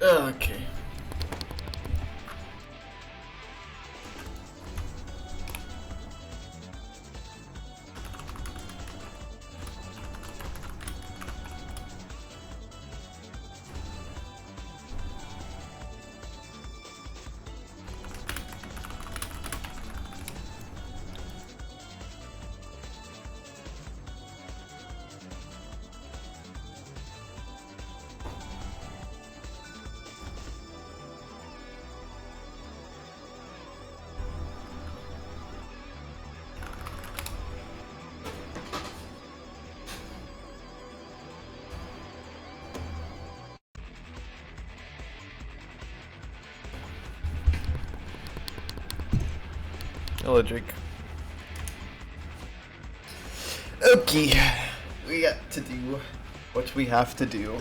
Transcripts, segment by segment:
Okay. Hello, Drake. Okay, we got to do what we have to do.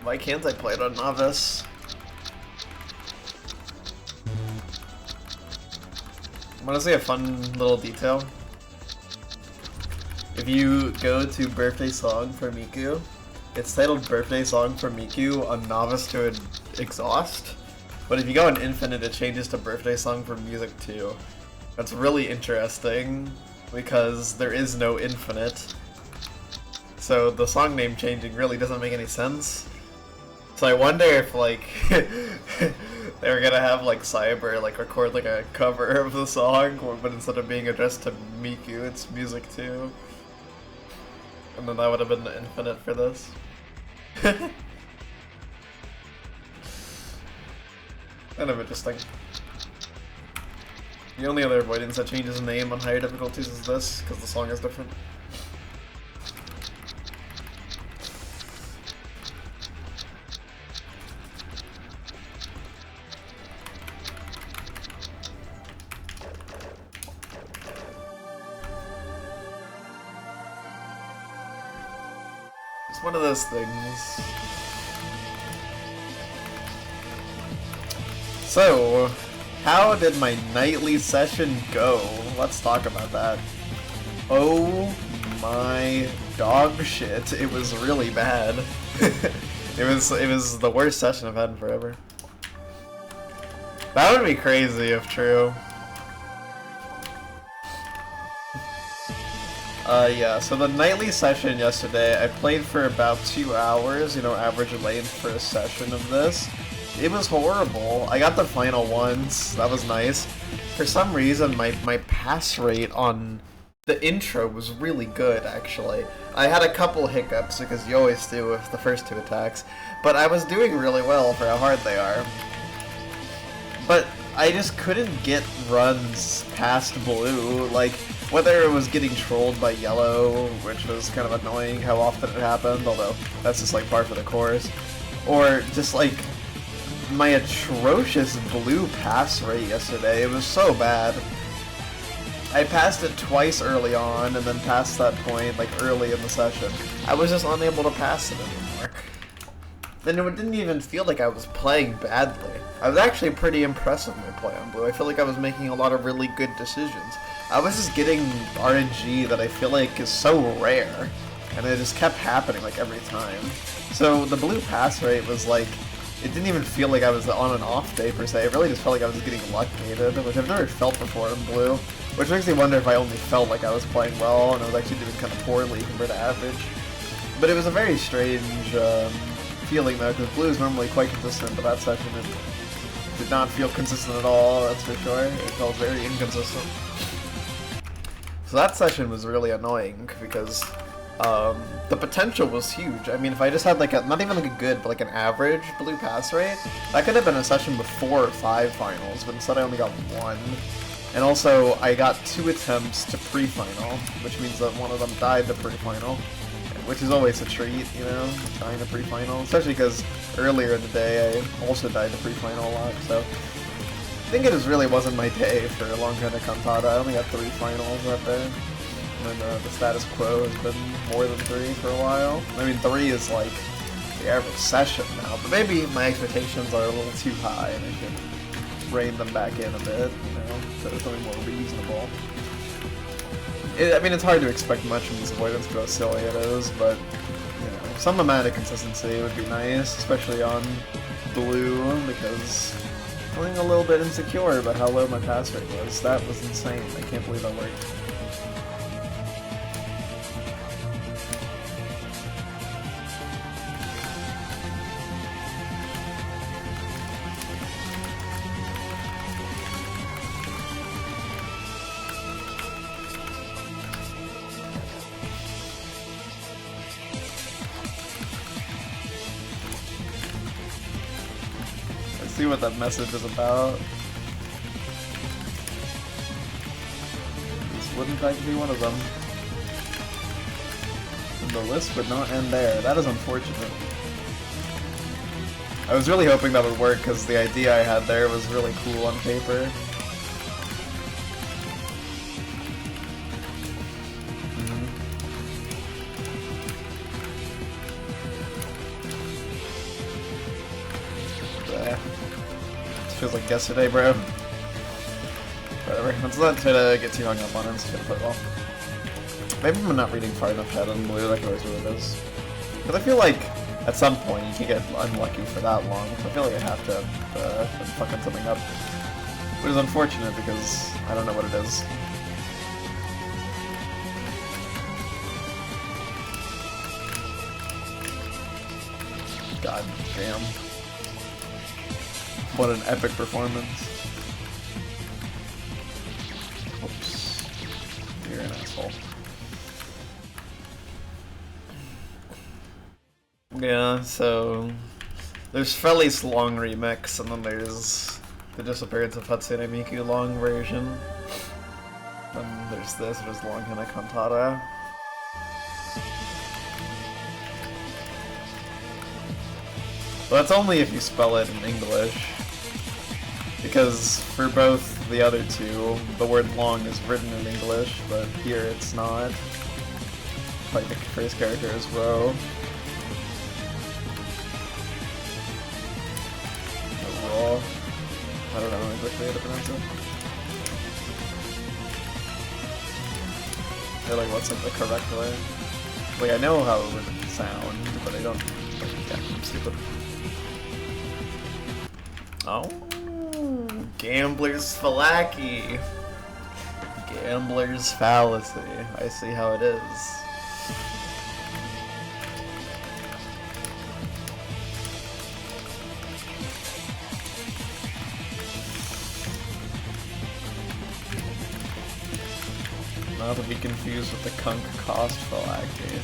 Why can't I play it on Novice? Want to say a fun little detail? If you go to Birthday Song for Miku, it's titled Birthday Song for Miku on Novice to Exhaust, but if you go on Infinite, it changes to Birthday Song for Music 2. That's really interesting, because there is no Infinite. So the song name changing really doesn't make any sense. So I wonder if, like, they were gonna have, like, Cyber, like, record, like, a cover of the song, but instead of being addressed to Miku, it's Music 2. And then that would have been the Infinite for this. Kind of interesting. The only other avoidance that changes name on higher difficulties is this, because the song is different. It's one of those things. So, how did my nightly session go? Let's talk about that. Oh my dog shit, it was really bad. it was the worst session I've had in forever. That would be crazy if true. Yeah, so the nightly session yesterday, I played for about 2 hours, you know, average length for a session of this. It was horrible. I got the final once, that was nice. For some reason, my pass rate on the intro was really good, actually. I had a couple hiccups, because you always do with the first 2 attacks, but I was doing really well for how hard they are. But I just couldn't get runs past blue, like, whether it was getting trolled by yellow, which was kind of annoying how often it happened, although that's just like par for the course, or just like my atrocious blue pass rate yesterday. It was so bad. I passed it twice early on, and then past that point, like early in the session, I was just unable to pass it anymore. Then it didn't even feel like I was playing badly. I was actually pretty impressed with my play on blue. I feel like I was making a lot of really good decisions. I was just getting RNG that I feel like is so rare, and it just kept happening like every time. So the blue pass rate was like, it didn't even feel like I was on an off day per se. It really just felt like I was getting luck gated, which I've never felt before in blue. Which makes me wonder if I only felt like I was playing well and I was actually doing kind of poorly compared to average. But it was a very strange feeling though, because blue is normally quite consistent, but that session it did not feel consistent at all, that's for sure. It felt very inconsistent. So that session was really annoying because the potential was huge. I mean, if I just had like a, not even like a good, but like an average blue pass rate, that could have been a session with 4 or 5 finals, but instead I only got 1. And also, I got 2 attempts to pre-final, which means that one of them died the pre-final, which is always a treat, you know, dying the pre-final, especially because earlier in the day I also died the pre-final a lot, so I think it just really wasn't my day for Longhena Cantata. I only got 3 finals that day, and the status quo has been more than 3 for a while. I mean, 3 is like the average session now, but maybe my expectations are a little too high and I should rein them back in a bit, you know, so it's something more reasonable. I mean, it's hard to expect much from this avoidance for how silly it is, but you know, some amount of consistency would be nice, especially on blue, because I'm feeling a little bit insecure about how low my pass rate was. That was insane. I can't believe that worked. See what that message is about. This would in fact be one of them. And the list would not end there. That is unfortunate. I was really hoping that would work because the idea I had there was really cool on paper. Feels like yesterday, bro. Whatever. Let's not try to get too hung up on it. Let's try to play well. Maybe I'm not reading far enough ahead on blue. That could always be what it is. Because I feel like at some point you can get unlucky for that long. So I feel like I have to been fucking something up. Which is unfortunate because I don't know what it is. God damn. What an epic performance. Oops. You're an asshole. Yeah, so there's Feli's long remix, and then there's the disappearance of Hatsune Miku long version. Then there's this, there's Longhena Cantata. But that's only if you spell it in English. Because for both the other two, the word long is written in English, but here it's not. Like the first character is Ro. Raw. I don't know exactly how to pronounce it. Or like what's like the correct way? Like I know how it would sound, but I don't. Yeah, I'm stupid. Oh. Gambler's Falaki. Gambler's Fallacy. I see how it is. Not to be confused with the Kunk Cost Falaki.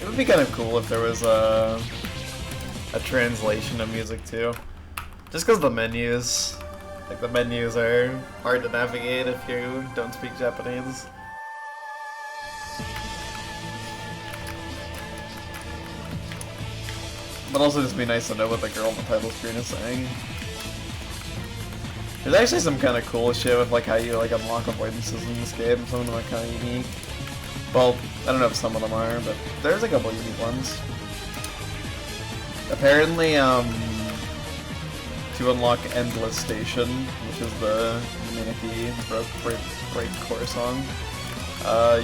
It would be kind of cool if there was a translation of music too. Just because the menus, like the menus are hard to navigate if you don't speak Japanese. But also just be nice to know what the girl on the title screen is saying. There's actually some kind of cool shit with like how you like unlock avoidances in this game. Some of them are kind of unique. Well, I don't know if some of them are, but there's a couple unique ones. Apparently, to unlock Endless Station, which is the Miniki break core song,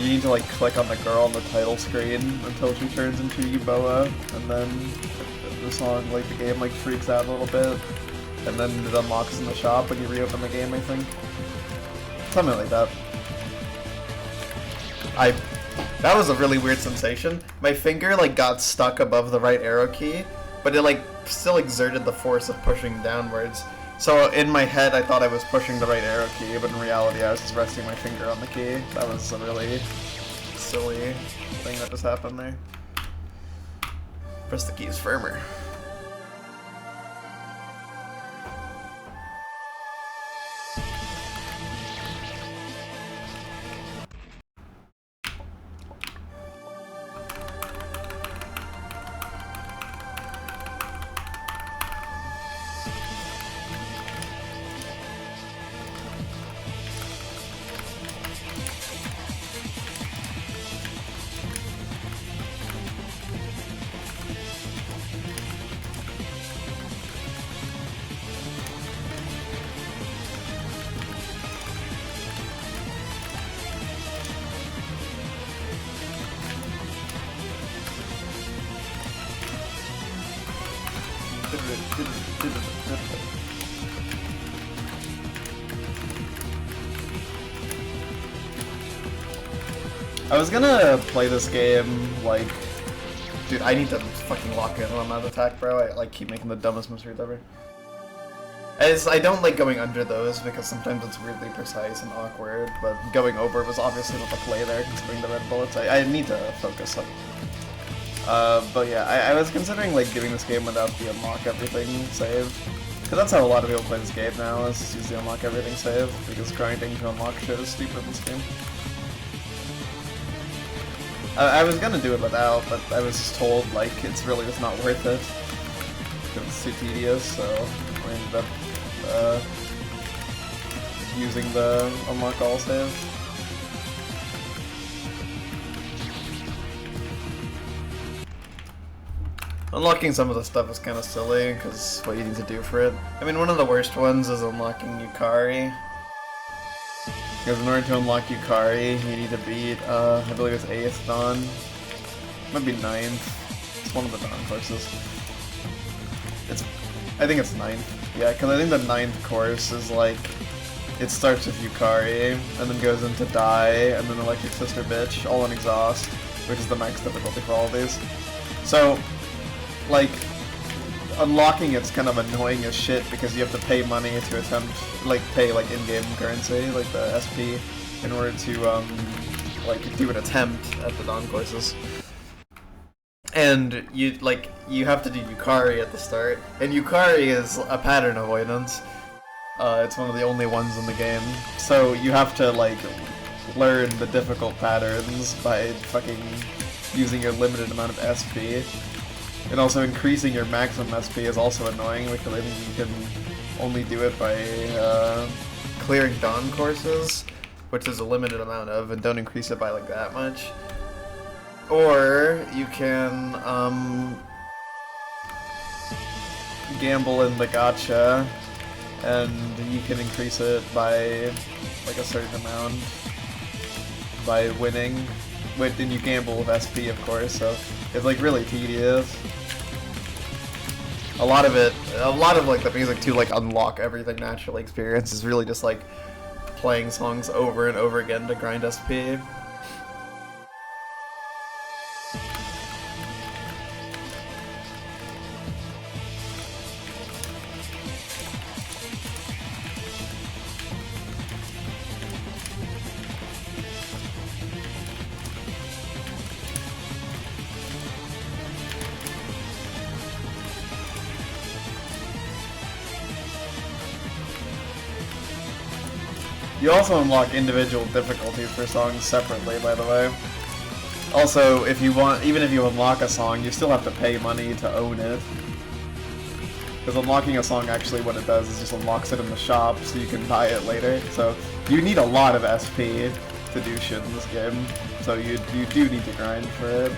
you need to like click on the girl on the title screen until she turns into Yuboa, and then the song, like the game like freaks out a little bit, and then it unlocks in the shop when you reopen the game, I think. Something like that. That was a really weird sensation. My finger like got stuck above the right arrow key, but it like still exerted the force of pushing downwards. So in my head I thought I was pushing the right arrow key, but in reality I was just resting my finger on the key. That was a really silly thing that just happened there. Press the keys firmer. I was gonna play this game, like, dude, I need to fucking lock in on that attack, bro. I like keep making the dumbest misreads ever. I don't like going under those because sometimes it's weirdly precise and awkward, but going over was obviously not the play there considering the red bullets. I need to focus up. But yeah, I was considering like doing this game without the unlock everything save. Because that's how a lot of people play this game now, is just use the unlock everything save, because grinding to unlock shit is stupid in this game. I was gonna do it without, but I was just told, like, it's really just not worth it. Because it's too tedious, so I ended up using the unlock all save. Unlocking some of the stuff is kind of silly, because what you need to do for it. I mean, one of the worst ones is unlocking Yukari. Because in order to unlock Yukari, you need to beat, I believe it's 8th Dawn. It might be 9th. It's one of the Dawn courses. I think it's 9th. Yeah, because I think the 9th course is like, it starts with Yukari, and then goes into Die, and then Electric Sister Bitch, all on Exhaust, which is the max difficulty for all of these. So, like, unlocking it's kind of annoying as shit because you have to pay money to attempt, like, pay, like, in-game currency, like the SP, in order to, like, do an attempt at the Dawn courses. And you have to do Yukari at the start, and Yukari is a pattern avoidance. It's one of the only ones in the game, so you have to, like, learn the difficult patterns by fucking using your limited amount of SP. And also increasing your maximum SP is also annoying because I think you can only do it by clearing Dawn courses, which is a limited amount of, and don't increase it by like that much. Or you can gamble in the gacha, and you can increase it by like a certain amount by winning. But then you gamble with SP, of course, so it's like really tedious. A lot of like the music to like unlock everything naturally experience is really just like playing songs over and over again to grind SP. You also unlock individual difficulties for songs separately, by the way. Also, if you want, even if you unlock a song, you still have to pay money to own it. Because unlocking a song, actually what it does is just unlocks it in the shop so you can buy it later. So you need a lot of SP to do shit in this game. So you do need to grind for it.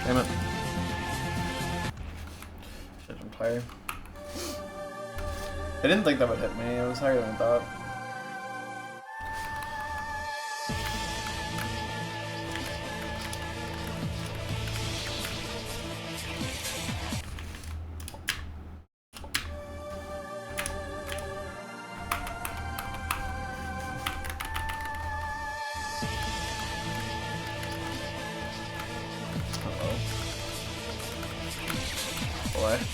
Damn it. Shit, I'm tired. I didn't think that would hit me. It was higher than I thought. anyway.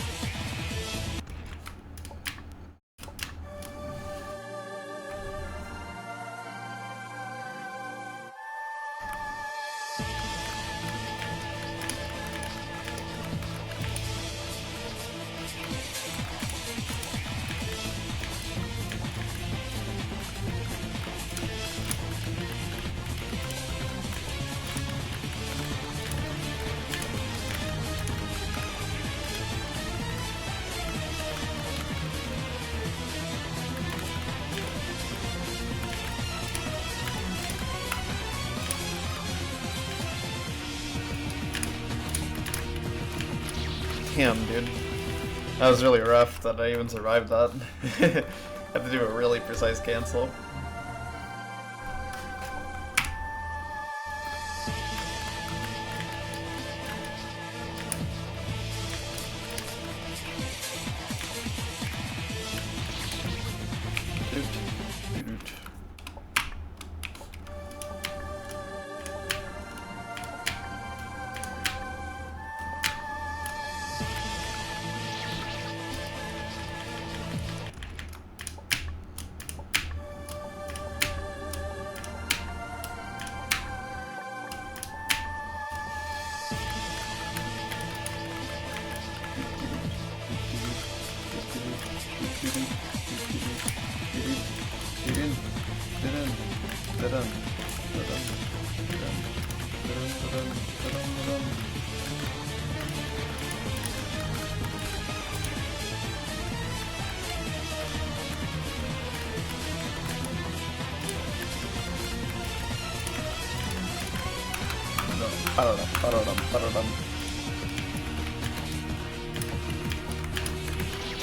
Damn, dude. That was really rough that I even survived that. Had to do a really precise cancel.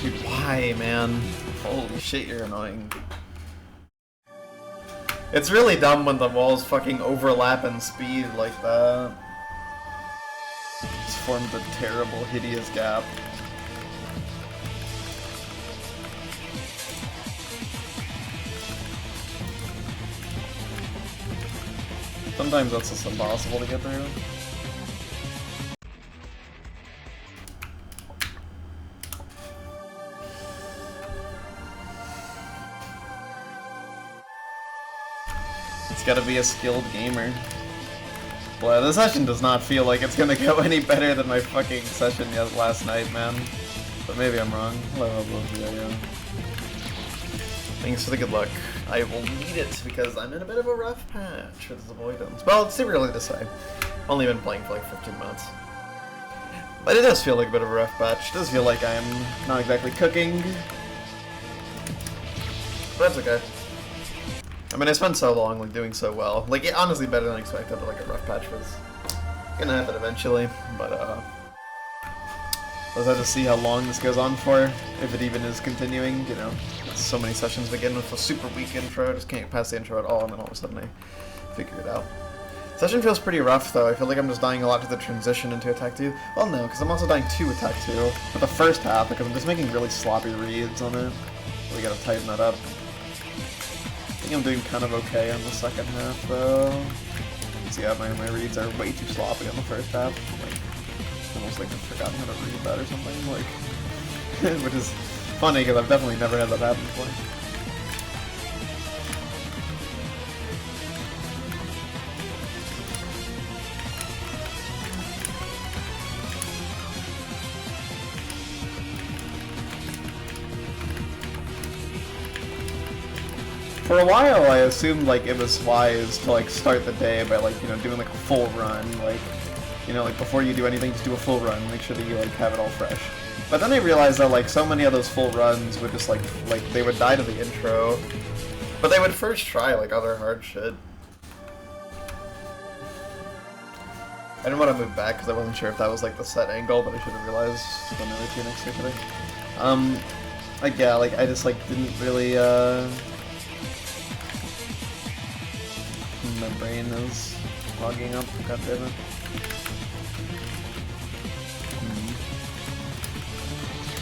Dude, why, man? Holy shit, you're annoying. It's really dumb when the walls fucking overlap in speed like that. It's formed a terrible, hideous gap. Sometimes that's just impossible to get through. It's gotta be a skilled gamer. Well, this session does not feel like it's gonna go any better than my fucking session last night, man. But maybe I'm wrong. Yeah. Thanks for the good luck. I will need it because I'm in a bit of a rough patch with this avoidance. Well, it's too early to say. I've only been playing for like 15 minutes. But it does feel like a bit of a rough patch. It does feel like I'm not exactly cooking. But that's okay. I mean, I spent so long like doing so well. Like, it honestly better than expected, but like a rough patch was gonna happen eventually. But let's have to see how long this goes on for, if it even is continuing, you know. So many sessions begin with a super weak intro, just can't pass the intro at all, and then all of a sudden I figure it out. Session feels pretty rough though. I feel like I'm just dying a lot to the transition into Attack 2. Well, no, because I'm also dying to Attack 2 for the first half, because I'm just making really sloppy reads on it. We gotta tighten that up. I think I'm doing kind of okay on the second half though. See, yeah, my reads are way too sloppy on the first half. Like, almost like I've forgotten how to read that or something. Like, which is funny because I've definitely never had that happen before. For a while, I assumed like it was wise to like start the day by like, you know, doing like a full run, like, you know, like before you do anything, just do a full run, make sure that you like have it all fresh. But then I realized that like so many of those full runs would just like they would die to the intro, but they would first try like other hard shit. I didn't want to move back because I wasn't sure if that was like the set angle, but I should have realized when I was here next to today. Like yeah, like I just like didn't really my brain is clogging up, goddammit.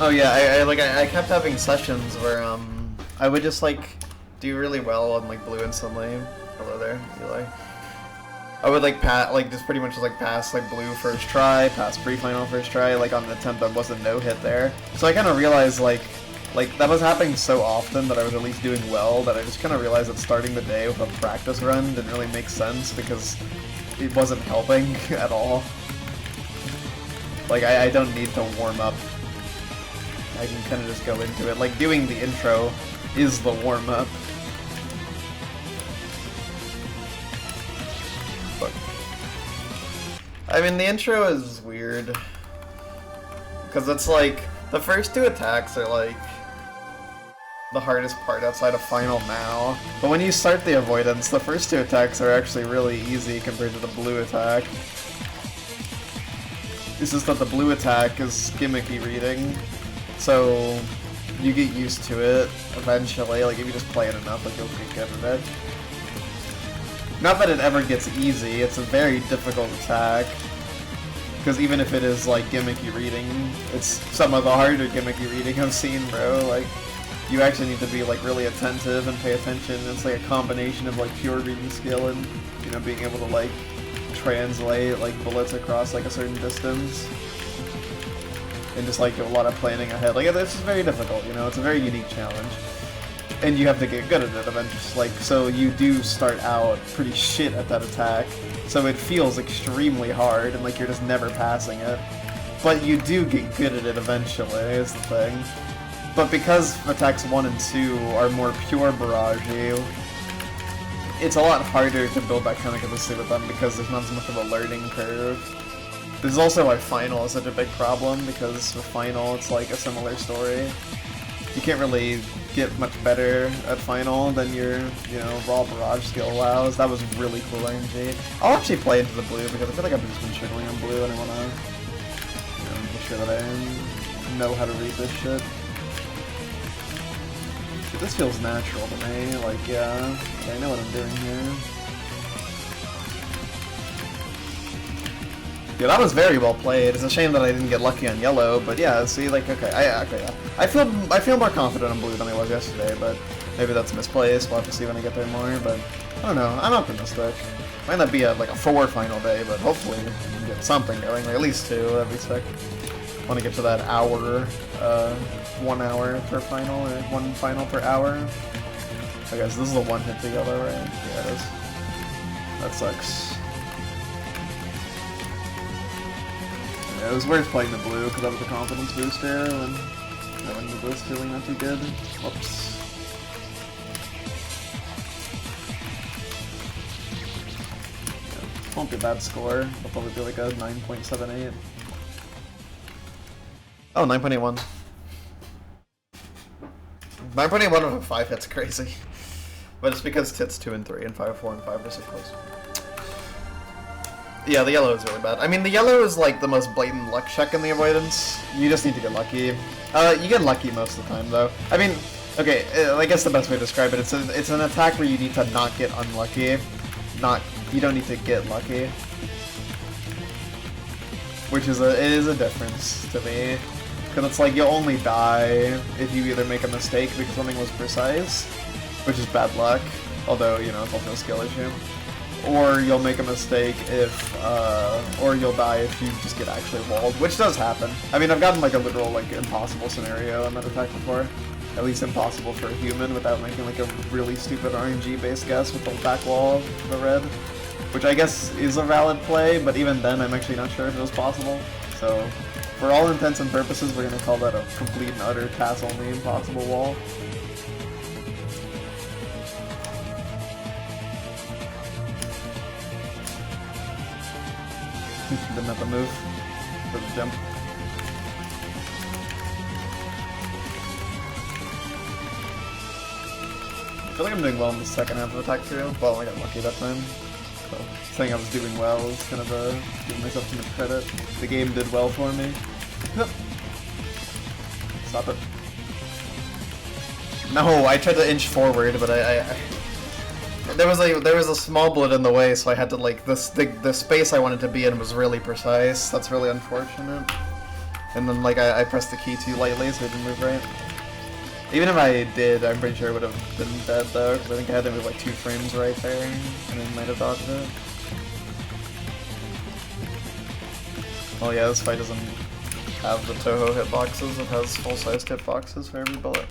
Oh yeah, I kept having sessions where I would just like do really well on like blue instantly. Hello there, Eli. I would like just pretty much just like pass like blue first try, pass pre-final first try, like on the attempt that wasn't no hit there. So I kind of realized like that was happening so often that I was at least doing well that I just kind of realized that starting the day with a practice run didn't really make sense because it wasn't helping at all. Like I don't need to warm up. I can kind of just go into it. Like doing the intro is the warm up. I mean, the intro is weird, because it's like, the first two attacks are like, the hardest part outside of Final now, but when you start the avoidance, the first two attacks are actually really easy compared to the blue attack. It's just that the blue attack is gimmicky reading, so you get used to it eventually, like if you just play it enough, like you'll get good at it. Not that it ever gets easy, it's a very difficult attack. Because even if it is like gimmicky reading, it's some of the harder gimmicky reading I've seen, bro. Like, you actually need to be like really attentive and pay attention. It's like a combination of like pure reading skill and, you know, being able to like translate like bullets across like a certain distance. And just like a lot of planning ahead. Like, it's just very difficult, you know, it's a very unique challenge. And you have to get good at it eventually, like, so you do start out pretty shit at that attack, so it feels extremely hard, and like you're just never passing it. But you do get good at it eventually, is the thing. But because attacks 1 and 2 are more pure barragey, it's a lot harder to build that kind of capacity with them because there's not as much of a learning curve. This is also why Final is such a big problem, because with Final it's like a similar story. You can't really get much better at Final than your, you know, raw barrage skill allows. That was really cool RNG. I'll actually play into the blue because I feel like I've just been struggling on blue and I want to, you know, make sure that I know how to read this shit. But this feels natural to me, like, yeah, I know what I'm doing here. Yeah, that was very well played. It's a shame that I didn't get lucky on yellow, but yeah, see, like, okay, yeah. I feel more confident on blue than I was yesterday, but maybe that's misplaced. We'll have to see when I get there more, but I don't know. I'm optimistic. Might not be like a 4 final day, but hopefully we can get something going, like at least 2. That'd be sick. Want to get to that hour, 1 hour per final, or 1 final per hour. I guess this is the 1 hit to yellow, right? Yeah, it is. That sucks. Yeah, it was worth playing the blue because that was a confidence booster when the blue's feeling not too good. Whoops. Yeah, won't be a bad score. It'll probably be like a 9.78. Oh, 9.81. 9.81 of a 5 hit's crazy. But it's because tits 2 and 3 and 5, 4, and 5 are so close. Yeah, the yellow is really bad. I mean, the yellow is like the most blatant luck check in the avoidance. You just need to get lucky. You get lucky most of the time, though. I mean, okay, I guess the best way to describe it, it's an attack where you need to not get unlucky. You don't need to get lucky. Which is it is a difference to me. Because it's like, you'll only die if you either make a mistake because something was precise, which is bad luck, although, you know, it's also a skill issue. Or you'll make a mistake or you'll die if you just get actually walled, which does happen. I mean, I've gotten like a literal, like, impossible scenario in that attack before. At least impossible for a human without making like a really stupid RNG-based guess with the back wall of the red. Which I guess is a valid play, but even then I'm actually not sure if it was possible. So, for all intents and purposes, we're gonna call that a complete and utter pass-only impossible wall. Didn't have to move for the jump. I feel like I'm doing well in the second half of attack 2. Well, I got lucky that time. So, saying I was doing well is kind of giving myself too much credit. The game did well for me. Stop it. No, I tried to inch forward, but there was a small bullet in the way, so I had to like the space I wanted to be in was really precise. That's really unfortunate. And then like I pressed the key too lightly, so it didn't move right. Even if I did, I'm pretty sure it would have been dead though, because I think I had to move like 2 frames right there, and then might have dodged it. Well, yeah, this fight doesn't have the Toho hitboxes, it has full-sized hitboxes for every bullet.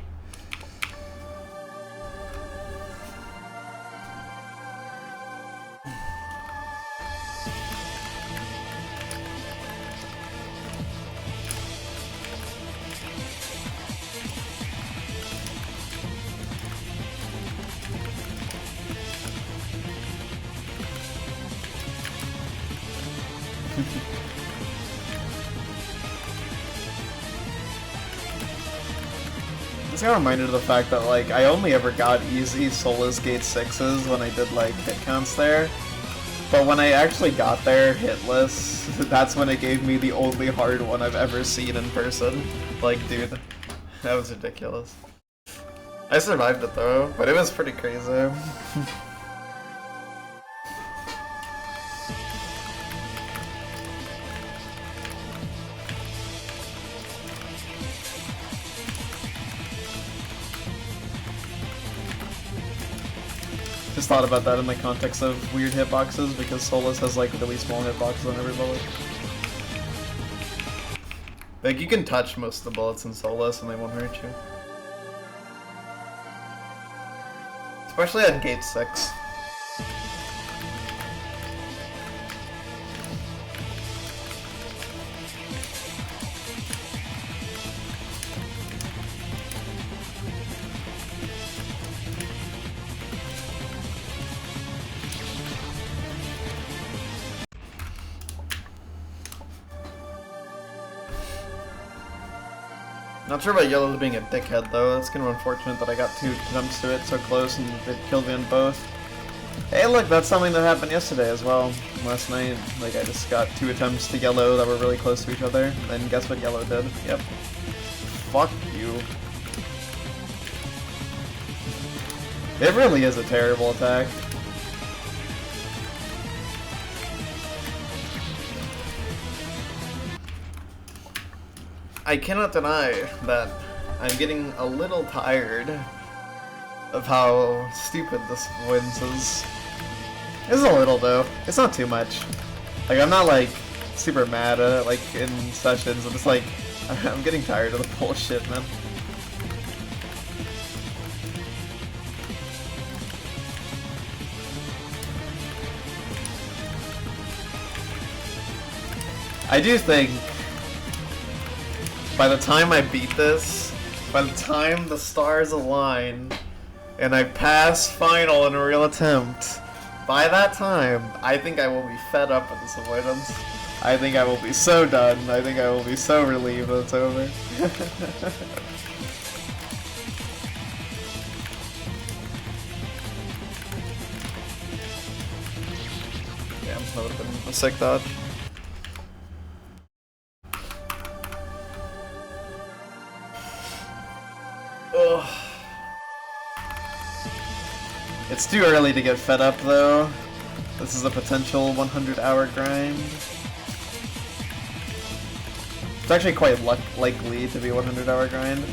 This got reminded of the fact that, like, I only ever got easy Soulless Gate 6s when I did, like, hit counts there. But when I actually got there hitless, that's when it gave me the only hard one I've ever seen in person. Like, dude, that was ridiculous. I survived it though, but it was pretty crazy. Just thought about that in the context of weird hitboxes, because Soulless has like really small hitboxes on every bullet. Like, you can touch most of the bullets in Soulless and they won't hurt you. Especially on Gate 6. Not sure about Yellow being a dickhead though. It's kind of unfortunate that I got 2 attempts to it so close and it killed me on both. Hey look, that's something that happened yesterday as well. Last night, like, I just got 2 attempts to Yellow that were really close to each other, and guess what Yellow did? Yep. Fuck you. It really is a terrible attack. I cannot deny that I'm getting a little tired of how stupid this wins is. It's a little though. It's not too much. Like, I'm not like super mad at it like in sessions. I'm just like, I'm getting tired of the bullshit, man. I do think by the time I beat this, by the time the stars align, and I pass final in a real attempt, by that time, I think I will be fed up with this avoidance. I think I will be so done. I think I will be so relieved that it's over. Damn, that would have been a sick dodge. Ugh. It's too early to get fed up though. This is a potential 100-hour grind. It's actually quite likely to be a 100-hour grind.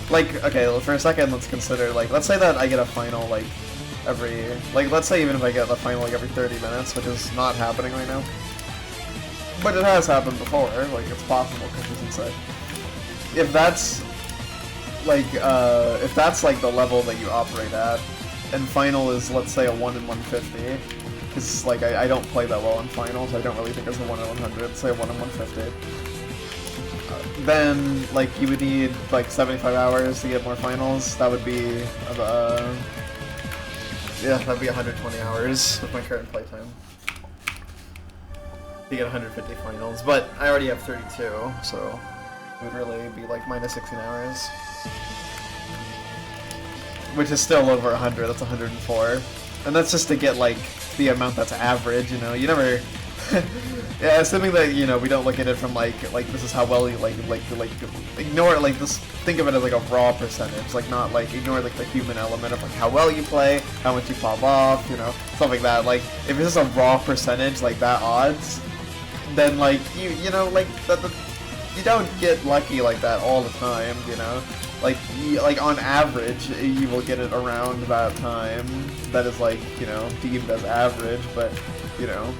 Like, okay, well, for a second, let's consider, like, let's say that I get a final, like, every, like, let's say even if I get a final, like, every 30 minutes, which is not happening right now. But it has happened before, like, it's possible, consistency. If that's, like, the level that you operate at, and final is, let's say, a 1 in 150, because, like, I don't play that well in finals, I don't really think it's a 1 in 100, say a 1 in 150. Then, like, you would need, like, 75 hours to get more finals. That would be, yeah, that'd be 120 hours with my current playtime to get 150 finals. But I already have 32, so it would really be, like, minus 16 hours. Which is still over 100, that's 104. And that's just to get, like, the amount that's average, you know? You never... yeah, assuming that, you know, we don't look at it from, like this is how well you, like, ignore, like, this, think of it as, like, a raw percentage, like, not, like, ignore, like, the human element of, like, how well you play, how much you pop off, you know, stuff like that. Like, if it's just a raw percentage, like, that odds, then, like, you know, like, you don't get lucky like that all the time, you know? Like, on average, you will get it around that time. That is, like, you know, deemed as average, but, you know,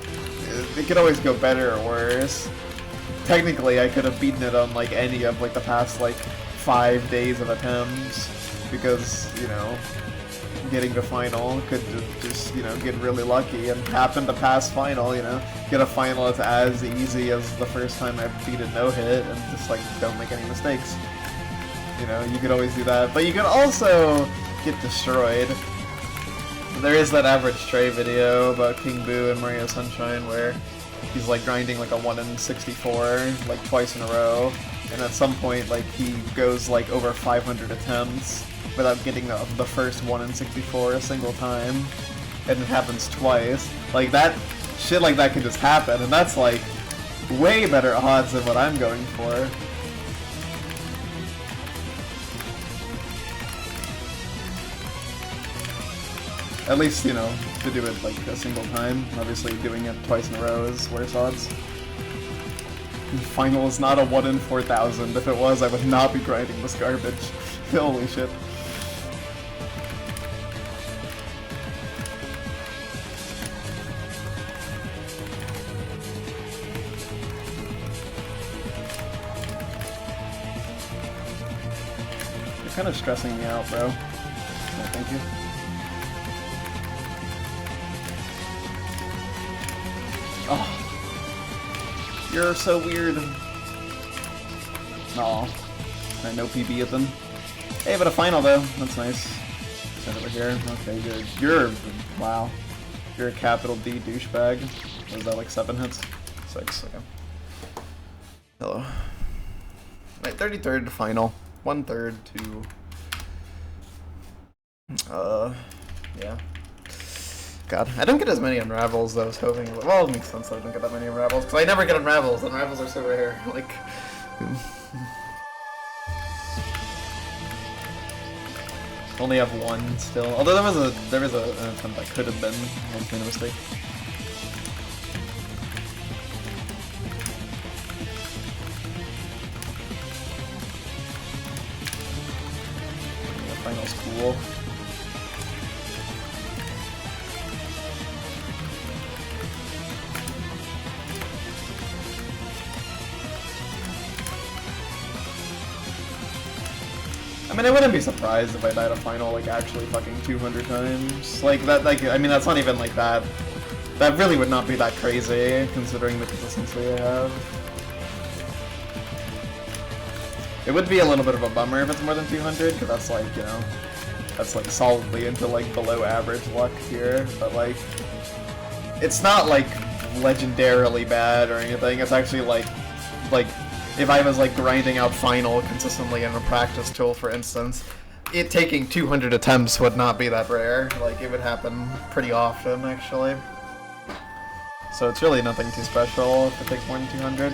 it could always go better or worse. technically I could have beaten it on like any of like the past like 5 days of attempts, because, you know, getting to final could just, you know, get really lucky and happen to pass final, you know, get a final that's as easy as the first time I beat a no-hit and just like don't make any mistakes. You know, you could always do that, but you could also get destroyed. There is that Average Trey video about King Boo and Mario Sunshine where he's like grinding like a 1 in 64 like twice in a row, and at some point like he goes like over 500 attempts without getting the first 1 in 64 a single time, and it happens twice. Like that shit like that could just happen, and that's like way better odds than what I'm going for. At least, you know, to do it like a single time. Obviously doing it twice in a row is worse odds. Final is not a 1 in 4,000. If it was, I would not be grinding this garbage. Holy shit. You're kind of stressing me out, bro. No, thank you. Oh, you're so weird. Aw, I know PB at them. Hey, but a final though. That's nice. Send over here. Okay, good. You're wow. You're a capital D douchebag. Was that like 7 hits? 6. Okay. Hello. My 33rd final. 1/3 to. Yeah. God, I don't get as many unravels though I was hoping. Well, it makes sense that I don't get that many unravels, because I never get unravels. Unravels are so rare. Like, only have 1 still. Although there was an attempt that could have been a mistake. The final's cool. I mean, I wouldn't be surprised if I died a final, like, actually fucking 200 times. Like, that, like, I mean, that's not even, like, that. That really would not be that crazy, considering the consistency I have. It would be a little bit of a bummer if it's more than 200, because that's, like, you know, that's, like, solidly into, like, below average luck here, but, like, it's not, like, legendarily bad or anything. It's actually, like, if I was like grinding out final consistently in a practice tool, for instance, it taking 200 attempts would not be that rare. Like, it would happen pretty often, actually. So it's really nothing too special if it takes more than 200.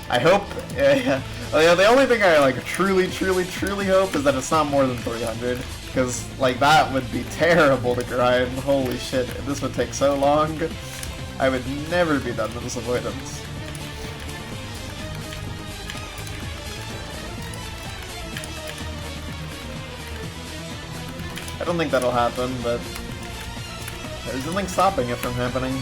I hope, yeah. The only thing I like truly hope is that it's not more than 300, because like that would be terrible to grind. Holy shit, this would take so long. I would never be done with this avoidance. I don't think that'll happen, but there's nothing stopping it from happening.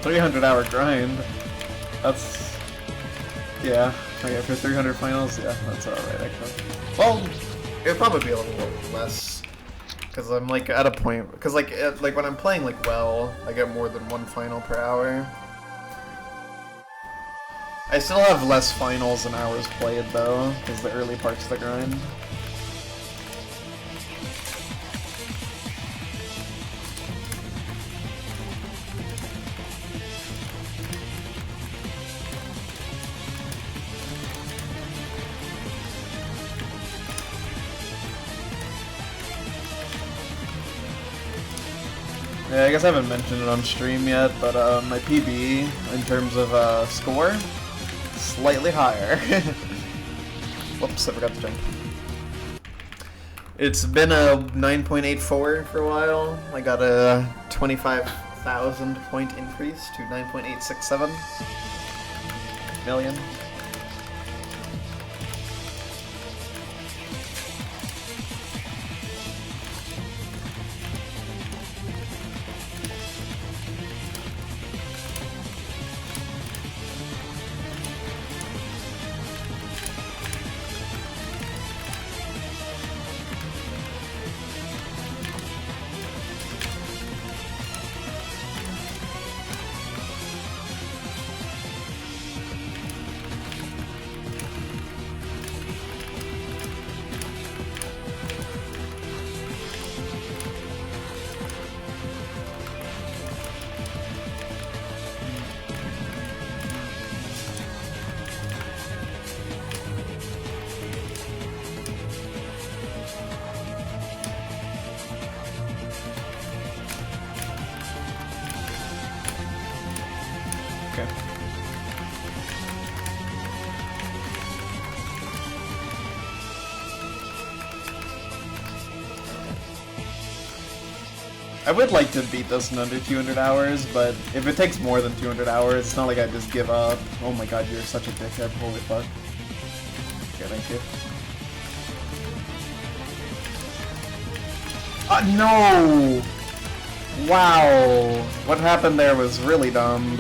$300-hour grind. That's, yeah. Okay, for 300 finals, yeah, that's alright actually. Well, it'd probably be a little less. Because I'm like at a point, because like when I'm playing like well, I get more than 1 final per hour. I still have less finals than hours played though, because the early parts of the grind. Yeah, I guess I haven't mentioned it on stream yet, but my PB, in terms of score, slightly higher. Whoops, I forgot to jump. It's been a 9.84 for a while. I got a 25,000 point increase to 9.867 million. I would like to beat this in under 200 hours, but if it takes more than 200 hours, it's not like I just give up. Oh my god, you're such a dickhead. Holy fuck. Okay, thank you. No! Wow! What happened there was really dumb.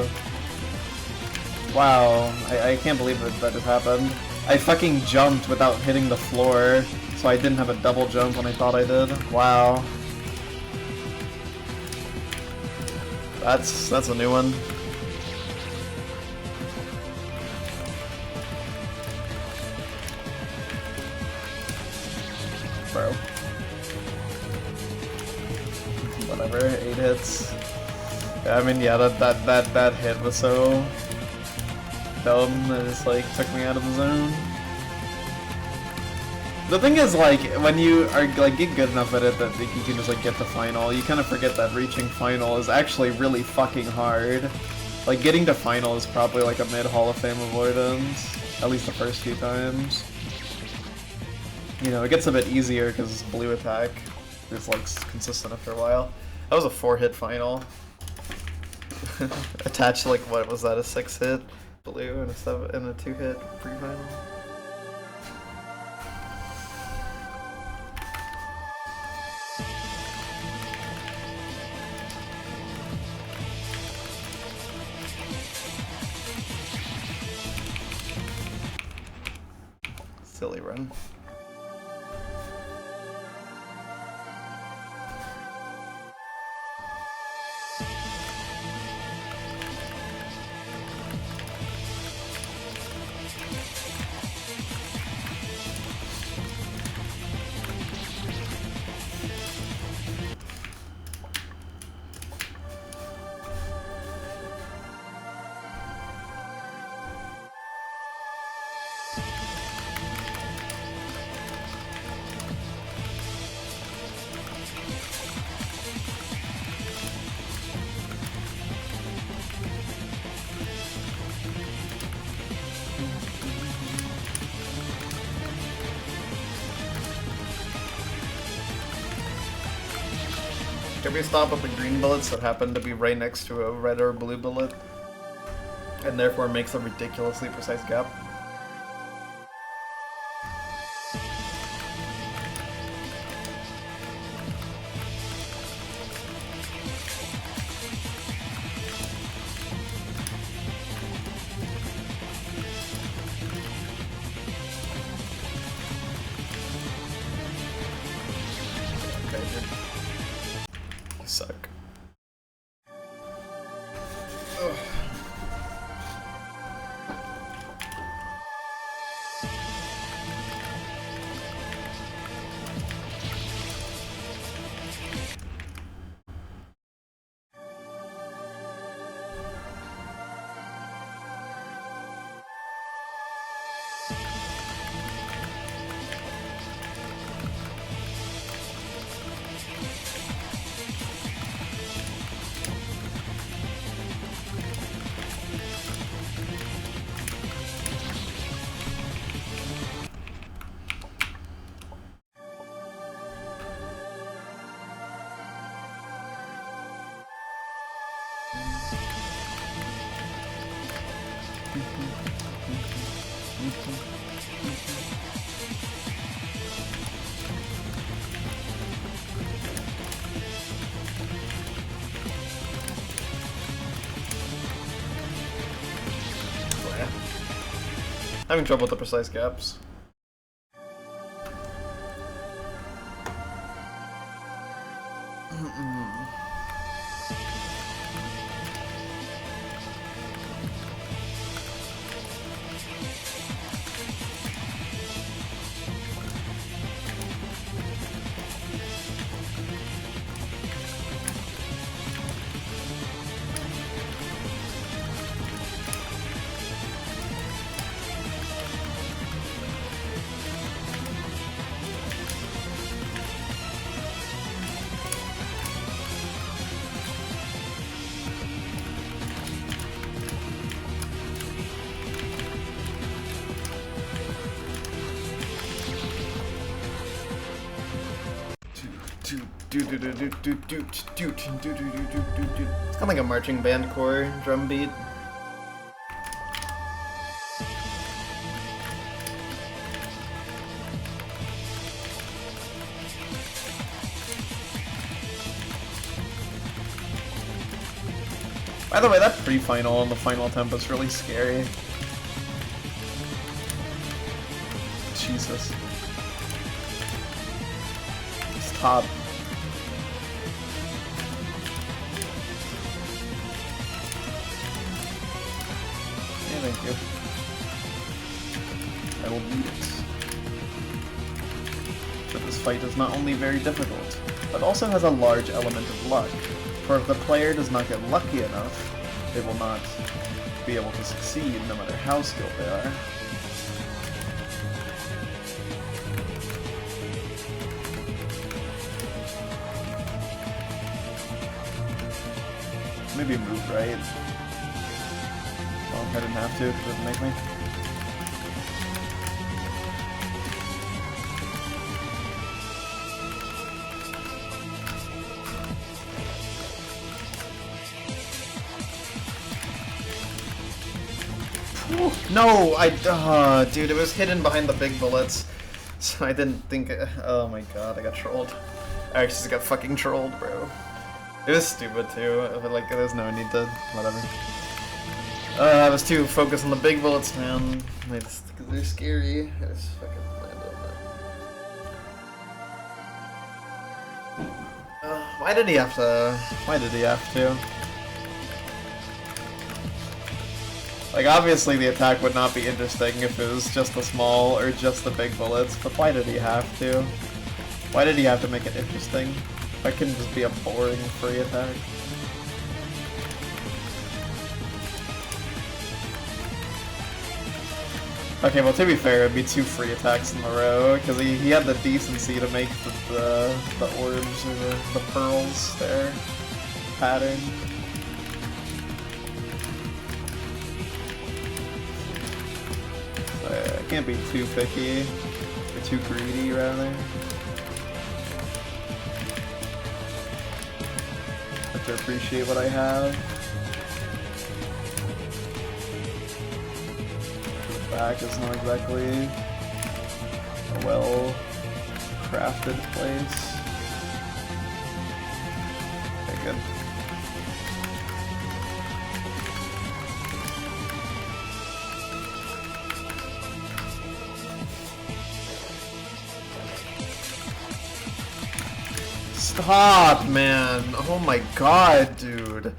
Wow, I can't believe that just happened. I fucking jumped without hitting the floor, so I didn't have a double jump when I thought I did. Wow. That's a new one. Bro. Whatever, 8 hits. Yeah, I mean, yeah, that hit was so dumb. It just like took me out of the zone. The thing is, like, when you are like get good enough at it that you can just like get to final, you kind of forget that reaching final is actually really fucking hard. Like, getting to final is probably like a mid Hall of Fame avoidance, at least the first few times. You know, it gets a bit easier because blue attack is like consistent after a while. That was a 4-hit final. Attached to like, what was that, a 6-hit blue and a 2-hit pre-final. Silly run. Can we stop with the green bullets that happen to be right next to a red or blue bullet, and therefore makes a ridiculously precise gap? Suck. Ugh. Having trouble with the precise gaps. It's kind of like a marching band corps drum beat. By the way, that pre-final and the final attempt was really scary. Jesus. It's top. Yeah, thank you. I will beat it. But this fight is not only very difficult, but also has a large element of luck. For if the player does not get lucky enough, they will not be able to succeed no matter how skilled they are. Maybe move right. Well, I didn't have to, it didn't make me. No, dude, it was hidden behind the big bullets, so I didn't think. Oh my god, I got trolled. I actually just got fucking trolled, bro. It was stupid too, but like, there's no need to, whatever. I was too focused on the big bullets, man. Because they're scary. I just fucking landed on that. Why did he have to? Why did he have to? Like, obviously the attack would not be interesting if it was just the small or just the big bullets, but why did he have to? Why did he have to make it interesting? That can just be a boring free attack. Okay, well, to be fair, it'd be 2 free attacks in a row, because he had the decency to make the orbs or the pearls there pattern. I can't be too picky, or too greedy, rather. I have to appreciate what I have. The back is not exactly a well-crafted place. Okay, good. Stop, man. Oh my god, dude.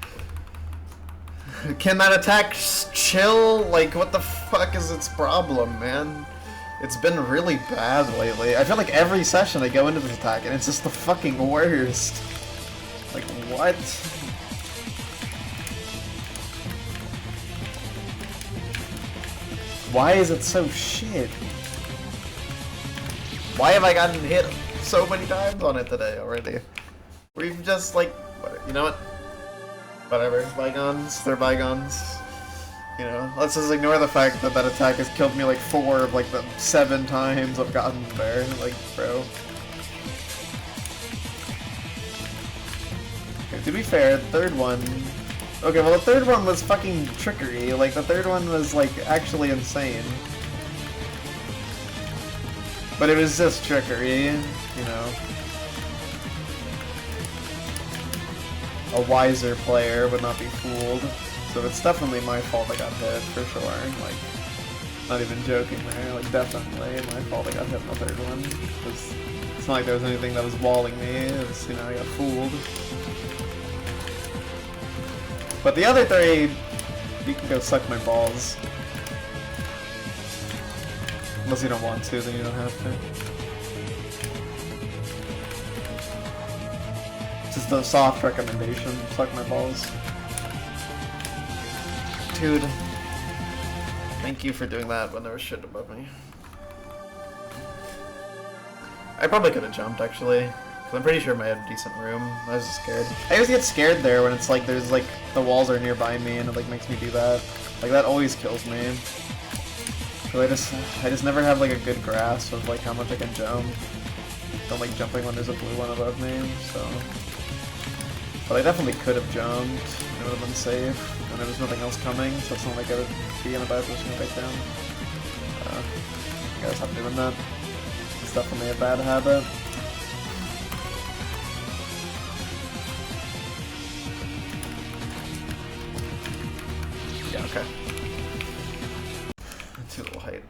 Can that attack chill? Like, what the fuck is its problem, man? It's been really bad lately. I feel like every session I go into this attack and it's just the fucking worst. Like, what? Why is it so shit? Why have I gotten hit so many times on it today already? We've just, like, you know what? Whatever. Bygones, they're bygones. You know, let's just ignore the fact that that attack has killed me like 4 of like the 7 times I've gotten there. Like, bro. Okay, to be fair, the third one... Okay, well the third one was fucking trickery. Like, the third one was, like, actually insane. But it was just trickery, you know. A wiser player would not be fooled. So it's definitely my fault I got hit, for sure. Like, not even joking there. Like, definitely my fault I got hit in the third one. It's not like there was anything that was walling me. It was, you know, I got fooled. But the other 3, you can go suck my balls. Unless you don't want to, then you don't have to. Just a soft recommendation, suck my balls. Dude, thank you for doing that when there was shit above me. I probably could have jumped, actually. Cause I'm pretty sure I had a decent room. I was just scared. I always get scared there when it's like there's like the walls are nearby me and it like makes me do that. Like that always kills me. So I just never have like a good grasp of like how much I can jump. Don't like jumping when there's a blue one above me, so... But I definitely could have jumped. It would have been safe, and there was nothing else coming, so it's not like I would be in a bad position to back down. You guys stop doing that. It's definitely a bad habit. Yeah, okay. Too little height.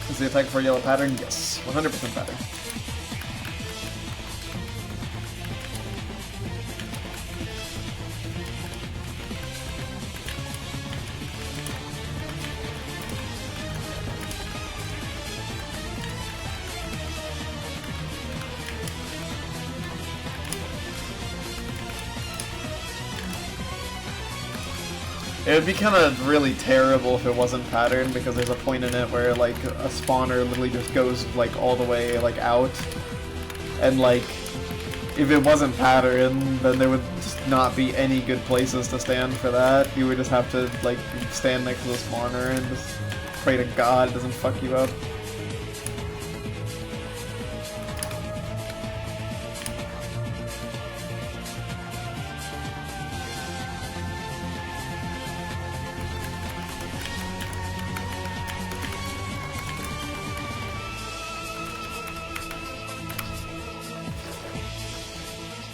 Is the attack for yellow pattern? Yes. 100% pattern. It would be kind of really terrible if it wasn't patterned, because there's a point in it where like a spawner literally just goes like all the way like out, and like if it wasn't patterned, then there would just not be any good places to stand for that. You would just have to like stand next to the spawner and just pray to God it doesn't fuck you up.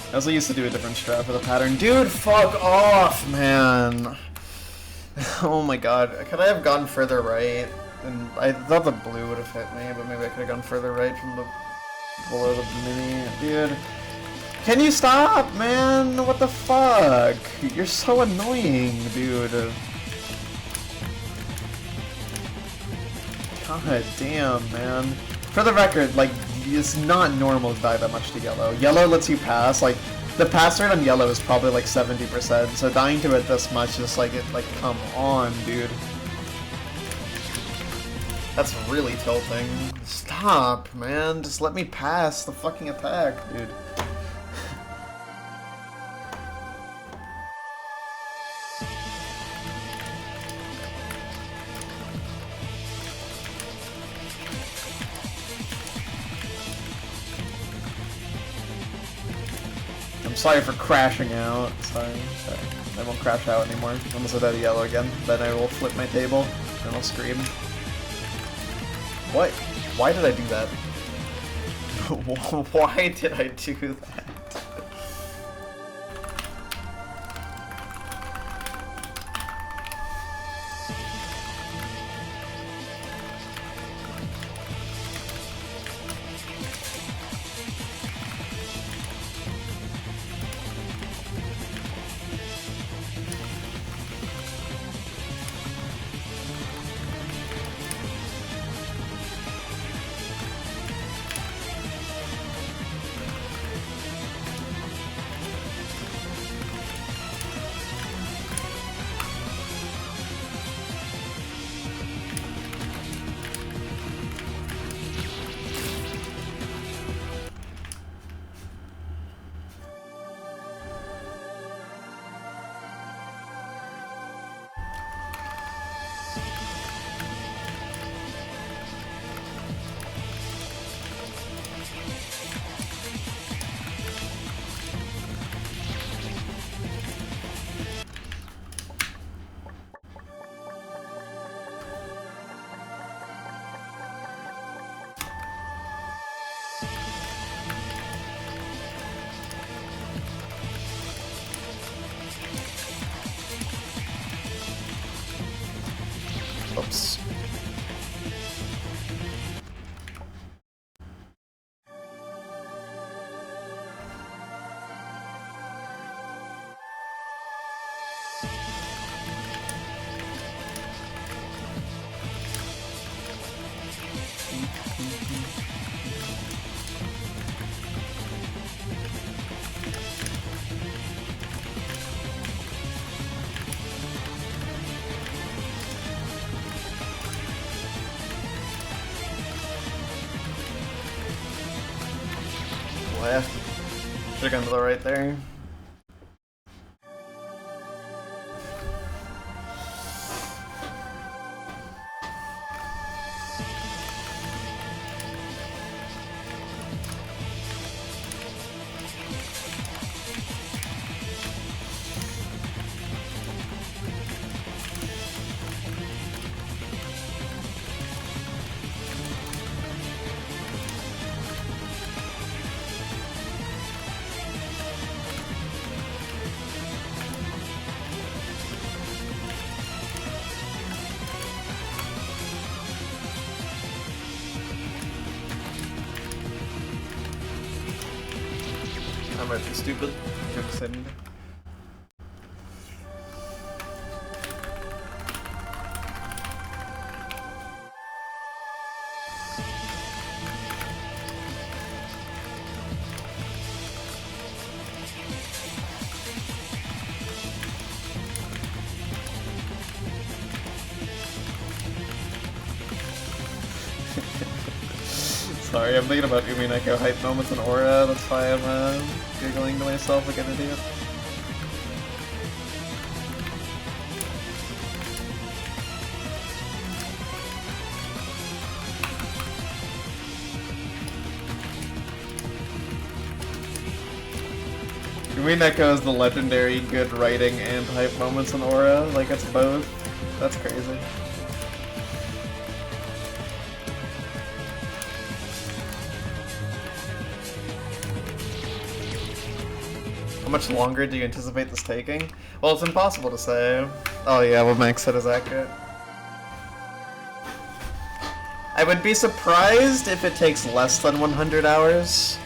I also used to do a different strat for the pattern. Dude, fuck off, man! Oh my god. Could I have gone further right? And I thought the blue would have hit me, but maybe I could have gone further right from the below the mini. Dude. Can you stop, man? What the fuck? You're so annoying, dude. God damn, man. For the record, like, it's not normal to die that much to yellow. Yellow lets you pass, like, the pass rate on yellow is probably like 70%, so dying to it this much is like, come on, dude. That's really tilting. Stop, man. Just let me pass the fucking attack, dude. I'm sorry for crashing out. Sorry. I won't crash out anymore. Unless I die to yellow again. Then I will flip my table and I'll scream. What? Why did I do that? Why did I do that? Oops. Left. Should've gone to the right there. might be stupid. Good. Sorry, I'm thinking about Umineko hype moments and aura, that's why I'm giggling to myself like an idiot. Umineko is the legendary good writing and hype moments and aura, like it's both. That's crazy. How much longer do you anticipate this taking? Well, it's impossible to say. Oh yeah, what Max said is accurate. I would be surprised if it takes less than 100 hours.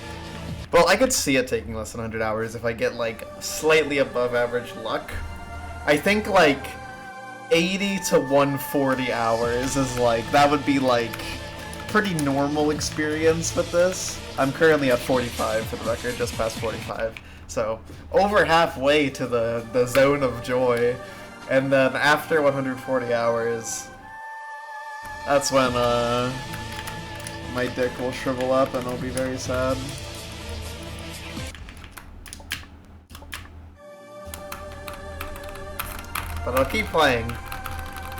Well, I could see it taking less than 100 hours if I get, like, slightly above average luck. I think, like, 80 to 140 hours is, like, that would be, like, pretty normal experience with this. I'm currently at 45 for the record, just past 45. So, over halfway to the zone of joy. And then after 140 hours, that's when, my dick will shrivel up and I'll be very sad. But I'll keep playing.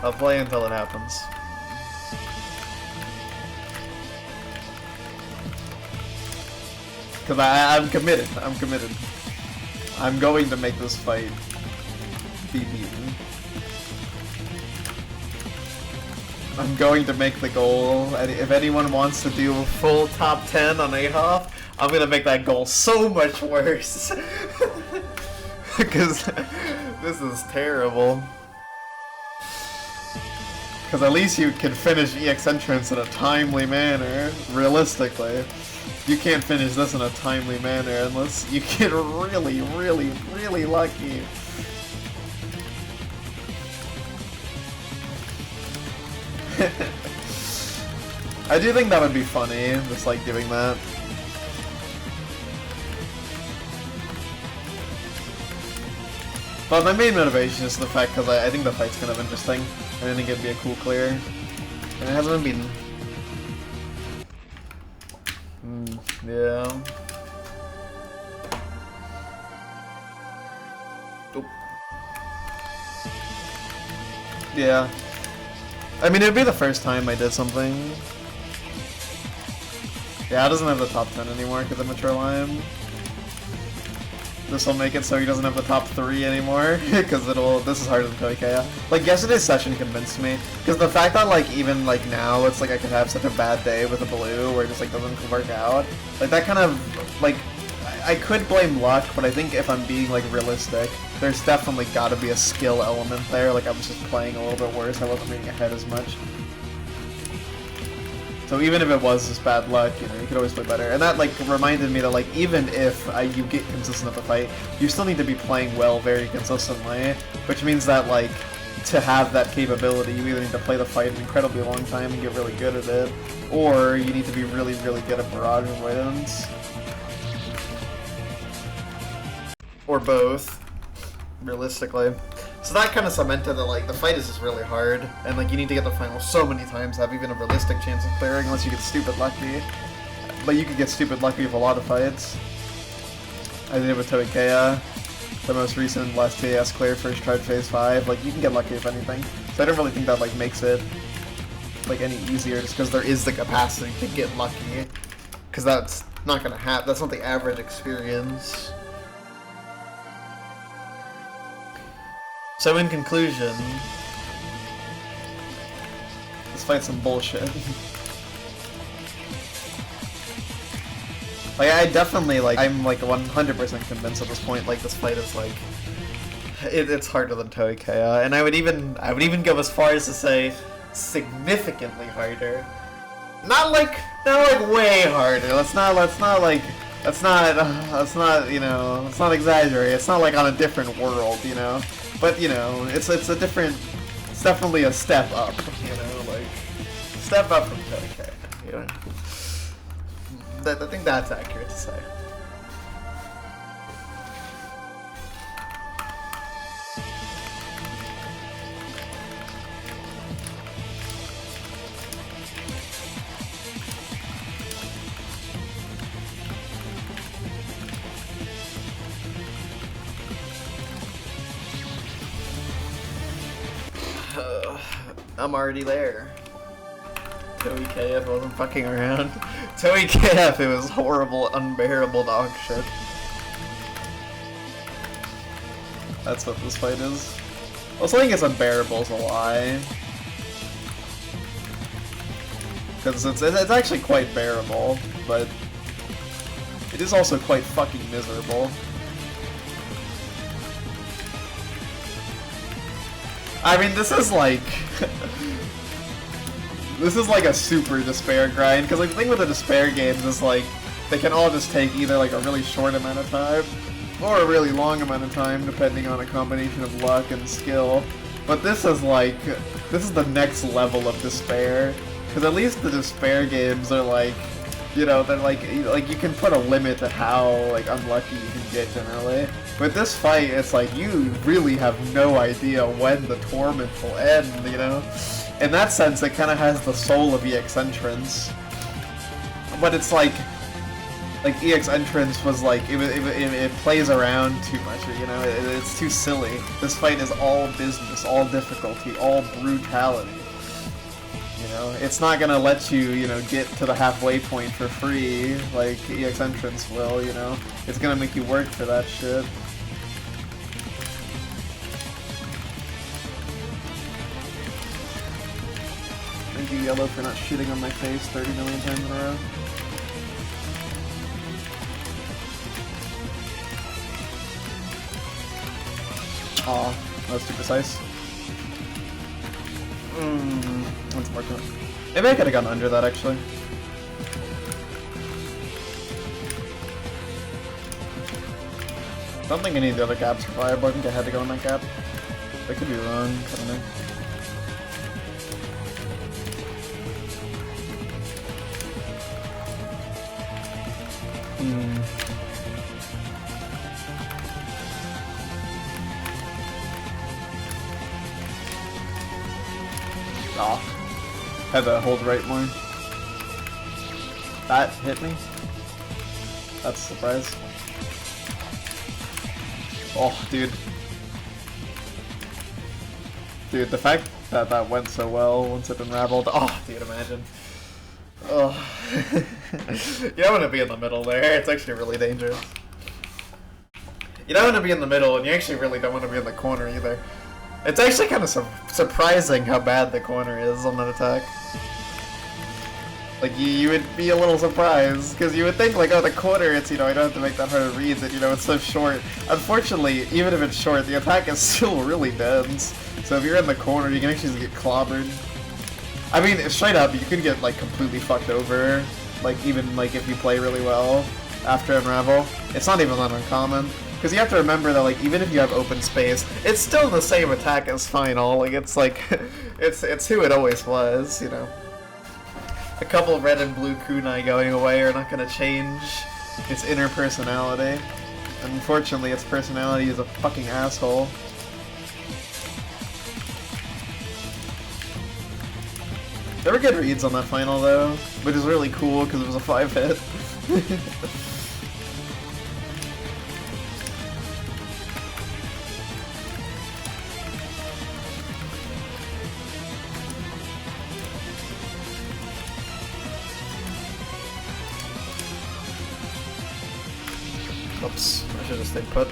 I'll play until it happens. Because I'm committed. I'm committed. I'm going to make this fight be beaten. I'm going to make the goal. And if anyone wants to do a full top 10 on Adolf, I'm going to make that goal so much worse. Because this is terrible. Because at least you can finish EX entrance in a timely manner, realistically. You can't finish this in a timely manner unless you get really, really, really lucky. I do think that would be funny, just like doing that. But my main motivation is the fact because I think the fight's kind of interesting, and I think it'd be a cool clear. And it hasn't been beaten. Yeah. Oop. Yeah. I mean, it'd be the first time I did something. Yeah, it doesn't have the top 10 anymore because of Mature Lime. This will make it so he doesn't have the top 3 anymore, because this is harder than Toikea. Like, yesterday's session convinced me, because the fact that, like, even, like, now, it's like I could have such a bad day with a blue, where it just, like, doesn't work out. Like, that kind of, like, I could blame luck, but I think if I'm being, like, realistic, there's definitely gotta be a skill element there. Like, I was just playing a little bit worse, I wasn't reading ahead as much. So even if it was just bad luck, you know, you could always play better. And that, like, reminded me that, like, even if you get consistent at the fight, you still need to be playing well very consistently, which means that, like, to have that capability, you either need to play the fight an incredibly long time and get really good at it, or you need to be really, really good at barrage avoidance. Or both, realistically. So that kind of cemented that, like, the fight is just really hard, and, like, you need to get the final so many times to have even a realistic chance of clearing, unless you get stupid lucky. But you could get stupid lucky with a lot of fights. I did it with Toikea, the most recent last TAS clear, first tried phase 5, like, you can get lucky with anything. So I don't really think that, like, makes it, like, any easier, just because there is the capacity to get lucky. Because that's not gonna happen, that's not the average experience. So in conclusion, this fight's some bullshit. Like, I definitely, like, I'm, like, 100% convinced at this point, like, this fight is, like, it's harder than Toikea, and I would even go as far as to say significantly harder. Not like way harder. Let's not, like, That's not, you know, it's not exaggerated. It's not like on a different world, you know. But, you know, it's a different, it's definitely a step up, you know, like, step up from Tony, you know. I think that's accurate to say. I'm already there. Toei KF wasn't fucking around. Toei KF, it was horrible, unbearable dog shit. That's what this fight is. Well, saying it's unbearable is a lie. Because it's actually quite bearable, but it is also quite fucking miserable. I mean, this is like... this is like a super despair grind, because like, the thing with the despair games is like, they can all just take either like a really short amount of time, or a really long amount of time, depending on a combination of luck and skill. But this is like, this is the next level of despair, because at least the despair games are like, you know, they're like you can put a limit to how like unlucky you can get generally. With this fight, it's like you really have no idea when the torment will end, you know? In that sense, it kind of has the soul of EX Entrance. But it's like EX Entrance was like, it plays around too much, you know? It's too silly. This fight is all business, all difficulty, all brutality. You know, it's not gonna let you, you know, get to the halfway point for free like EX Entrance will, you know? It's gonna make you work for that shit. Thank you, Yellow, for not shitting on my face 30 million times in a row. Aw, that was too precise. Once more time. Maybe I could have gotten under that, actually. I don't think any of the other gaps were viable. I think I had to go in that gap. I could be wrong. I don't know. Aw. Had to hold right more. That hit me. That's a surprise. Oh, dude. Dude, the fact that that went so well once it unraveled. Oh, dude, imagine. Oh. You don't want to be in the middle there. It's actually really dangerous. You don't want to be in the middle, and you actually really don't want to be in the corner either. It's actually kind of surprising how bad the corner is on that attack. Like, you would be a little surprised, because you would think, like, oh, the corner, it's, you know, I don't have to make that hard of reads, and, you know, it's so short. Unfortunately, even if it's short, the attack is still really dense. So if you're in the corner, you can actually just get clobbered. I mean, straight up, you could get, like, completely fucked over, like, even, like, if you play really well after Unravel. It's not even that uncommon. Because you have to remember that, like, even if you have open space, it's still the same attack as Final. Like, it's like, it's who it always was, you know. A couple red and blue kunai going away are not going to change its inner personality. Unfortunately, its personality is a fucking asshole. There were good reads on that Final, though, which is really cool because it was a 5-hit. Oops, I should have stayed put.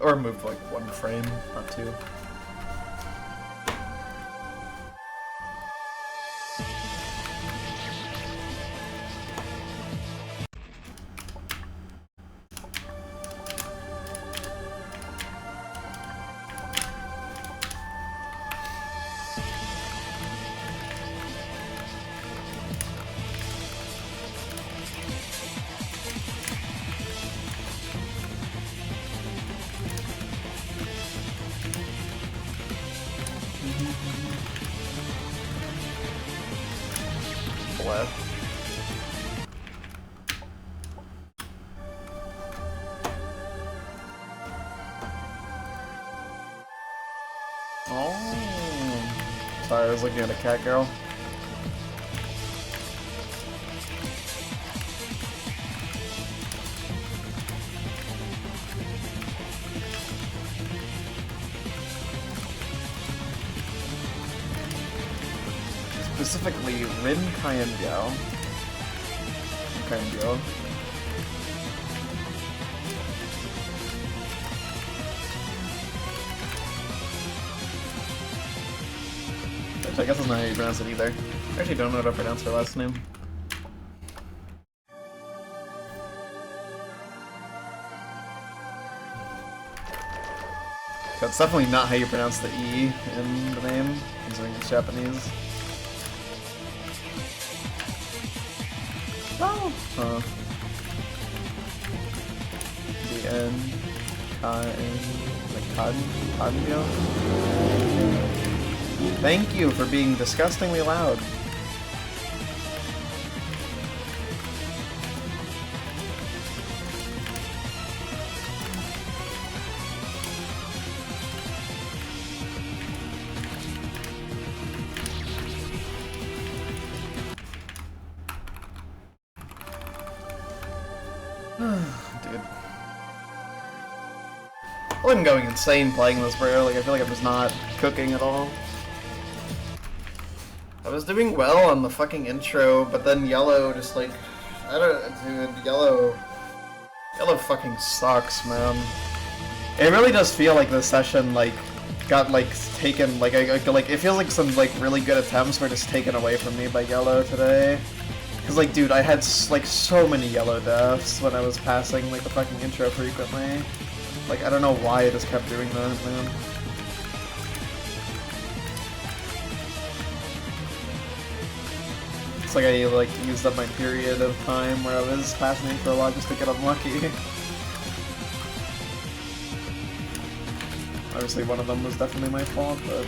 Or moved like one frame, not two. way. Oh. Sorry, I was looking at a cat girl. Specifically, Rin Kyanbyao. Kyanbyao. Which I guess is not how you pronounce it either. I actually don't know how to pronounce her last name. That's definitely not how you pronounce the E in the name, considering it's Japanese. Oh! Huh. The N. Kanyo? Thank you for being disgustingly loud. Dude. I'm going insane playing this, bro. Like, I feel like I'm just not cooking at all. I was doing well on the fucking intro, but then Yellow just like... I don't... Dude, Yellow fucking sucks, man. It really does feel like this session, like, got, like, taken... Like, it feels like some, like, really good attempts were just taken away from me by Yellow today. Cause like, dude, I had like so many yellow deaths when I was passing like the fucking intro frequently. Like, I don't know why I just kept doing that, man. It's like I like used up my period of time where I was passing intro a lot just to get unlucky. Obviously, one of them was definitely my fault, but.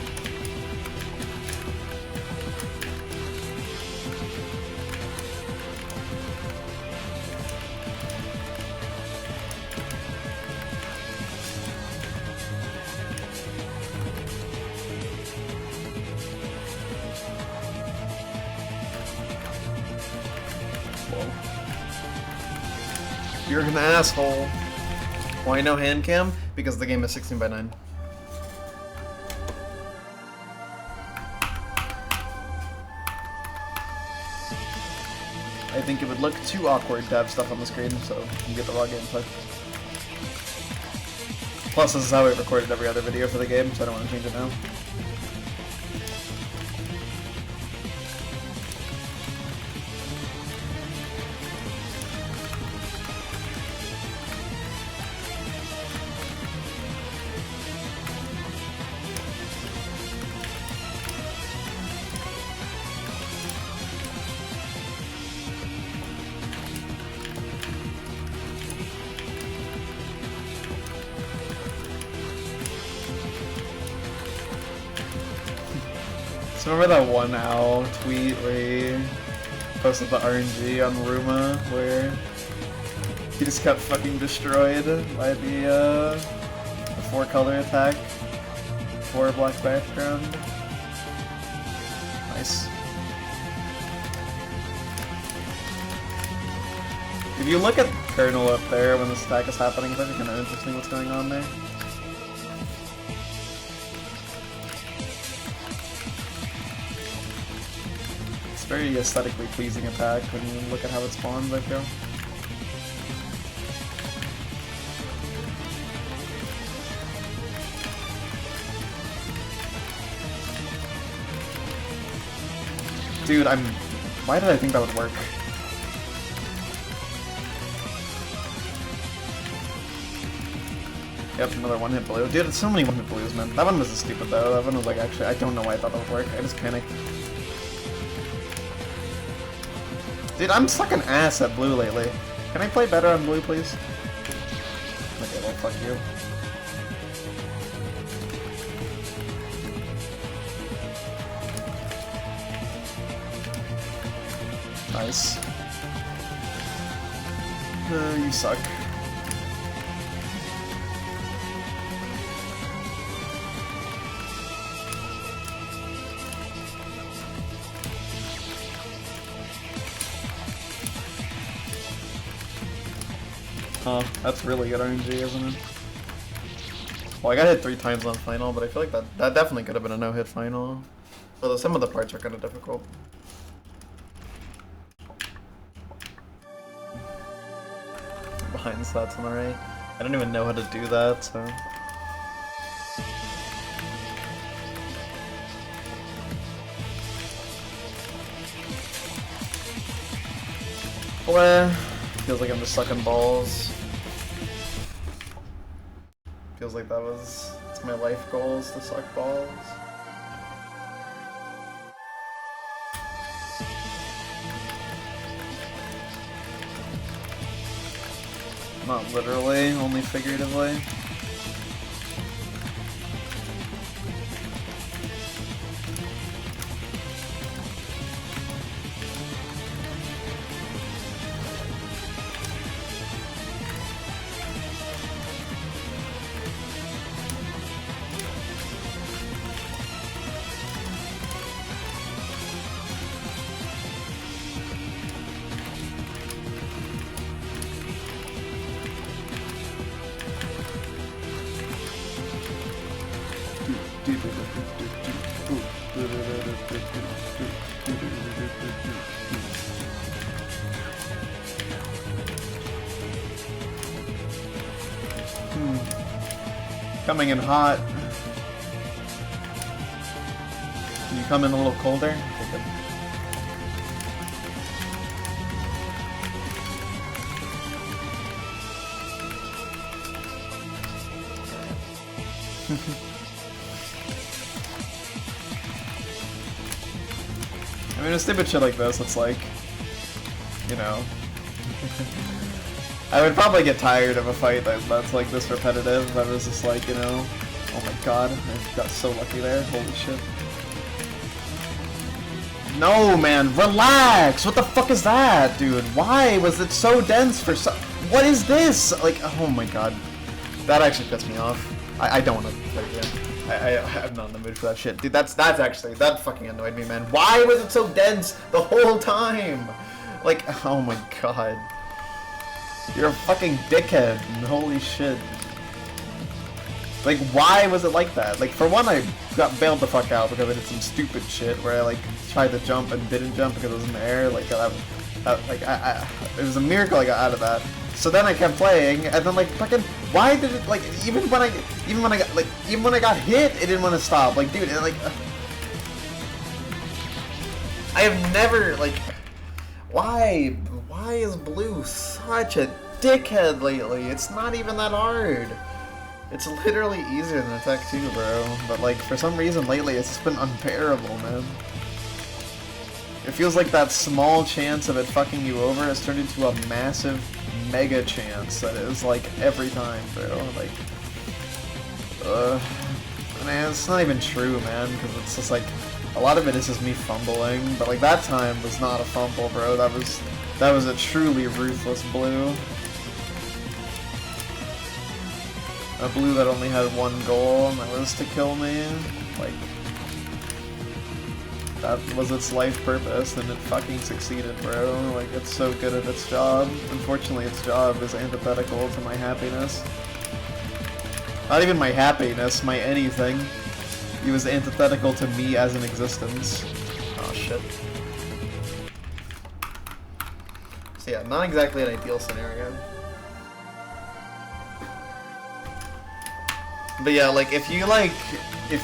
You're an asshole. Why no hand cam? Because the game is 16:9. I think it would look too awkward to have stuff on the screen, so you get the raw gameplay. Plus, this is how I recorded every other video for the game, so I don't want to change it now. So remember that one owl tweet where he posted the RNG on Ruma where he just got fucking destroyed by the 4-color attack, 4 black background. Nice. If you look at Colonel up there when this attack is happening, it's actually kind of interesting what's going on there. Very aesthetically pleasing attack when you look at how it spawns, I feel. Dude, why did I think that would work? Yep, another one-hit blue. Dude, it's so many one-hit blues, man. That one was stupid, though. That one was like, actually, I don't know why I thought that would work. I just panicked. Dude, I'm sucking ass at blue lately. Can I play better on blue, please? Okay, well, fuck you. Nice. You suck. Oh, that's really good RNG, isn't it? Well, I got hit 3 times on final, but I feel like that definitely could have been a no-hit final. Although some of the parts are kind of difficult. Behind slots on the right. I don't even know how to do that, so... Bleh. Feels like I'm just sucking balls. Feels like it's my life goal is to suck balls. Not literally, only figuratively. Coming in hot. Can you come in a little colder? Okay, good. I mean, a stupid shit like this, it's like, you know, I would probably get tired of a fight that's like this repetitive. I was just like, you know, oh my god, I got so lucky there. Holy shit. No, man, relax! What the fuck is that, dude? Why was it so dense for so... What is this? Like, oh my god. That actually pissed me off. I don't want to play again. I'm not in the mood for that shit. Dude, that fucking annoyed me, man. Why was it so dense the whole time? Like, oh my god. You're a fucking dickhead, holy shit. Like, why was it like that? Like, for one, I got bailed the fuck out because I did some stupid shit where I, like, tried to jump and didn't jump because it was in the air. Like, it was a miracle I got out of that. So then I kept playing, and then, like, fucking, why did it, like, even when I got hit, it didn't want to stop. Like, dude, like, I have never, like, why is Blue such a dickhead lately? It's not even that hard. It's literally easier than Attack 2, bro. But, like, for some reason lately, it's just been unbearable, man. It feels like that small chance of it fucking you over has turned into a massive mega chance that is, like, every time, bro. Like, man, it's not even true, man, because it's just, like, a lot of it is just me fumbling, but, like, that time was not a fumble, bro. That was a truly ruthless Blue. A Blue that only had one goal, and that was to kill me. Like, that was its life purpose, and it fucking succeeded, bro. Like, it's so good at its job. Unfortunately, its job is antithetical to my happiness. Not even my happiness, my anything. He was antithetical to me as an existence. Oh, shit. So yeah, not exactly an ideal scenario. But yeah, like, if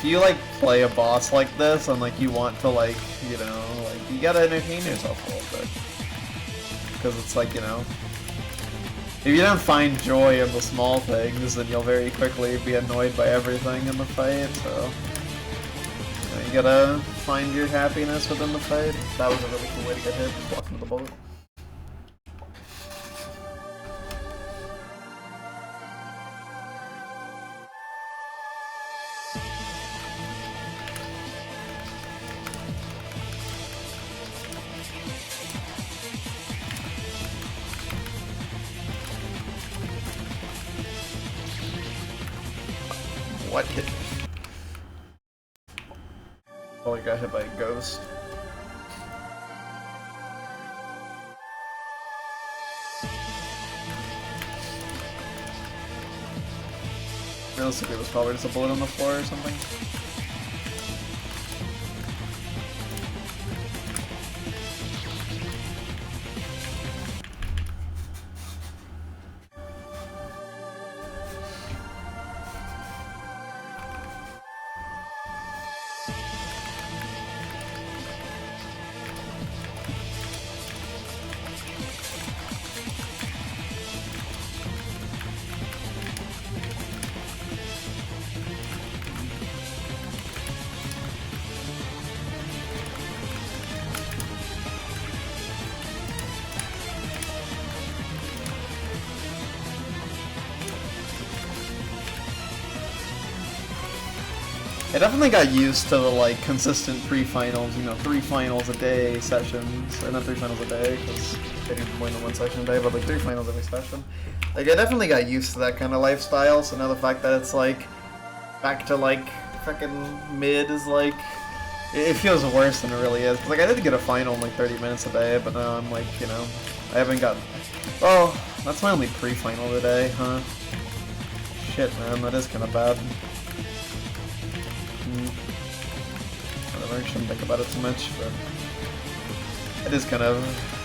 you play a boss like this and, like, you want to, like, you know, like, you gotta entertain yourself a little bit. Because it's like, you know, if you don't find joy in the small things, then you'll very quickly be annoyed by everything in the fight, so... You know, you gotta find your happiness within the fight. That was a really cool way to get hit, just walk into the bullet. What hit me? Oh, I got hit by a ghost. Realistically, it was probably just a bullet on the floor or something. I definitely got used to the like consistent pre-finals, you know, 3 finals a day sessions, or not 3 finals a day, because I do more than 1 session a day, but like 3 finals every session. Like I definitely got used to that kind of lifestyle, so now the fact that it's like back to like freaking mid is like, it feels worse than it really is. Cause, like I did get a final in like 30 minutes a day, but now I'm like, you know, I haven't gotten, oh, that's my only pre-final today, huh? Shit man, that is kind of bad. I shouldn't think about it too much, but it is kind of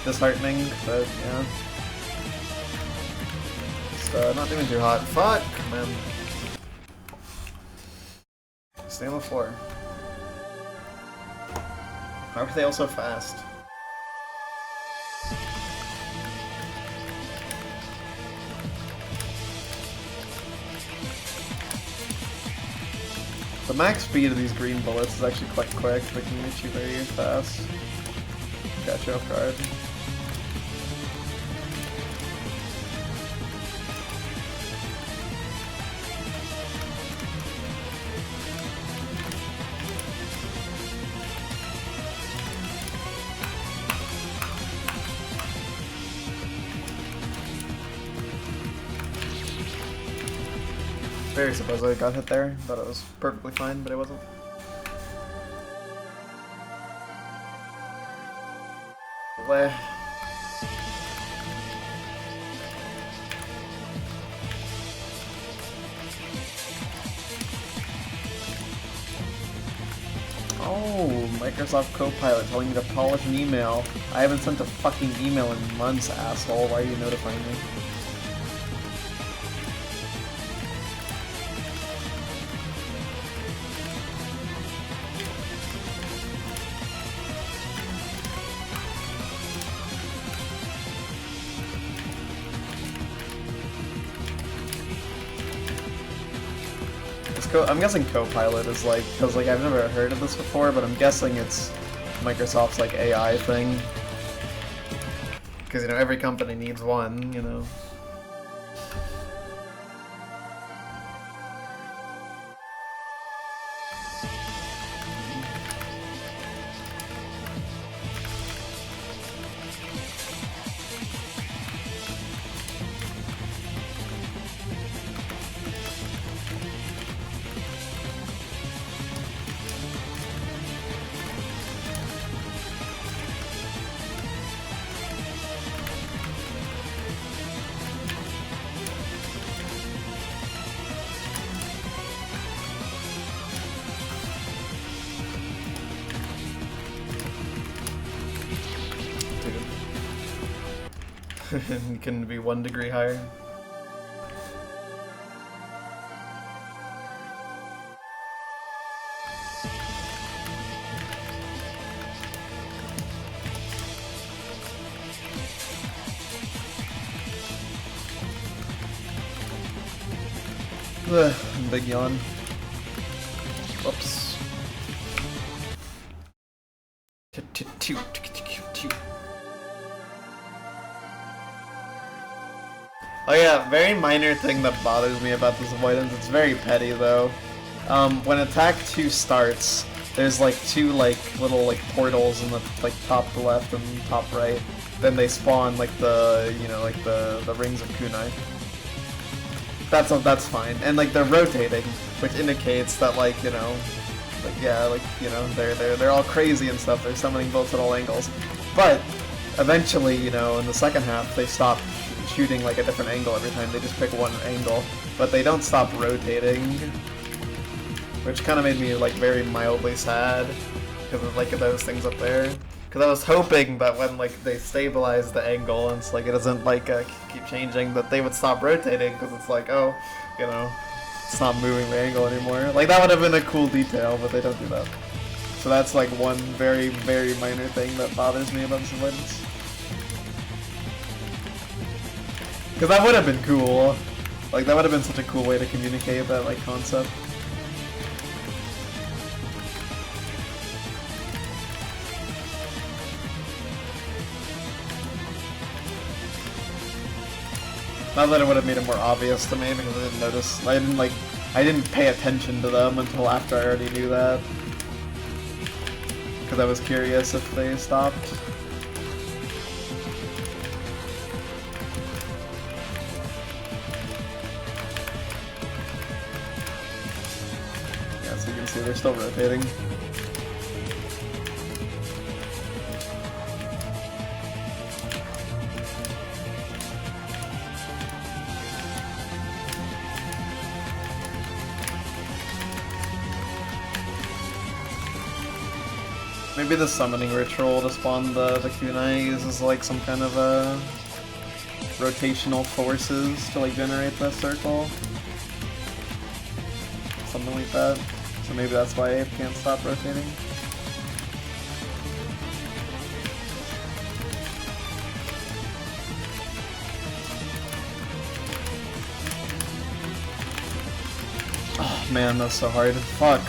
disheartening, but yeah. Just not doing too hot. Fuck, man. Stay on the floor. How are they all so fast? The max speed of these green bullets is actually quite quick. They can hit you very fast. Catch you off guard. Very surprised I got hit there. Thought it was perfectly fine, but it wasn't. Bleh. Oh, Microsoft Copilot telling me to polish an email. I haven't sent a fucking email in months, asshole. Why are you notifying me? I'm guessing Copilot is like, because like I've never heard of this before, but I'm guessing it's Microsoft's like AI thing. Because you know every company needs one, you know. Can be 1 degree higher. Ugh, big yawn. Whoops. Oh yeah, very minor thing that bothers me about this avoidance. It's very petty though. When attack 2 starts, there's like 2 like little like portals in the like top left and top right. Then they spawn like the, you know, like the rings of kunai. That's fine. And like they're rotating, which indicates that like, you know, like yeah, like, you know, they're all crazy and stuff. They're summoning bolts at all angles. But eventually, you know, in the second half, they stop shooting like a different angle every time. They just pick one angle, but they don't stop rotating, which kind of made me like very mildly sad because of like those things up there. Because I was hoping that when like they stabilize the angle and it's like it doesn't like keep changing, that they would stop rotating because it's like, oh, you know, it's not moving the angle anymore. Like that would have been a cool detail, but they don't do that. So that's like one very, very minor thing that bothers me about this avoidance. Because that would have been cool. Like that would have been such a cool way to communicate that like concept. Not that it would have made it more obvious to me because I didn't notice. I didn't pay attention to them until after I already knew that. Because I was curious if they stopped. Yeah, so you can see they're still rotating. Maybe the summoning ritual to spawn the kunai uses like some kind of rotational forces to like generate the circle. Something like that. So maybe that's why Ape can't stop rotating. Oh man, that's so hard. Fuck.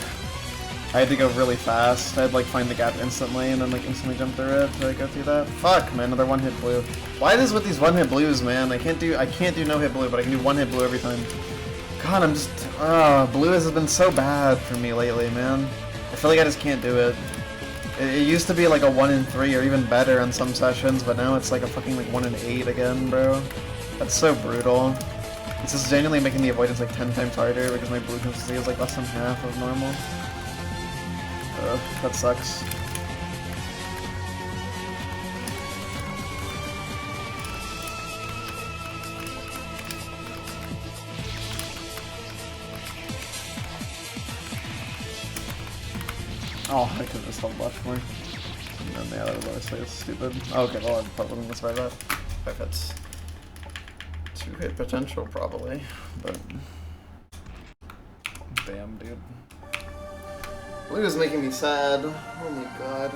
I had to go really fast. I'd like find the gap instantly and then like instantly jump through it to go through that. Fuck, man, another one-hit blue. Why is with these one-hit blues, man? I can't do no-hit blue, but I can do one-hit blue every time. God, I'm just blue has been so bad for me lately, man. I feel like I just can't do it. It used to be like a 1 in 3 or even better on some sessions, but now it's like a fucking like 1 in 8 again, bro. That's so brutal. It's just genuinely making the avoidance like 10 times harder because my blue consistency is like less than half of normal. That sucks. Oh, I could have just held left more. And then the other one say it's stupid. Oh, okay, well, I'm probably gonna survive that. If it's 2-hit potential, probably, but damn, dude. Blue is making me sad. Oh my god.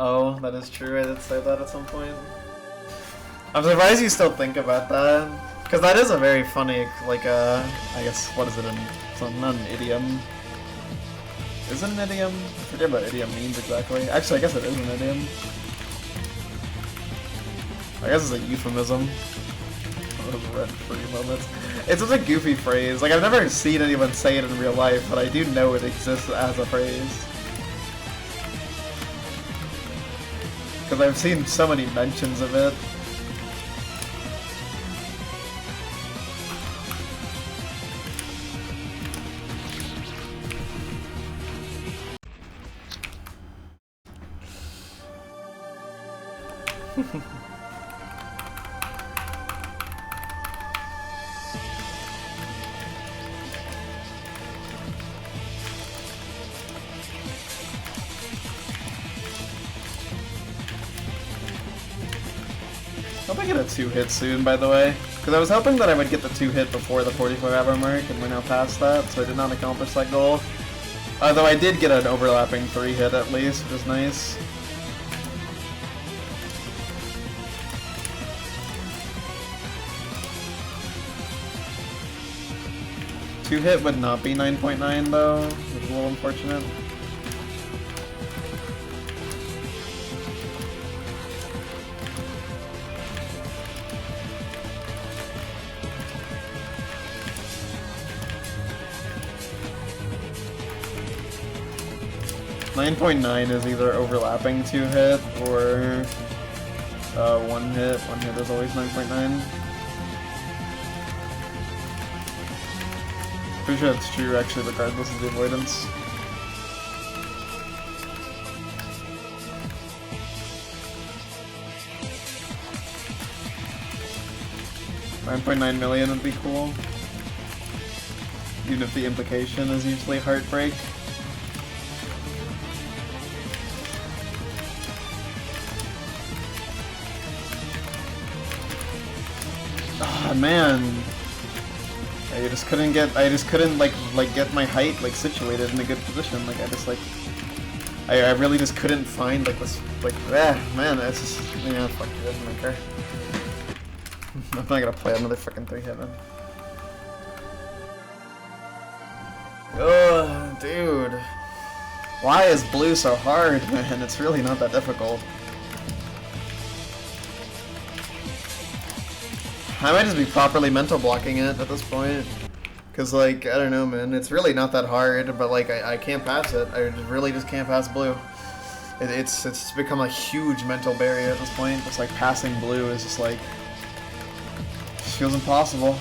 Oh, that is true. I did say that at some point. I'm surprised you still think about that. Because that is a very funny, like, I guess, what is it in? It's not an idiom. Is it an idiom? I forget what idiom means exactly. Actually, I guess it is an idiom. I guess it's a euphemism. Those rent-free moments. It's such a goofy phrase. Like, I've never seen anyone say it in real life, but I do know it exists as a phrase. Because I've seen so many mentions of it. Hope I get a 2-hit soon, by the way. Because I was hoping that I would get the 2-hit before the 45-hour mark, and we're now past that, so I did not accomplish that goal. Although I did get an overlapping 3-hit at least, which is nice. Two-hit would not be 9.9 though, which is a little unfortunate. .9 is either overlapping 2-hit or 1-hit. 1-hit is always 9.9. Pretty sure that's true actually regardless of the avoidance. $9.9 million would be cool. Even if the implication is usually heartbreak. Ah, man. I just couldn't get get my height like situated in a good position. Like I really just couldn't find like this man, it's just fuck it, doesn't matter. I'm not gonna play another fucking 3-hit, man. Ugh, dude. Why is blue so hard, man? It's really not that difficult. I might just be properly mental blocking it at this point. Cause like, I don't know, man, it's really not that hard, but like, I can't pass it. I really just can't pass blue. It's become a huge mental barrier at this point. It's like passing blue is just like, just feels impossible.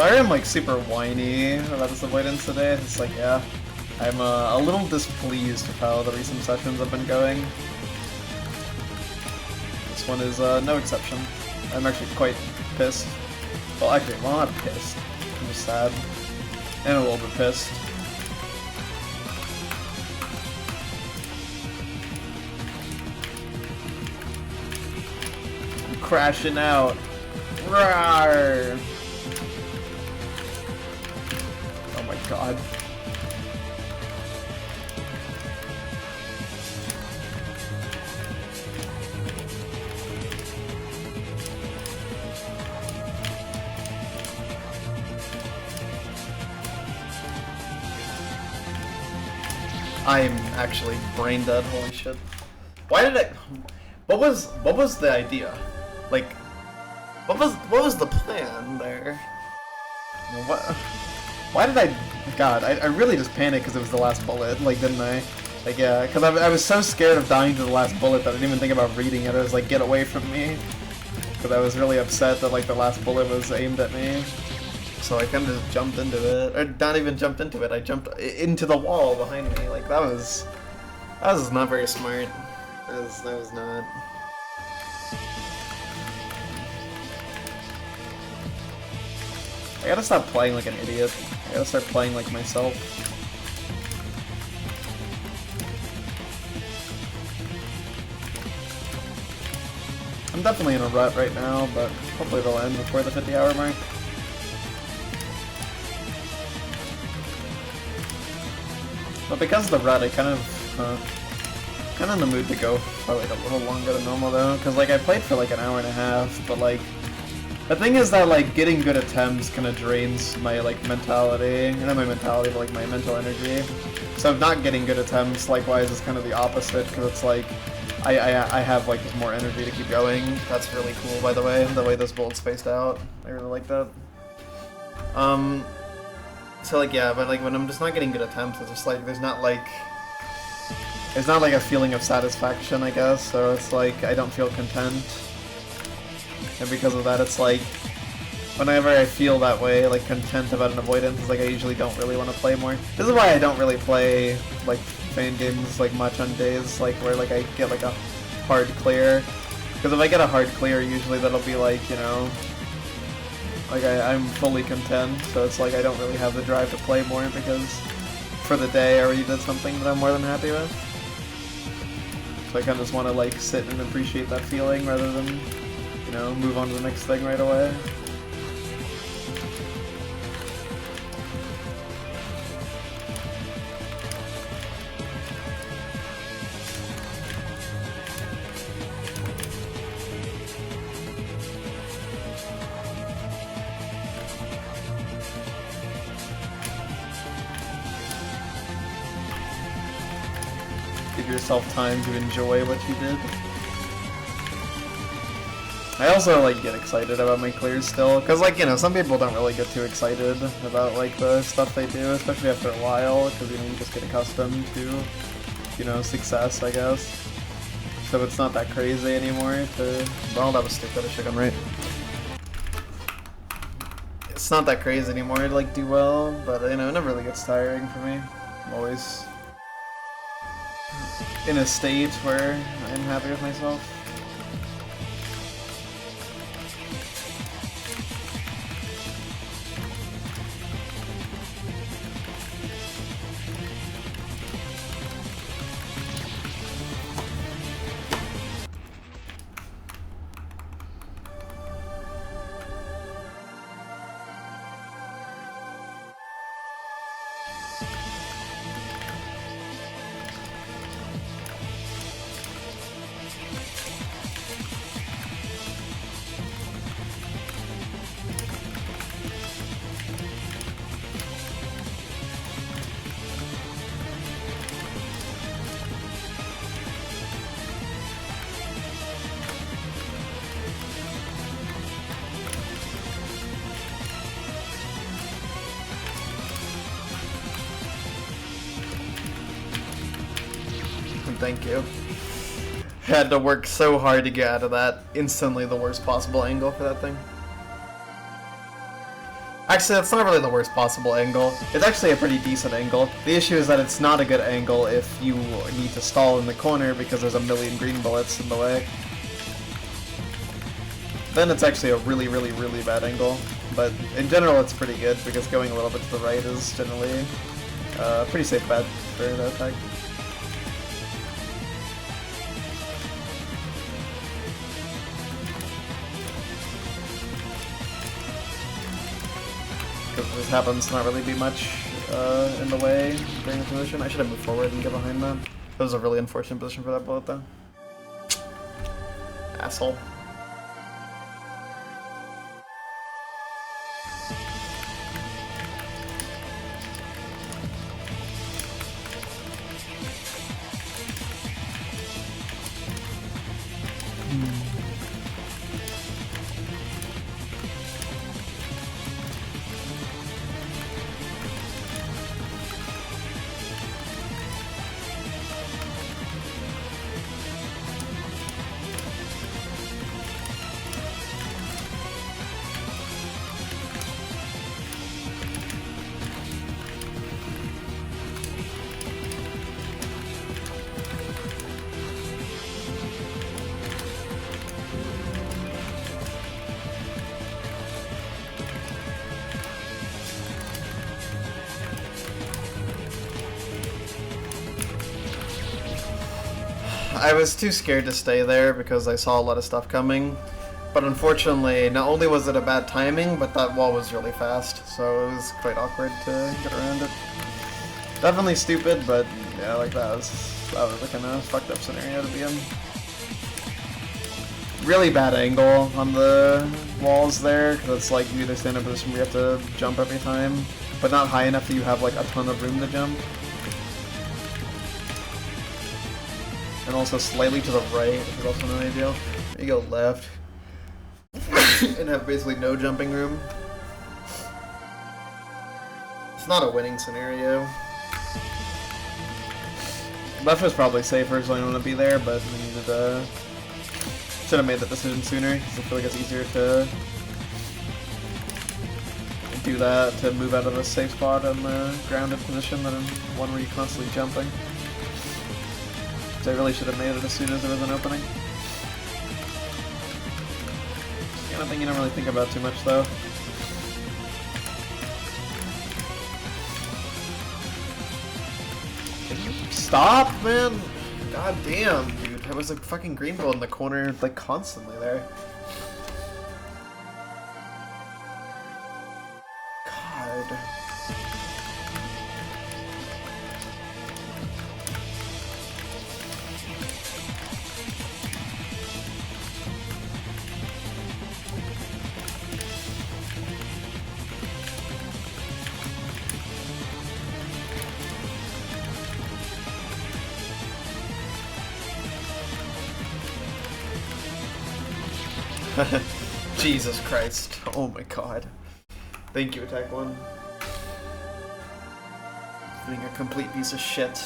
Sorry I'm like super whiny about this avoidance today. It's like, yeah, I'm a little displeased with how the recent sessions have been going. This one is no exception. I'm actually quite pissed. Well, actually, well, not pissed. I'm just sad. And a little bit pissed. I'm crashing out. Rawr! Oh my god. I'm actually brain dead, holy shit. Why did I... What was the idea? Like, what was the plan there? What... Why did I... God, I really just panicked because it was the last bullet, like, didn't I? Like, yeah, because I was so scared of dying to the last bullet that I didn't even think about reading it. I was like, get away from me. Because I was really upset that, like, the last bullet was aimed at me. So I kind of just jumped into it. Or not even jumped into it, I jumped into the wall behind me. Like, that was not very smart. That was not. I gotta stop playing like an idiot. I gotta start playing like myself. I'm definitely in a rut right now, but hopefully it'll end before the 50-hour mark. But because of the rut, I kind of in the mood to go for like a little longer than normal though, because like I played for like an hour and a half, but like The thing is that, like, getting good attempts kind of drains my, like, mentality. Not my mentality, but, like, my mental energy. So not getting good attempts, likewise, is kind of the opposite, because it's like, I have, like, more energy to keep going. That's really cool, by the way those bullets spaced out. I really like that. So, like, yeah, but, like, when I'm just not getting good attempts, it's just, like, there's not, like, a feeling of satisfaction, I guess, so it's, like, I don't feel content. And because of that, it's like, whenever I feel that way, like, content about an avoidance, it's like I usually don't really want to play more. This is why I don't really play, like, fan games, like, much on days, like, where, like, I get, like, a hard clear. Because if I get a hard clear, usually that'll be, like, you know, like, I'm fully content, so it's like I don't really have the drive to play more because for the day I already did something that I'm more than happy with. So I kind of just want to, like, sit and appreciate that feeling rather than, you know, move on to the next thing right away. Give yourself time to enjoy what you did. I also, like, get excited about my clears still, because, like, you know, some people don't really get too excited about, like, the stuff they do, especially after a while, because, you know, you just get accustomed to, you know, success, I guess. So it's not that crazy anymore to... Well, that was stupid, I should have gone right. It's not that crazy anymore to, like, do well, but, you know, it never really gets tiring for me. I'm always in a state where I'm happy with myself. Thank you. Had to work so hard to get out of that. Instantly the worst possible angle for that thing. Actually, that's not really the worst possible angle. It's actually a pretty decent angle. The issue is that it's not a good angle if you need to stall in the corner because there's a million green bullets in the way. Then it's actually a really, really, really bad angle. But in general, it's pretty good because going a little bit to the right is generally a pretty safe bet for that attack. Because this happens to not really be much in the way during the position. I should have moved forward and get behind that. That was a really unfortunate position for that bullet, though. Asshole. I was too scared to stay there because I saw a lot of stuff coming, but unfortunately, not only was it a bad timing, but that wall was really fast, so it was quite awkward to get around it. Definitely stupid, but yeah, like that was a kind of fucked up scenario to be in. Really bad angle on the walls there, because it's like you either stand in a position where you have to jump every time, but not high enough that you have like a ton of room to jump. And also slightly to the right, which is also not ideal. You go left and have basically no jumping room. It's not a winning scenario. Left was probably safer, so I don't want to be there, but we needed to... Should have made that decision sooner, because I feel like it's easier to do that, to move out of a safe spot in the grounded position than in one where you're constantly jumping. So I really should have made it as soon as there was an opening. It's the kind of thing you don't really think about too much, though. Stop, man! God damn, dude. There was a fucking green ball in the corner, like, constantly there. God. Jesus Christ. Oh my god. Thank you, Attack 1. Being a complete piece of shit.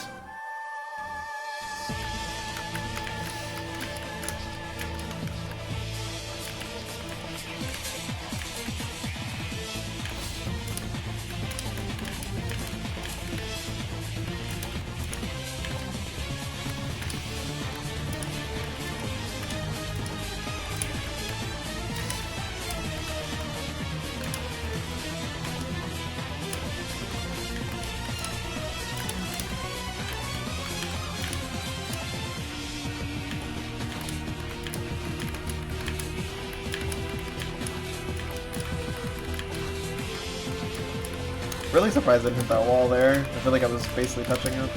Really surprised I didn't hit that wall there. I feel like I was basically touching it.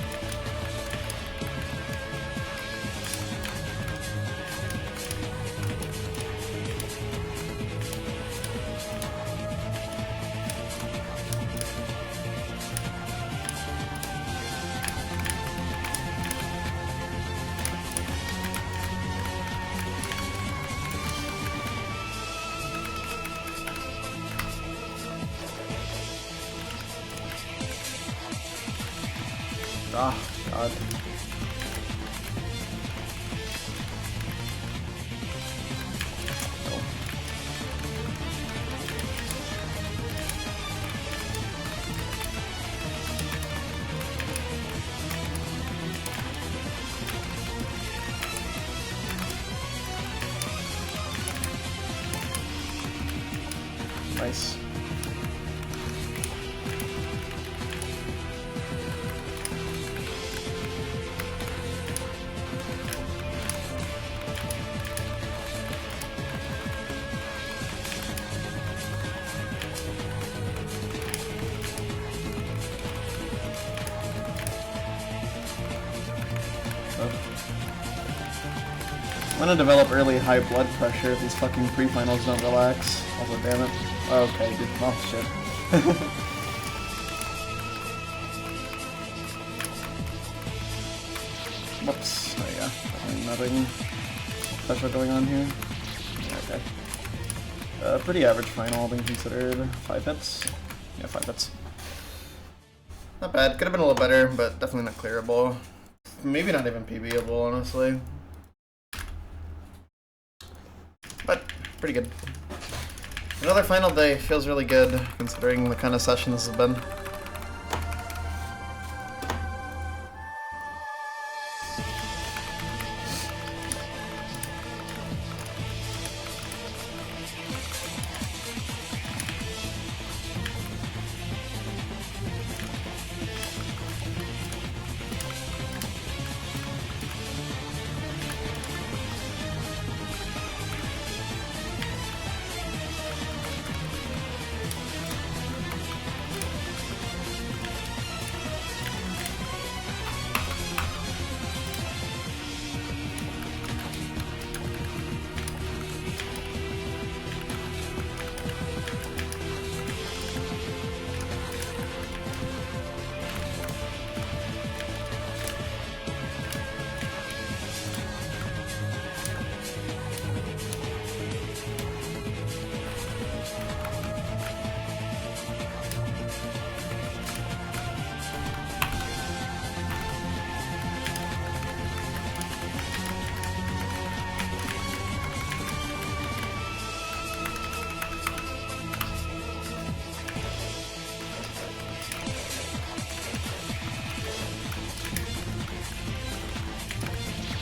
Ah, God. Oh. Nice. I'm gonna develop early high blood pressure if these fucking pre-finals don't relax. Also, damn it. Okay, dude. Oh, shit. Whoops. There you go. Definitely nothing special going on here. Okay. Pretty average final, all being considered. 5 hits? Yeah, 5 hits. Not bad. Could have been a little better, but definitely not clearable. Maybe not even PBable, honestly. But pretty good. Another final day feels really good, considering the kind of session this has been.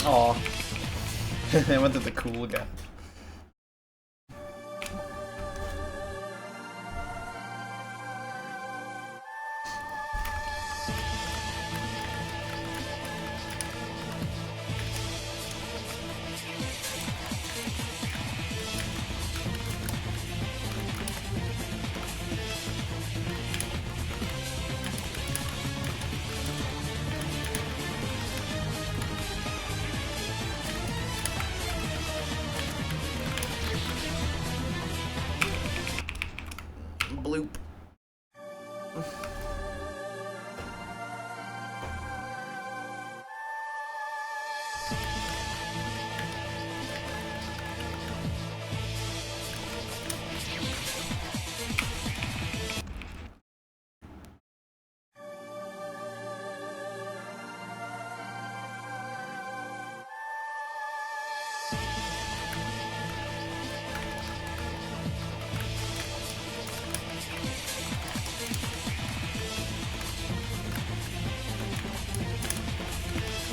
Aw. I went to the cool guy. Bloop.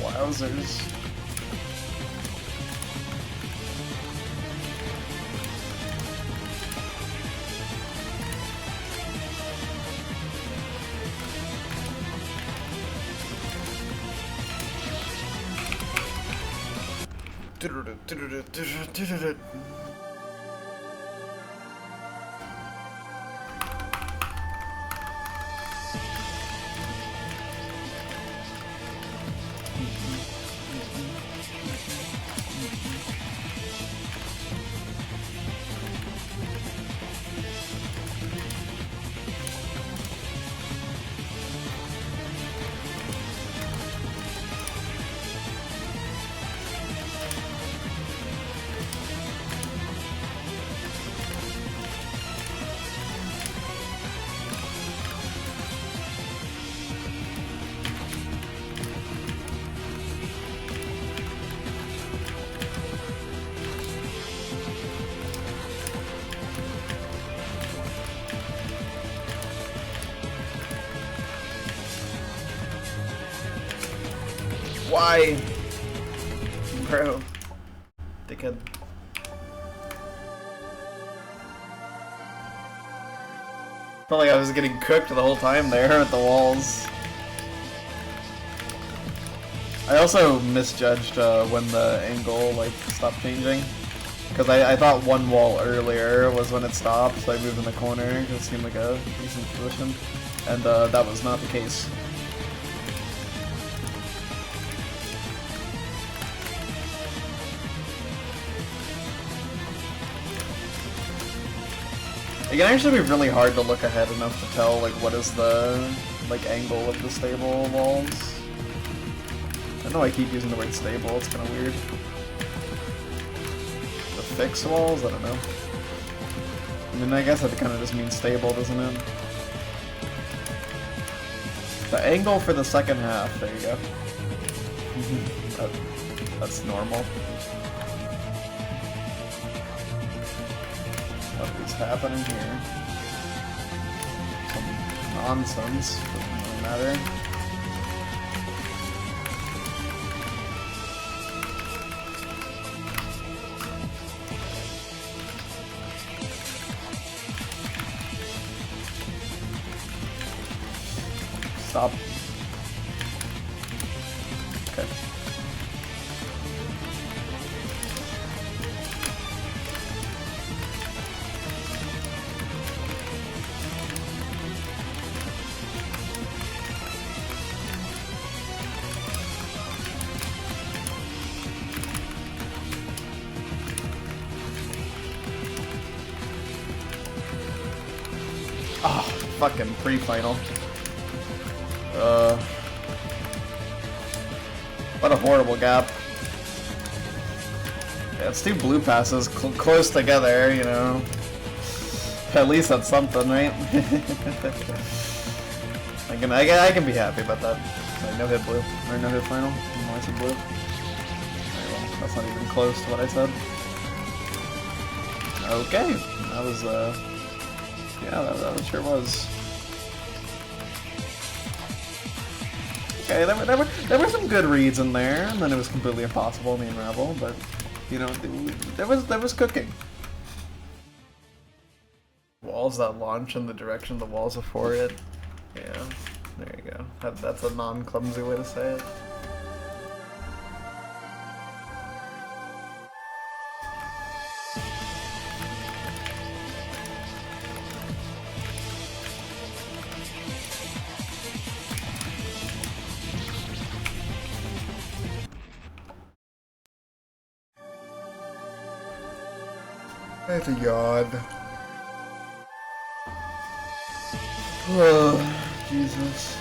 Wowzers. Why? Bro. Dickhead. Felt like I was getting cooked the whole time there at the walls. I also misjudged when the angle like stopped changing. Because I thought one wall earlier was when it stopped, so I moved in the corner because it seemed like a decent position. And that was not the case. It can actually be really hard to look ahead enough to tell like what is the like angle of the stable walls. I know I keep using the word stable, it's kind of weird. The fixed walls? I don't know. I mean, I guess that kind of just means stable, doesn't it? The angle for the second half, there you go. That's normal. What is happening here? Some nonsense, doesn't really matter. Stop. Okay. Oh, fucking pre-final. What a horrible gap. Yeah, it's two blue passes close together, you know. At least that's something, right? I can be happy about that. Like, no hit blue, or no hit final. I said blue. Alright, well, that's not even close to what I said. Okay, that was yeah, that sure was. Okay, there were some good reads in there, and then it was completely impossible to unravel, but, you know, there was cooking. Walls that launch in the direction the walls before it. Yeah, there you go. That's a non-clumsy way to say it. That's a yawn. Oh, Jesus.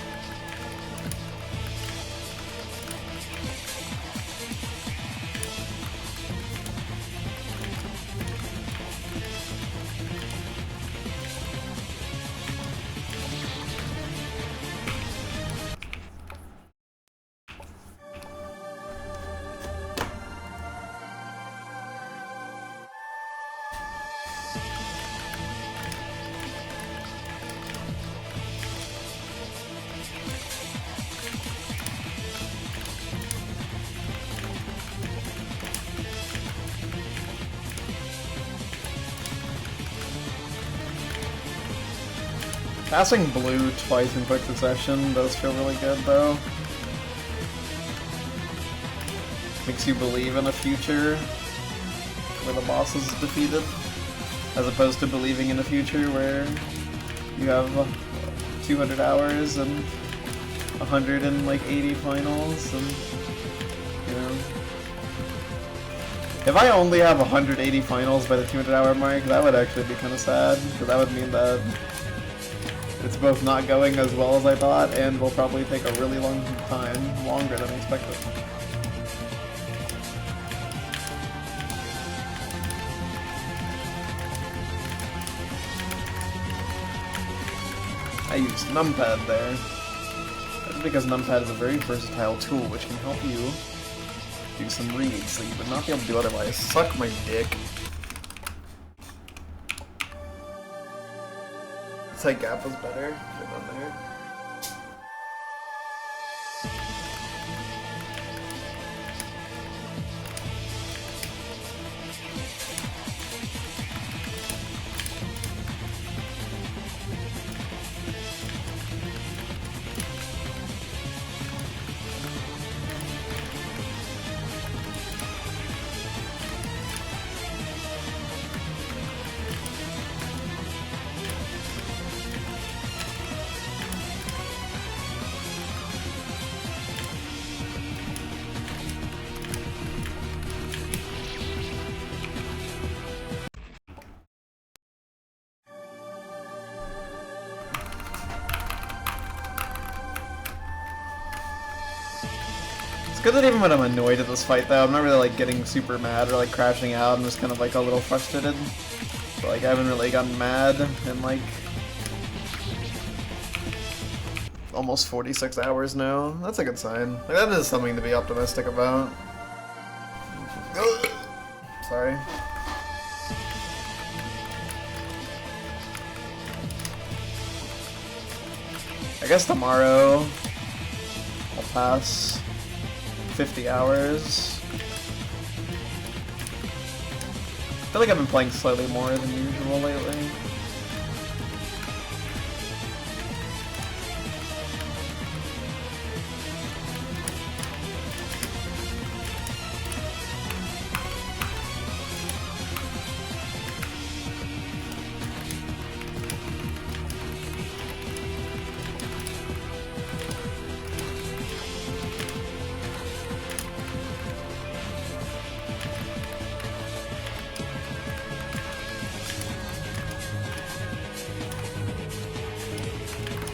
Passing blue twice in quick succession does feel really good, though. Makes you believe in a future where the boss is defeated, as opposed to believing in a future where you have 200 hours and 180 finals, and, you know. If I only have 180 finals by the 200-hour mark, that would actually be kind of sad, because that would mean that it's both not going as well as I thought, and will probably take a really long time, longer than expected. I used numpad there. That's because numpad is a very versatile tool which can help you do some reads that you would not be able to do otherwise. Suck my dick. This gap was better than there. Good that even when I'm annoyed at this fight, though, I'm not really, like, getting super mad or, like, crashing out. I'm just kind of, like, a little frustrated. But, like, I haven't really gotten mad in, like, almost 46 hours now. That's a good sign. Like, that is something to be optimistic about. Sorry. I guess tomorrow I'll pass 50 hours. I feel like I've been playing slightly more than usual lately.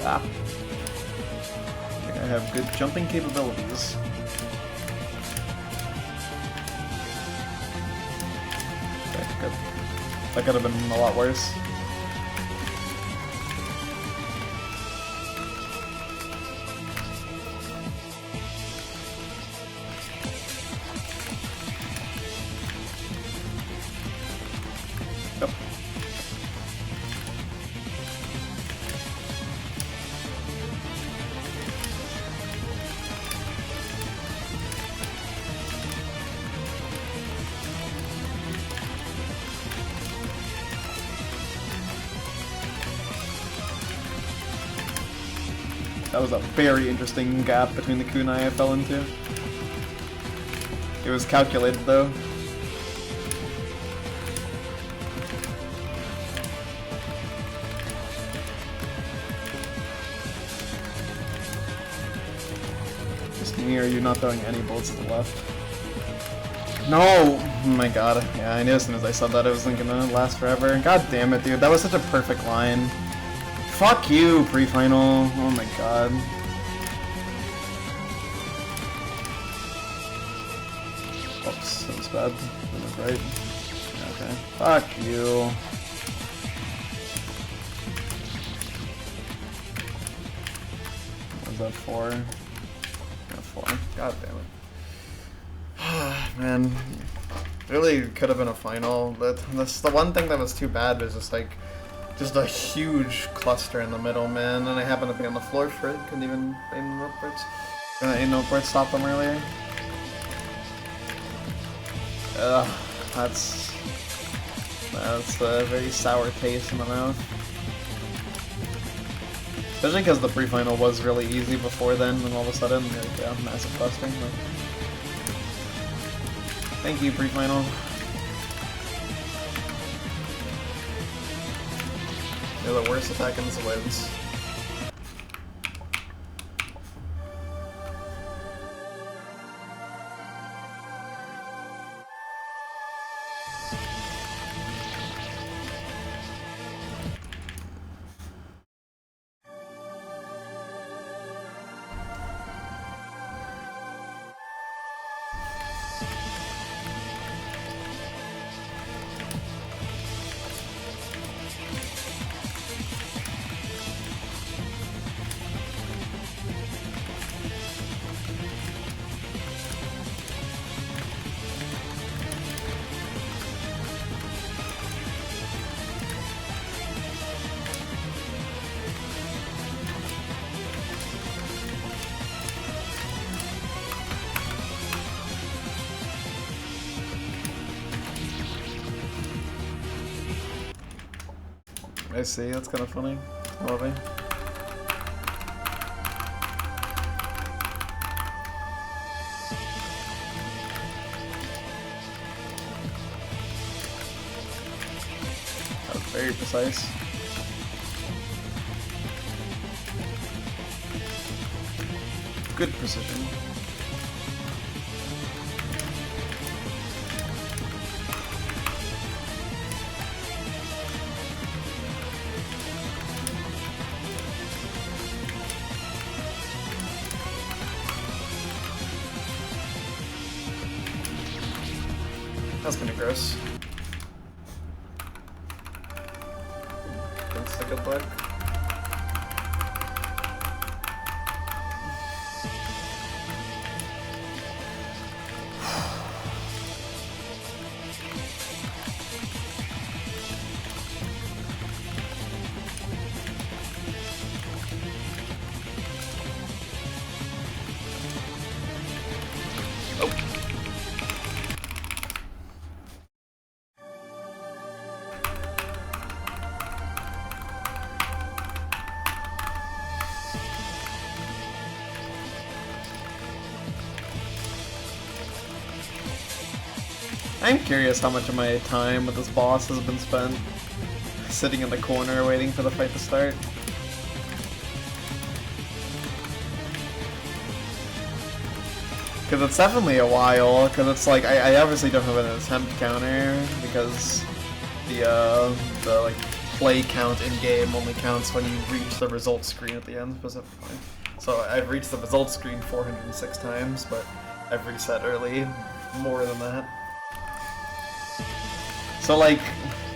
Ah. I think I have good jumping capabilities. Okay, good. That could have been a lot worse. Yep. That was a very interesting gap between the kunai I fell into. It was calculated though. Just me or you not throwing any bullets to the left. No! Oh my god. Yeah, I knew as soon as I said that it wasn't gonna last forever. God damn it, dude. That was such a perfect line. Fuck you, pre-final. Oh my god. Oops, that was bad. That was right. Okay. Fuck you. What was that for? Yeah, 4. God damn it. Man. Really could have been a final. That's the one thing that was too bad was just like just a huge cluster in the middle, man, and I happened to be on the floor for it. Couldn't even aim them upwards. Aim upwards, stop them earlier. Ugh, that's a very sour taste in the mouth. Especially because the pre-final was really easy before then, and all of a sudden, yeah, massive cluster. Like, thank you, pre-final. You're the worst attack in this wins. I see, that's kind of funny. I love it. That was very precise. Good precision. That's kinda gross. Thanks to good luck. I'm curious how much of my time with this boss has been spent sitting in the corner waiting for the fight to start. Because it's definitely a while, because it's like, I obviously don't have an attempt counter, because the like, play count in-game only counts when you reach the results screen at the end, specifically. So I've reached the results screen 406 times, but I've reset early more than that. So like,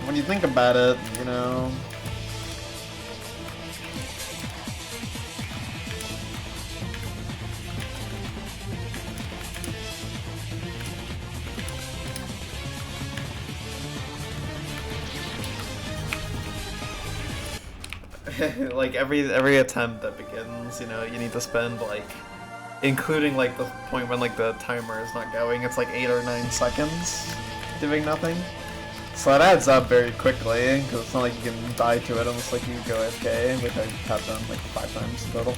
when you think about it, you know... like every attempt that begins, you know, you need to spend like, including like the point when like the timer is not going, it's like 8 or 9 seconds doing nothing. So that adds up very quickly, because it's not like you can die to it unless like you go AFK, which I've done like 5 times in total.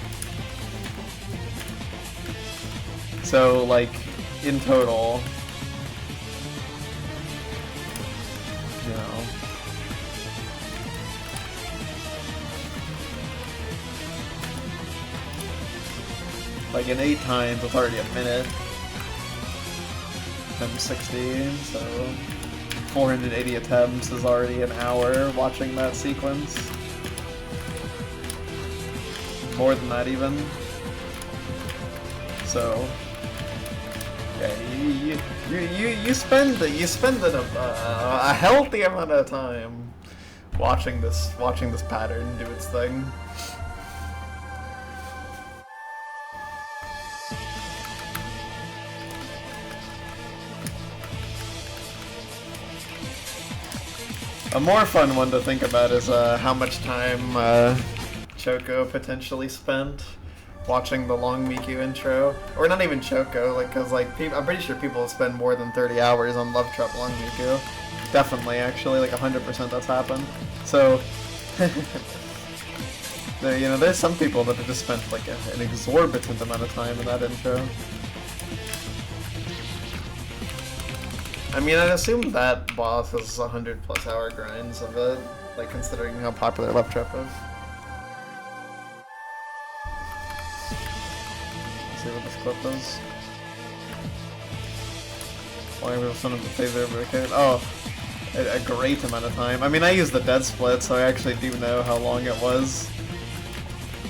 So, like, in total, you know, like in 8 times, it's already a minute. Times 60, so 480 attempts is already an hour watching that sequence. More than that even. So yeah, you spend a healthy amount of time watching this pattern do its thing. A more fun one to think about is how much time Choco potentially spent watching the long Miku intro, or not even Choco, like, cause like I'm pretty sure people spend more than 30 hours on Love Trap Long Miku. Definitely, actually, like 100% that's happened. So, there, you know, there's some people that have just spent like an exorbitant amount of time in that intro. I mean, I'd assume that boss has 100+ hour grinds of it, like considering how popular Love Trap is. See what this clip is. Why was one of the phaser barricade? Oh, a great amount of time. I mean, I used the dead split, so I actually do know how long it was.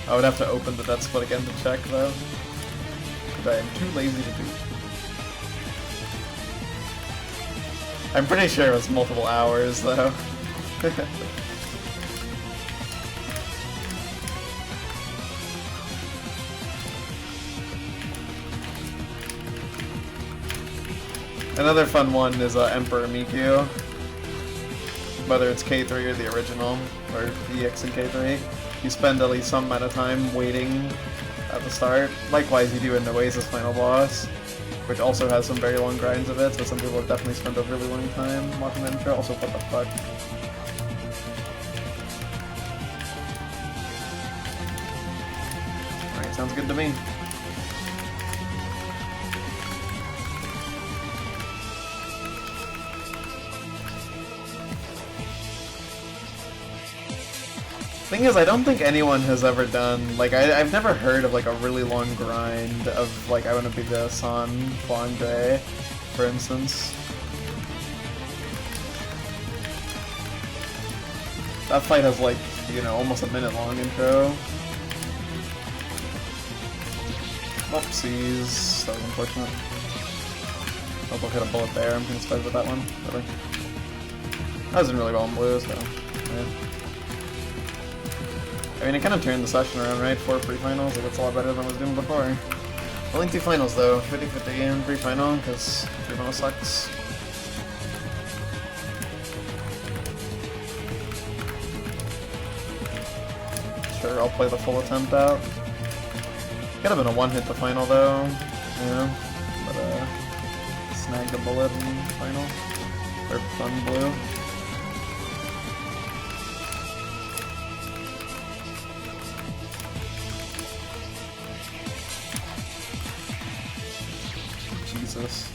I would have to open the dead split again to check, though. But I am too lazy to do. I'm pretty sure it was multiple hours, though. Another fun one is Emperor Miku. Whether it's K3 or the original, or EX and K3, you spend at least some amount of time waiting at the start. Likewise, you do in Oasis final boss, which also has some very long grinds of it, so some people have definitely spent a really long time watching the intro. Also, what the fuck? Alright, sounds good to me. Thing is, I don't think anyone has ever done, like, I've never heard of, like, a really long grind of, like, I want to be this on Flandre, for instance. That fight has, like, you know, almost a minute long intro. Whoopsies, that was unfortunate. Hope I'll hit a bullet there, I'm kind of surprised with that one. Whatever. That wasn't really well in blue, so, yeah. I mean, it kind of turned the session around, right? 4 pre-finals, like that's a lot better than I was doing before. Only 2 finals though, 50-50 and pre-final, because pre-final sucks. Sure, I'll play the full attempt out. Could have been a one-hit to final though, yeah. But snagged a bullet in final. Or fun blue. Jesus.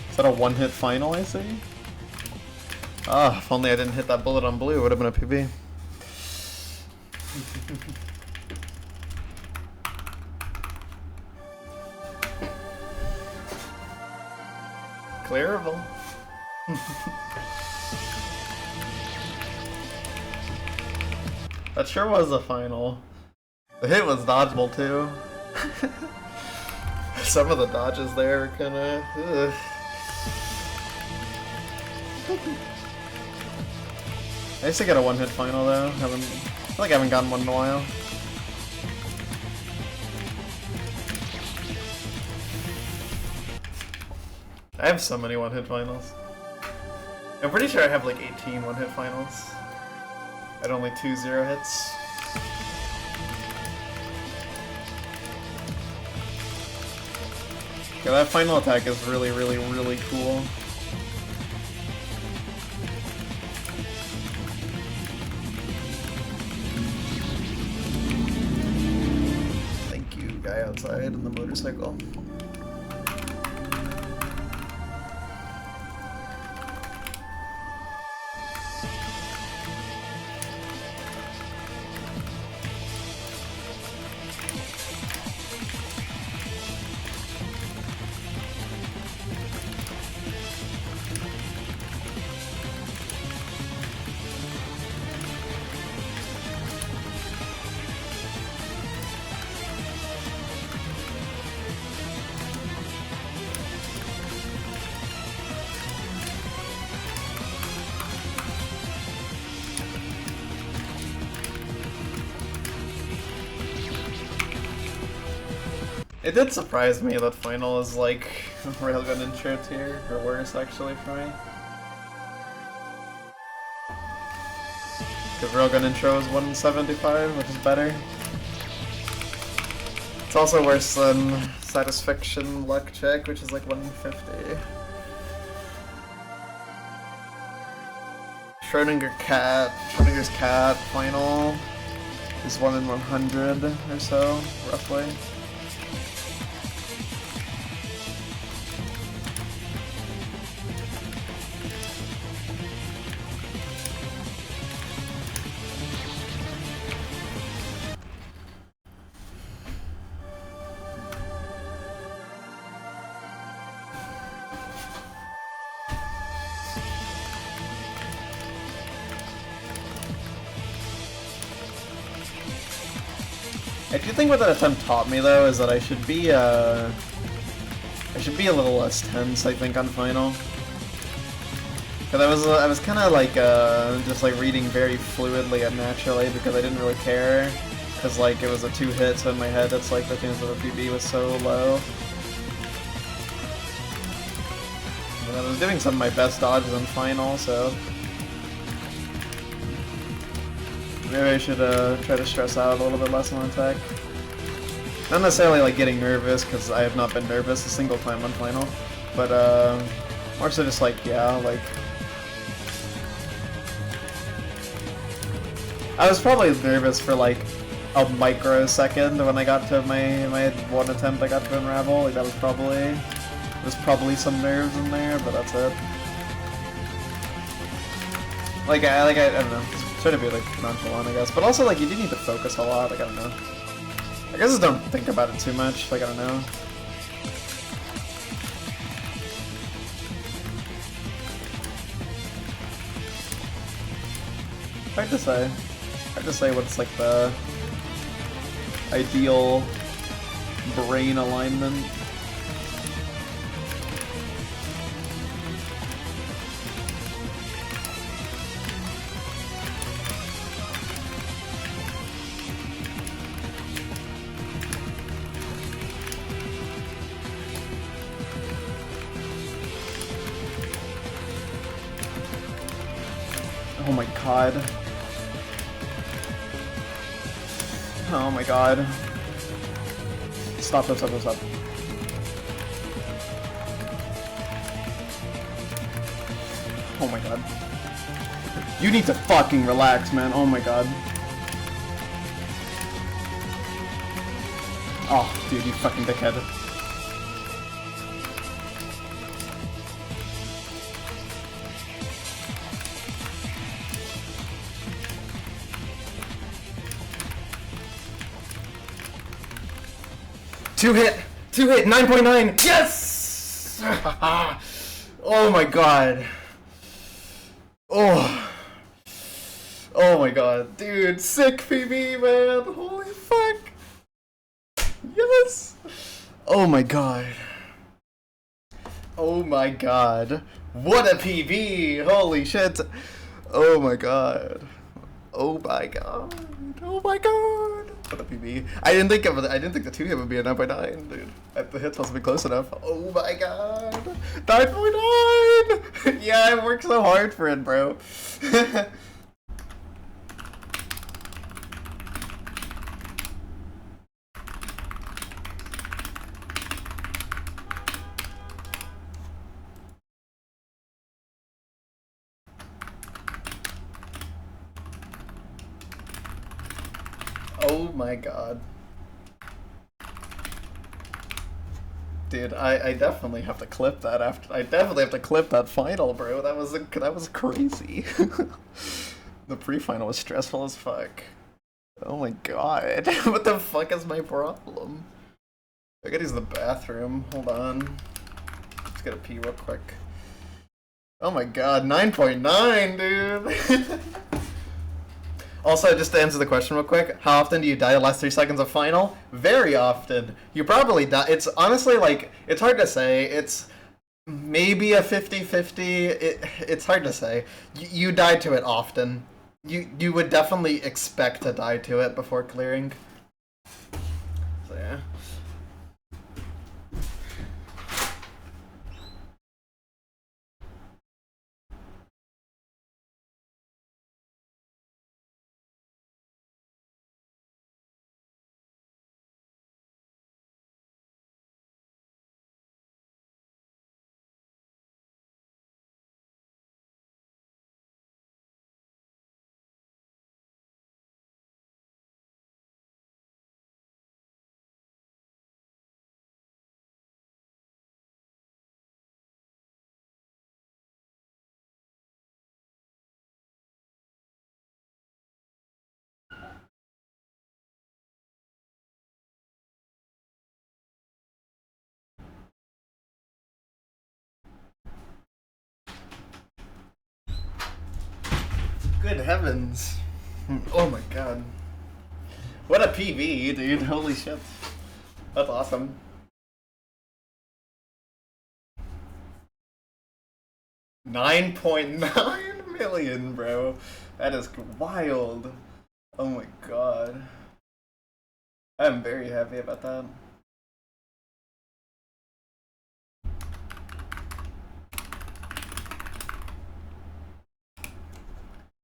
Is that a one-hit final, I see? Ah, if only I didn't hit that bullet on blue, it would have been a PB. Clearable. That sure was a final. The hit was dodgeable too. Some of the dodges there are kinda... I used to get a one-hit final though. I feel like I haven't gotten one in a while. I have so many one-hit finals. I'm pretty sure I have like 18 one-hit finals. At only 2 0 hits. Yeah, that final attack is really, really, really cool. Thank you, guy outside on the motorcycle. It did surprise me that final is like Railgun intro tier, or worse actually for me. Because Railgun intro is 175, which is better. It's also worse than Satisfaction Luck Check, which is like 150. Schrodinger's Cat final is 1 in 100 or so, roughly. I do think what that attempt taught me though is that I should be a little less tense, I think, on final. Cause I was kind of like just like reading very fluidly and naturally because I didn't really care. Cause like it was a 2-hit, so in my head it's like the chance of a PB was so low. And I was doing some of my best dodges on final, so maybe I should try to stress out a little bit less on attack. Not necessarily like getting nervous, because I have not been nervous a single time on final, but more so just like, yeah, like I was probably nervous for like a microsecond when I got to my one attempt I got to unravel. Like that was probably some nerves in there, but that's it. Like I don't know. Trying to be like nonchalant, I guess, but also like you do need to focus a lot. Like I don't know. I guess just don't think about it too much. Like I don't know. Hard to say. Hard to say what's like the ideal brain alignment. Oh my god. Oh my god. Stop, stop, stop, stop. Oh my god. You need to fucking relax, man. Oh my god. Oh, dude, you fucking dickhead. Two hit, 9.9, yes! Oh my god. Oh my god, dude, sick PB, man, holy fuck. Yes! Oh my god. Oh my god. What a PB, holy shit. Oh my god. Oh my god. Oh my god. What a PB. I didn't think the 2-hit would be a 9.9, dude. The hits must have been close enough. Oh my god. 9.9! Yeah, I worked so hard for it, bro. Oh my god. Dude, I definitely have to clip that after. I definitely have to clip that final, bro. That was crazy. The pre-final was stressful as fuck. Oh my god. What the fuck is my problem? I gotta use the bathroom. Hold on. Let's get a pee real quick. Oh my god, 9.9, dude. Also, just to answer the question real quick, how often do you die the last 3 seconds of final? Very often. You probably die. It's honestly like, it's hard to say. It's maybe a 50-50. It's hard to say. You die to it often. You would definitely expect to die to it before clearing. So yeah. Good heavens. Oh my god. What a PV, dude. Holy shit. That's awesome. $9.9 million, bro. That is wild. Oh my god. I'm very happy about that.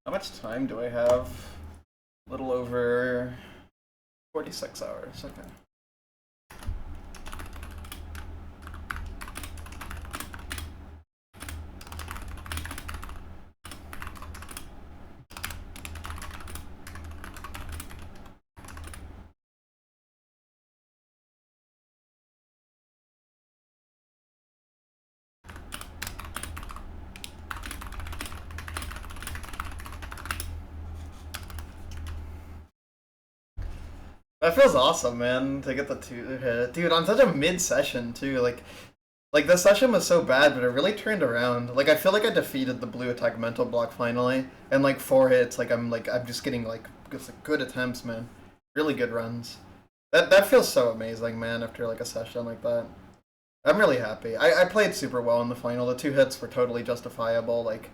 How much time do I have? A little over 46 hours. Okay. That feels awesome, man, to get the 2 hit. Dude, on such a mid-session, too. Like, the session was so bad, but it really turned around. Like, I feel like I defeated the blue attack mental block finally. And, like, 4 hits, I'm just getting, like, good attempts, man. Really good runs. That feels so amazing, man, after, like, a session like that. I'm really happy. I played super well in the final. The 2 hits were totally justifiable. Like,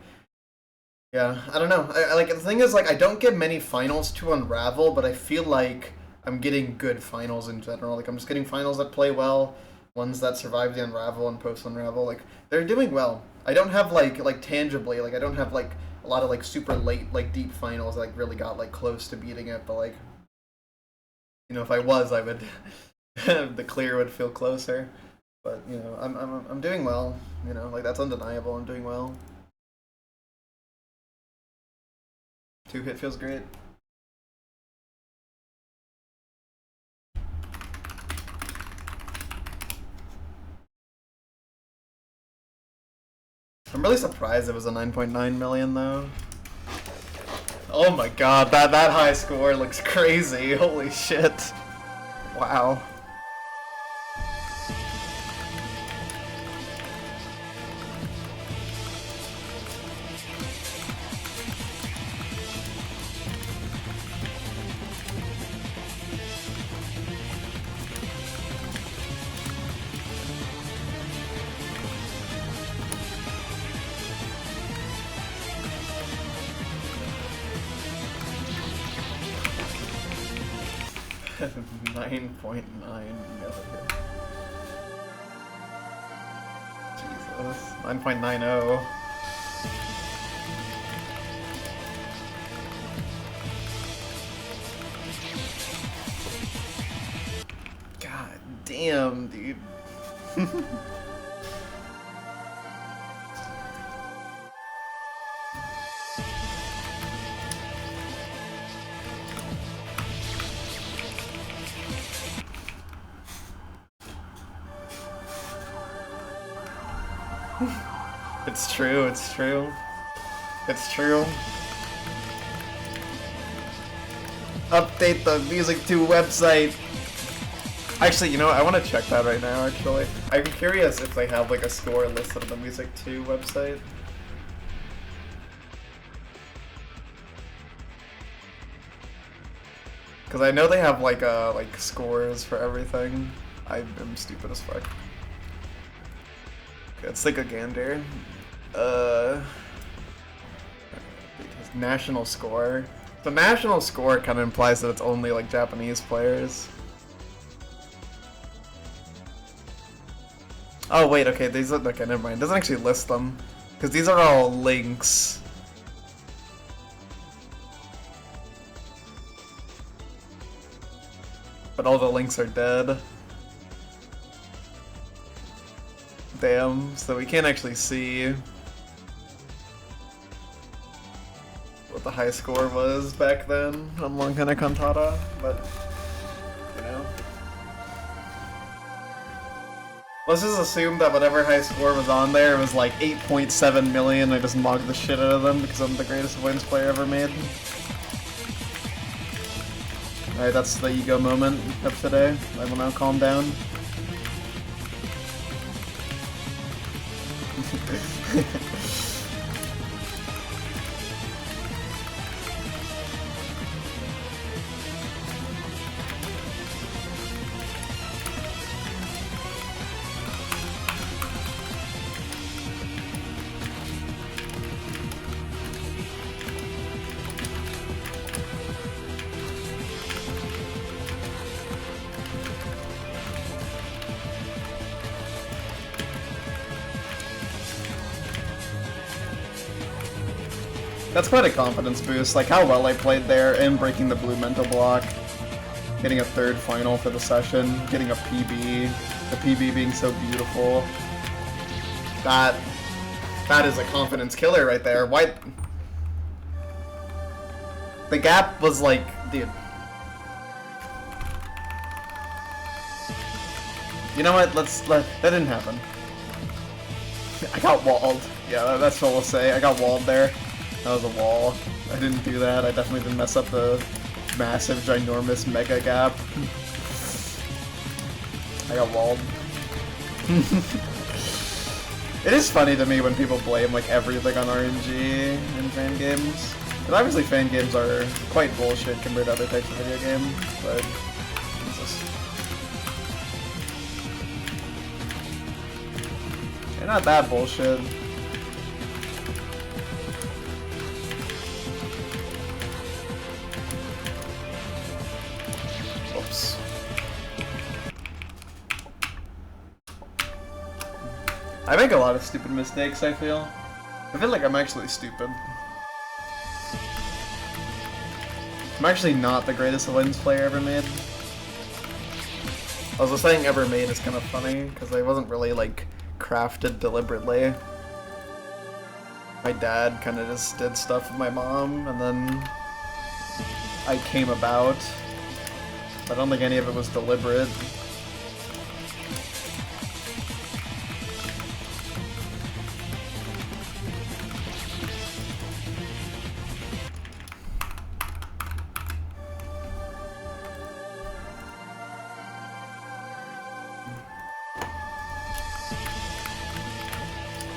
yeah, I don't know. Like, the thing is, like, I don't get many finals to Unravel, but I feel like I'm getting good finals in general. Like, I'm just getting finals that play well, ones that survive the Unravel and post Unravel. Like, they're doing well. I don't have like tangibly, like I don't have like a lot of like super late like deep finals that, like really got like close to beating it. But like, you know, if I was, I would the clear would feel closer. But you know, I'm doing well. You know, like that's undeniable. I'm doing well. 2 hit feels great. I'm really surprised it was a 9.9 million though. Oh my god, that high score looks crazy. Holy shit. Wow. $9.9 million. Jesus. 9.90. God damn, dude. It's true, it's true. It's true. Update the Music 2 website. Actually, you know what? I want to check that right now, actually. I'm curious if they have like a score listed on the Music 2 website. Because I know they have like scores for everything. I am stupid as fuck. Okay, let's take a gander. National score. The national score kind of implies that it's only like Japanese players. Oh wait, okay, these are, okay, never mind. It doesn't actually list them. Because these are all links. But all the links are dead. Damn, so we can't actually see what the high score was back then on Longhena Cantata, but you know. Let's just assume that whatever high score was on there was like 8.7 million. I just mocked the shit out of them because I'm the greatest wins player ever made. Alright, that's the ego moment of today. I will now calm down. That's quite a confidence boost, like how well I played there and breaking the blue mental block. Getting a third final for the session, getting a PB, the PB being so beautiful. That is a confidence killer right there. Why? The gap was like, dude. You know what, that didn't happen. I got walled. Yeah, that's what we'll say. I got walled there. That was a wall. I didn't do that. I definitely didn't mess up the massive, ginormous mega gap. I got walled. It is funny to me when people blame like everything on RNG in fan games. And obviously fan games are quite bullshit compared to other types of video games, but Jesus. They're not that bullshit. Oops. I make a lot of stupid mistakes, I feel. I feel like I'm actually stupid. I'm actually not the greatest lens player ever made. Also, saying ever made is kind of funny, because I wasn't really, like, crafted deliberately. My dad kind of just did stuff with my mom, and then I came about. I don't think any of it was deliberate.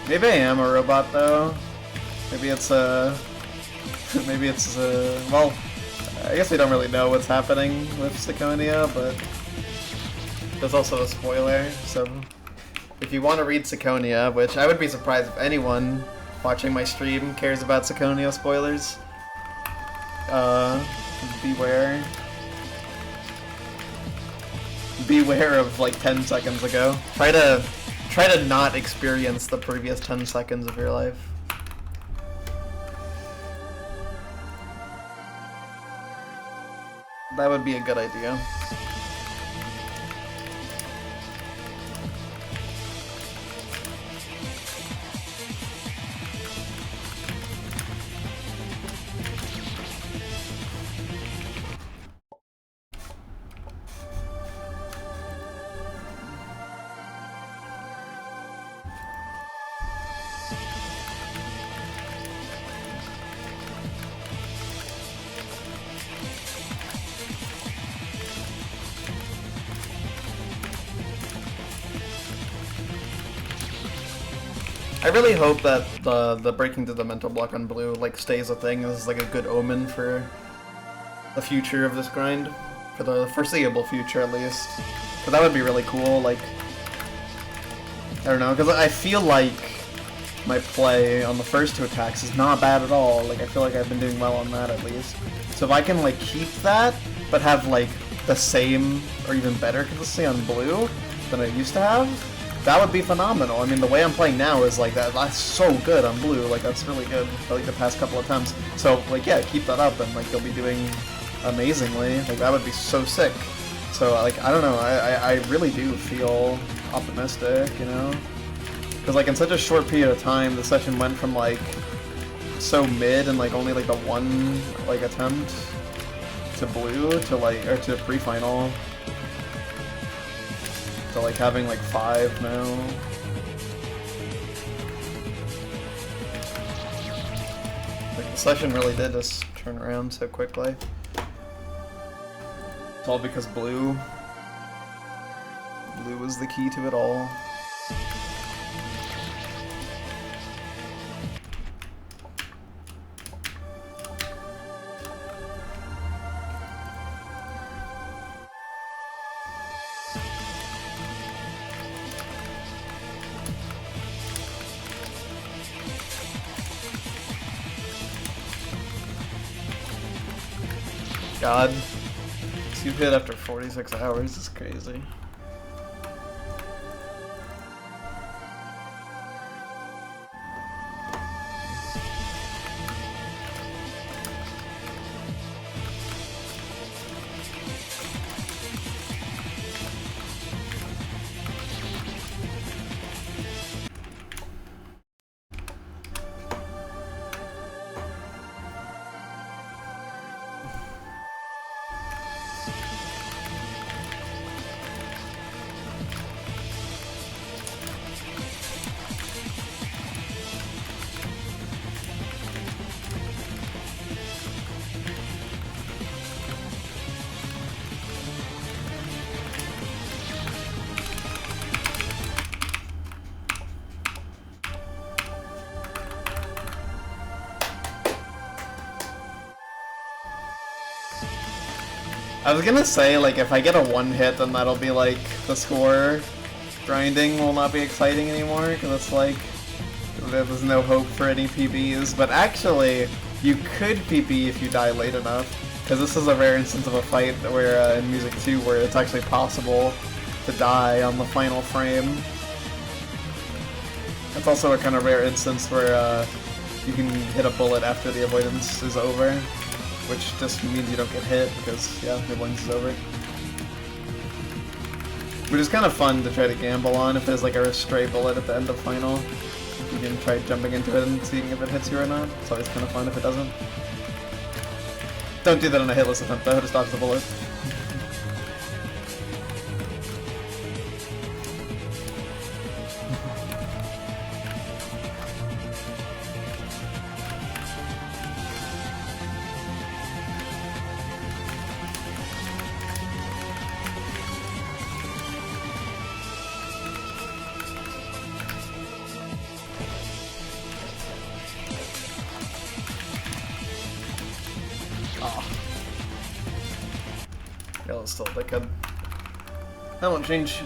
Maybe I am a robot though. Maybe it's maybe it's well, I guess we don't really know what's happening with Syconia, but there's also a spoiler, so if you want to read Syconia, which I would be surprised if anyone watching my stream cares about Syconia spoilers, beware. Beware of like 10 seconds ago. Try to not experience the previous 10 seconds of your life. That would be a good idea. I really hope that the breaking through the mental block on blue like stays a thing. This is like a good omen for the future of this grind, for the foreseeable future at least. But that would be really cool. Like, I don't know, because I feel like my play on the first two attacks is not bad at all. Like, I feel like I've been doing well on that at least. So if I can like keep that, but have like the same or even better consistency on blue than I used to have, that would be phenomenal. I mean, the way I'm playing now is like that's so good on blue. Like, that's really good for like the past couple attempts. So like, yeah, keep that up and like you'll be doing amazingly. Like, that would be so sick. So like, I don't know, I really do feel optimistic, you know? Because like in such a short period of time, the session went from like so mid and like only like the one like attempt to blue to like, or to pre-final, to like having like 5 now. Like, the session really did just turn around so quickly. It's all because blue was the key to it all. God, 2 hit after 46 hours is crazy. I was gonna say, like, if I get a 1-hit, then that'll be like the score. Grinding will not be exciting anymore, because it's like there's no hope for any PBs. But actually, you could PB if you die late enough, because this is a rare instance of a fight where in Music 2 where it's actually possible to die on the final frame. It's also a kind of rare instance where you can hit a bullet after the avoidance is over, which just means you don't get hit because, yeah, the avoidance is over. Which is kind of fun to try to gamble on if there's like a stray bullet at the end of final. You can try jumping into it and seeing if it hits you or not. It's always kind of fun if it doesn't. Don't do that on a hitless attempt though, just dodge the bullet. Yeah, it's still dickhead. That won't change.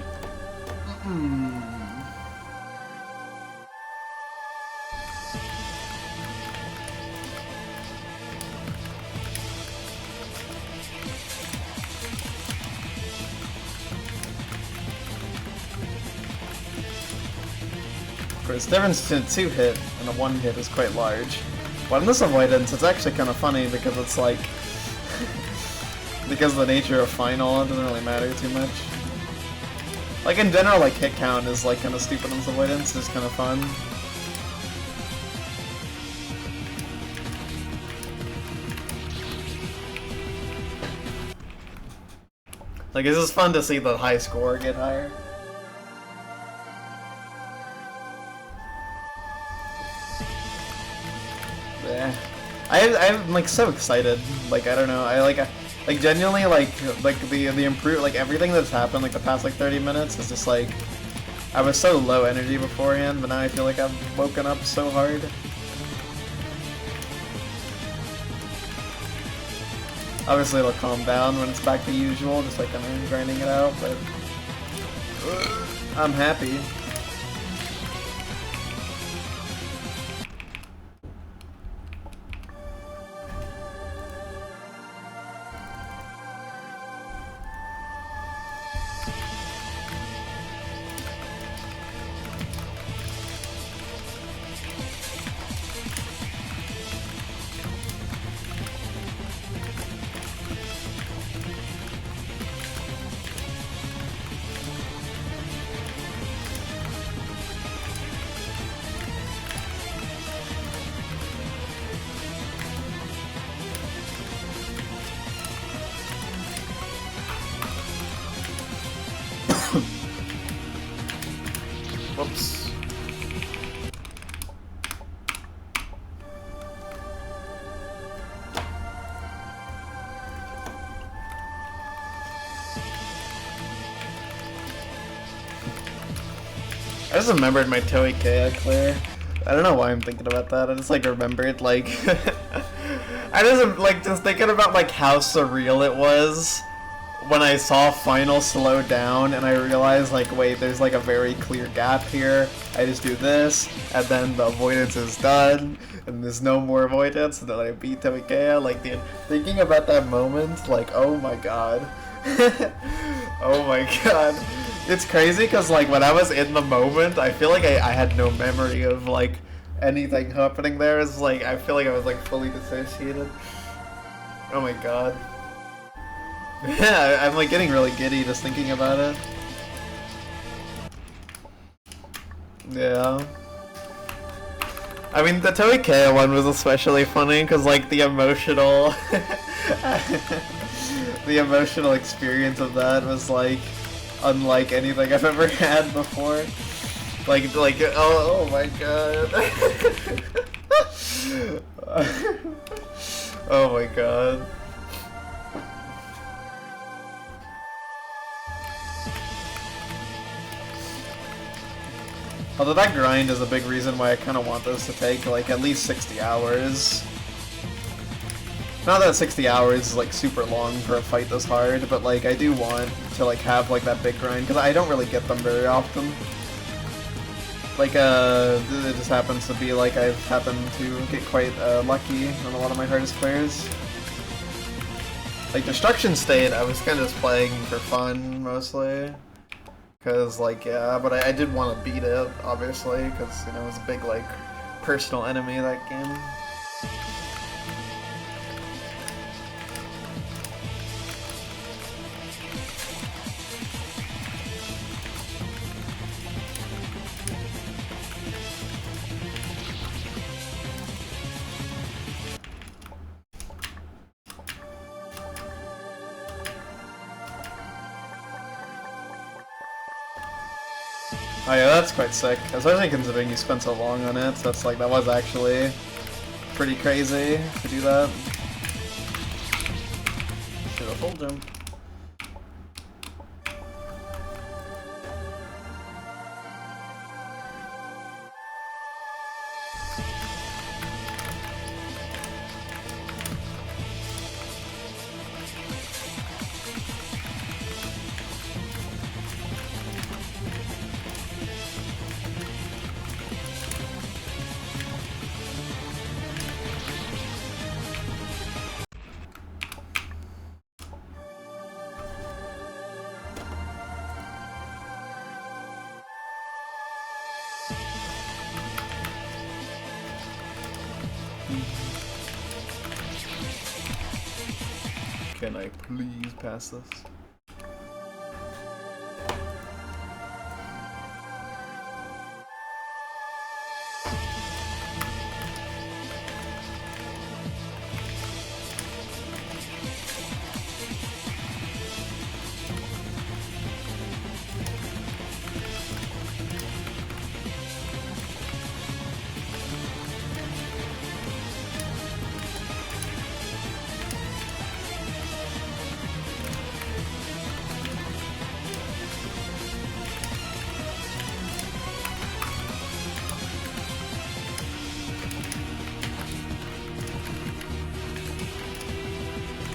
Of course, the difference between a 2-hit and a 1-hit is quite large. But in this avoidance, it's actually kind of funny because it's like, because of the nature of final, it doesn't really matter too much. Like in general, like hit count is like kind of stupid in this avoidance, it's kind of fun. Like, it's just fun to see the high score get higher. Yeah. I'm like so excited. Like, I don't know. Like genuinely like the improve, like everything that's happened like the past like 30 minutes is just like I was so low energy beforehand, but now I feel like I've woken up so hard. Obviously it'll calm down when it's back to usual, just like I'm grinding it out, but I'm happy. Whoops. I just remembered my Toei Kea clear. I don't know why I'm thinking about that. I just like remembered like I just like just thinking about like how surreal it was when I saw Final slow down and I realized like wait, there's like a very clear gap here. I just do this and then the avoidance is done and there's no more avoidance and then I beat Toei Kea. Like thinking about that moment, like oh my god. Oh my god. It's crazy because like when I was in the moment, I feel like I had no memory of like anything happening there. It's like I feel like I was like fully dissociated. Oh my god. Yeah, I'm like getting really giddy just thinking about it. Yeah. I mean, the Toei Kea one was especially funny because like the emotional the emotional experience of that was like unlike anything I've ever had before. Like, oh my god. Oh my god. Although that grind is a big reason why I kind of want this to take like at least 60 hours. Not that 60 hours is like super long for a fight this hard, but like I do want to like have like that big grind because I don't really get them very often. Like it just happens to be like I've happened to get quite lucky on a lot of my hardest players. Like Destruction State, I was kind of just playing for fun mostly, cause like yeah, but I did want to beat it obviously, cause you know it was a big like personal enemy that game. Oh yeah, that's quite sick. Especially considering you spent so long on it. That's like, that was actually pretty crazy to do that. Should have told him. Can I please pass this?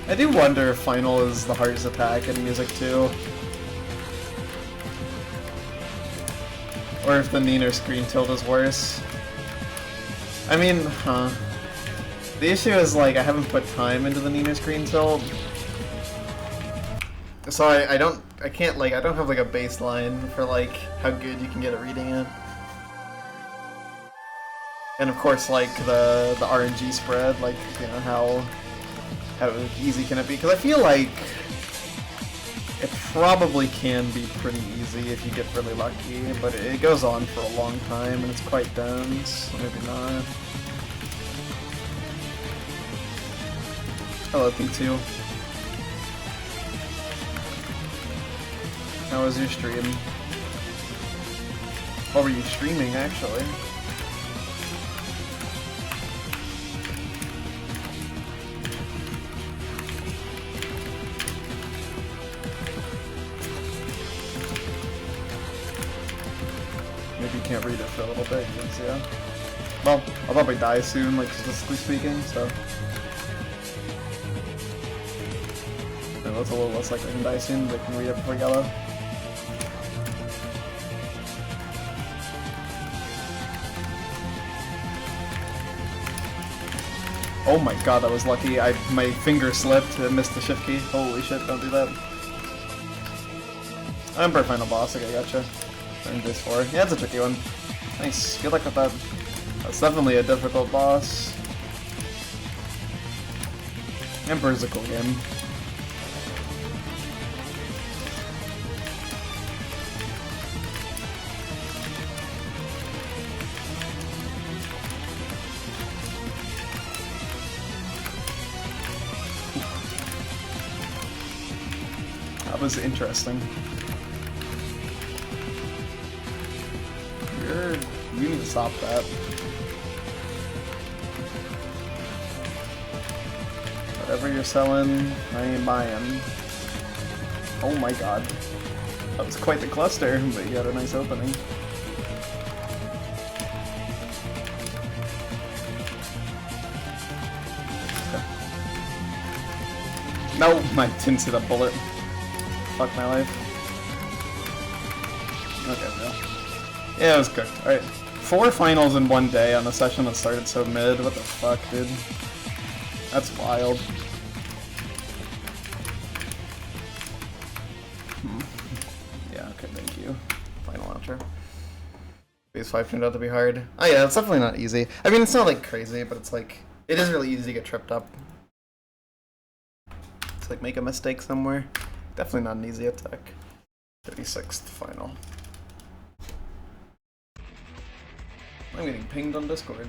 I do wonder if Final is the hardest attack in Music 2. Or if the Neener screen tilt is worse. I mean, The issue is, like, I haven't put time into the Neener screen tilt. So I don't have, like, a baseline for, like, how good you can get at reading it. And of course, like, the RNG spread, like, you know, how easy can it be? Because I feel like it probably can be pretty easy if you get really lucky, but it goes on for a long time and it's quite dense, so maybe not. Hello, P2. How was your stream? What were you streaming, actually? Maybe you can't read it for a little bit, because, yeah. Well, I'll probably die soon, like, statistically speaking, so... No, it's a little less likely I can die soon, but I can read it before yellow. Oh my god, that was lucky. My finger slipped and missed the shift key. Holy shit, don't do that. Emperor final boss, okay, gotcha. Turn base 4. Yeah, it's a tricky one. Nice, good luck with that. That's definitely a difficult boss. Emperor's a cool game. That was interesting. You need to stop that. Whatever you're selling, I ain't buying. Oh my god. That was quite the cluster, but you got a nice opening. Okay. No, I didn't see the bullet. Fuck my life. Okay, no. Yeah, it was cooked. Alright. 4 finals in one day on a session that started so mid. What the fuck, dude? That's wild. Yeah, okay, thank you. Final outro. Phase 5 turned out to be hard. Oh yeah, it's definitely not easy. I mean, it's not like crazy, but it's like, it is really easy to get tripped up. It's like, make a mistake somewhere. Definitely not an easy attack. 36th final. I'm getting pinged on Discord.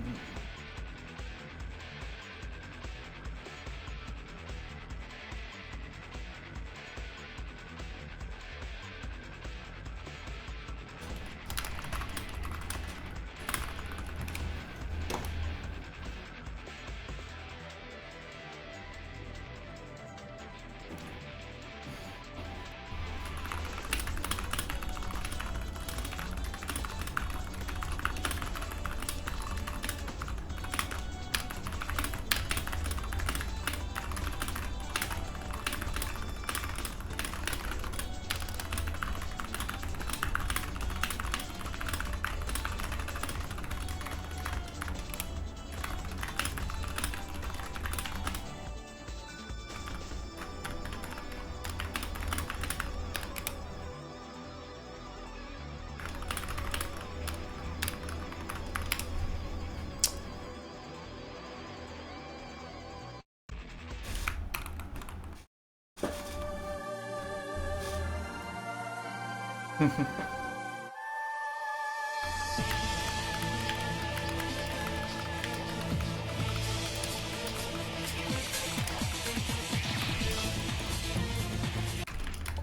I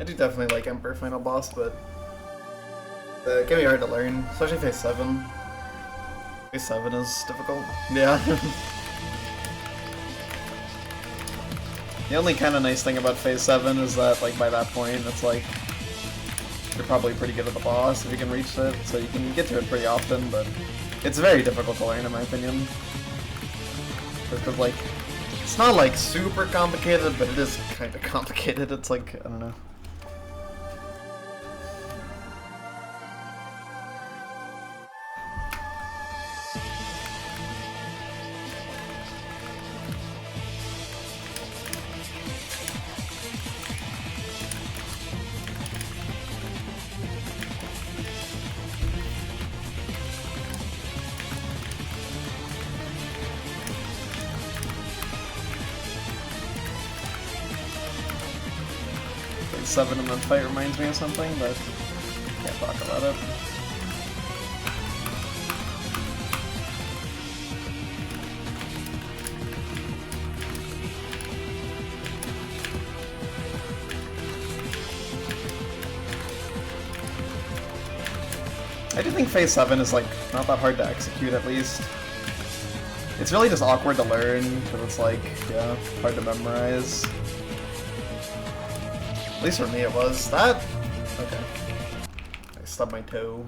do definitely like Emperor Final Boss, but it can be hard to learn, especially Phase 7. Phase 7 is difficult. Yeah. The only kind of nice thing about Phase 7 is that, like, by that point, it's like, you're probably pretty good at the boss if you can reach it, so you can get to it pretty often, but it's very difficult to learn in my opinion. Because, like, It's not like super complicated, but it is kind of complicated. It's like, I don't know. Phase 7 in that fight reminds me of something, but can't talk about it. I do think Phase 7 is like not that hard to execute, at least. It's really just awkward to learn, because it's like, yeah, hard to memorize. At least for me it was. That... okay. I stubbed my toe.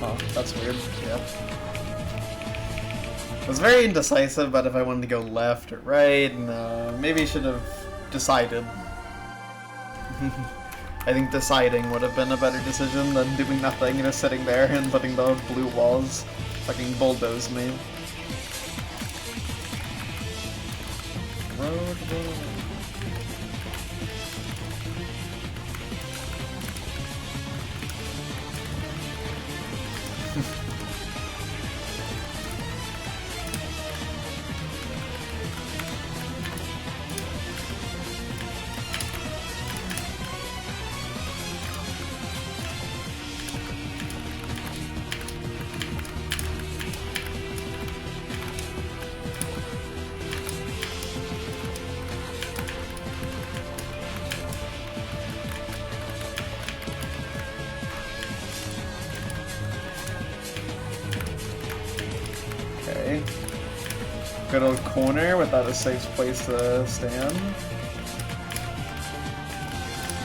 Oh, that's weird. Yeah. I was very indecisive about if I wanted to go left or right, and maybe I should have decided. I think deciding would have been a better decision than doing nothing, you know, sitting there and letting the blue walls fucking bulldoze me. Road. Okay. Good old corner without a safe place to stand.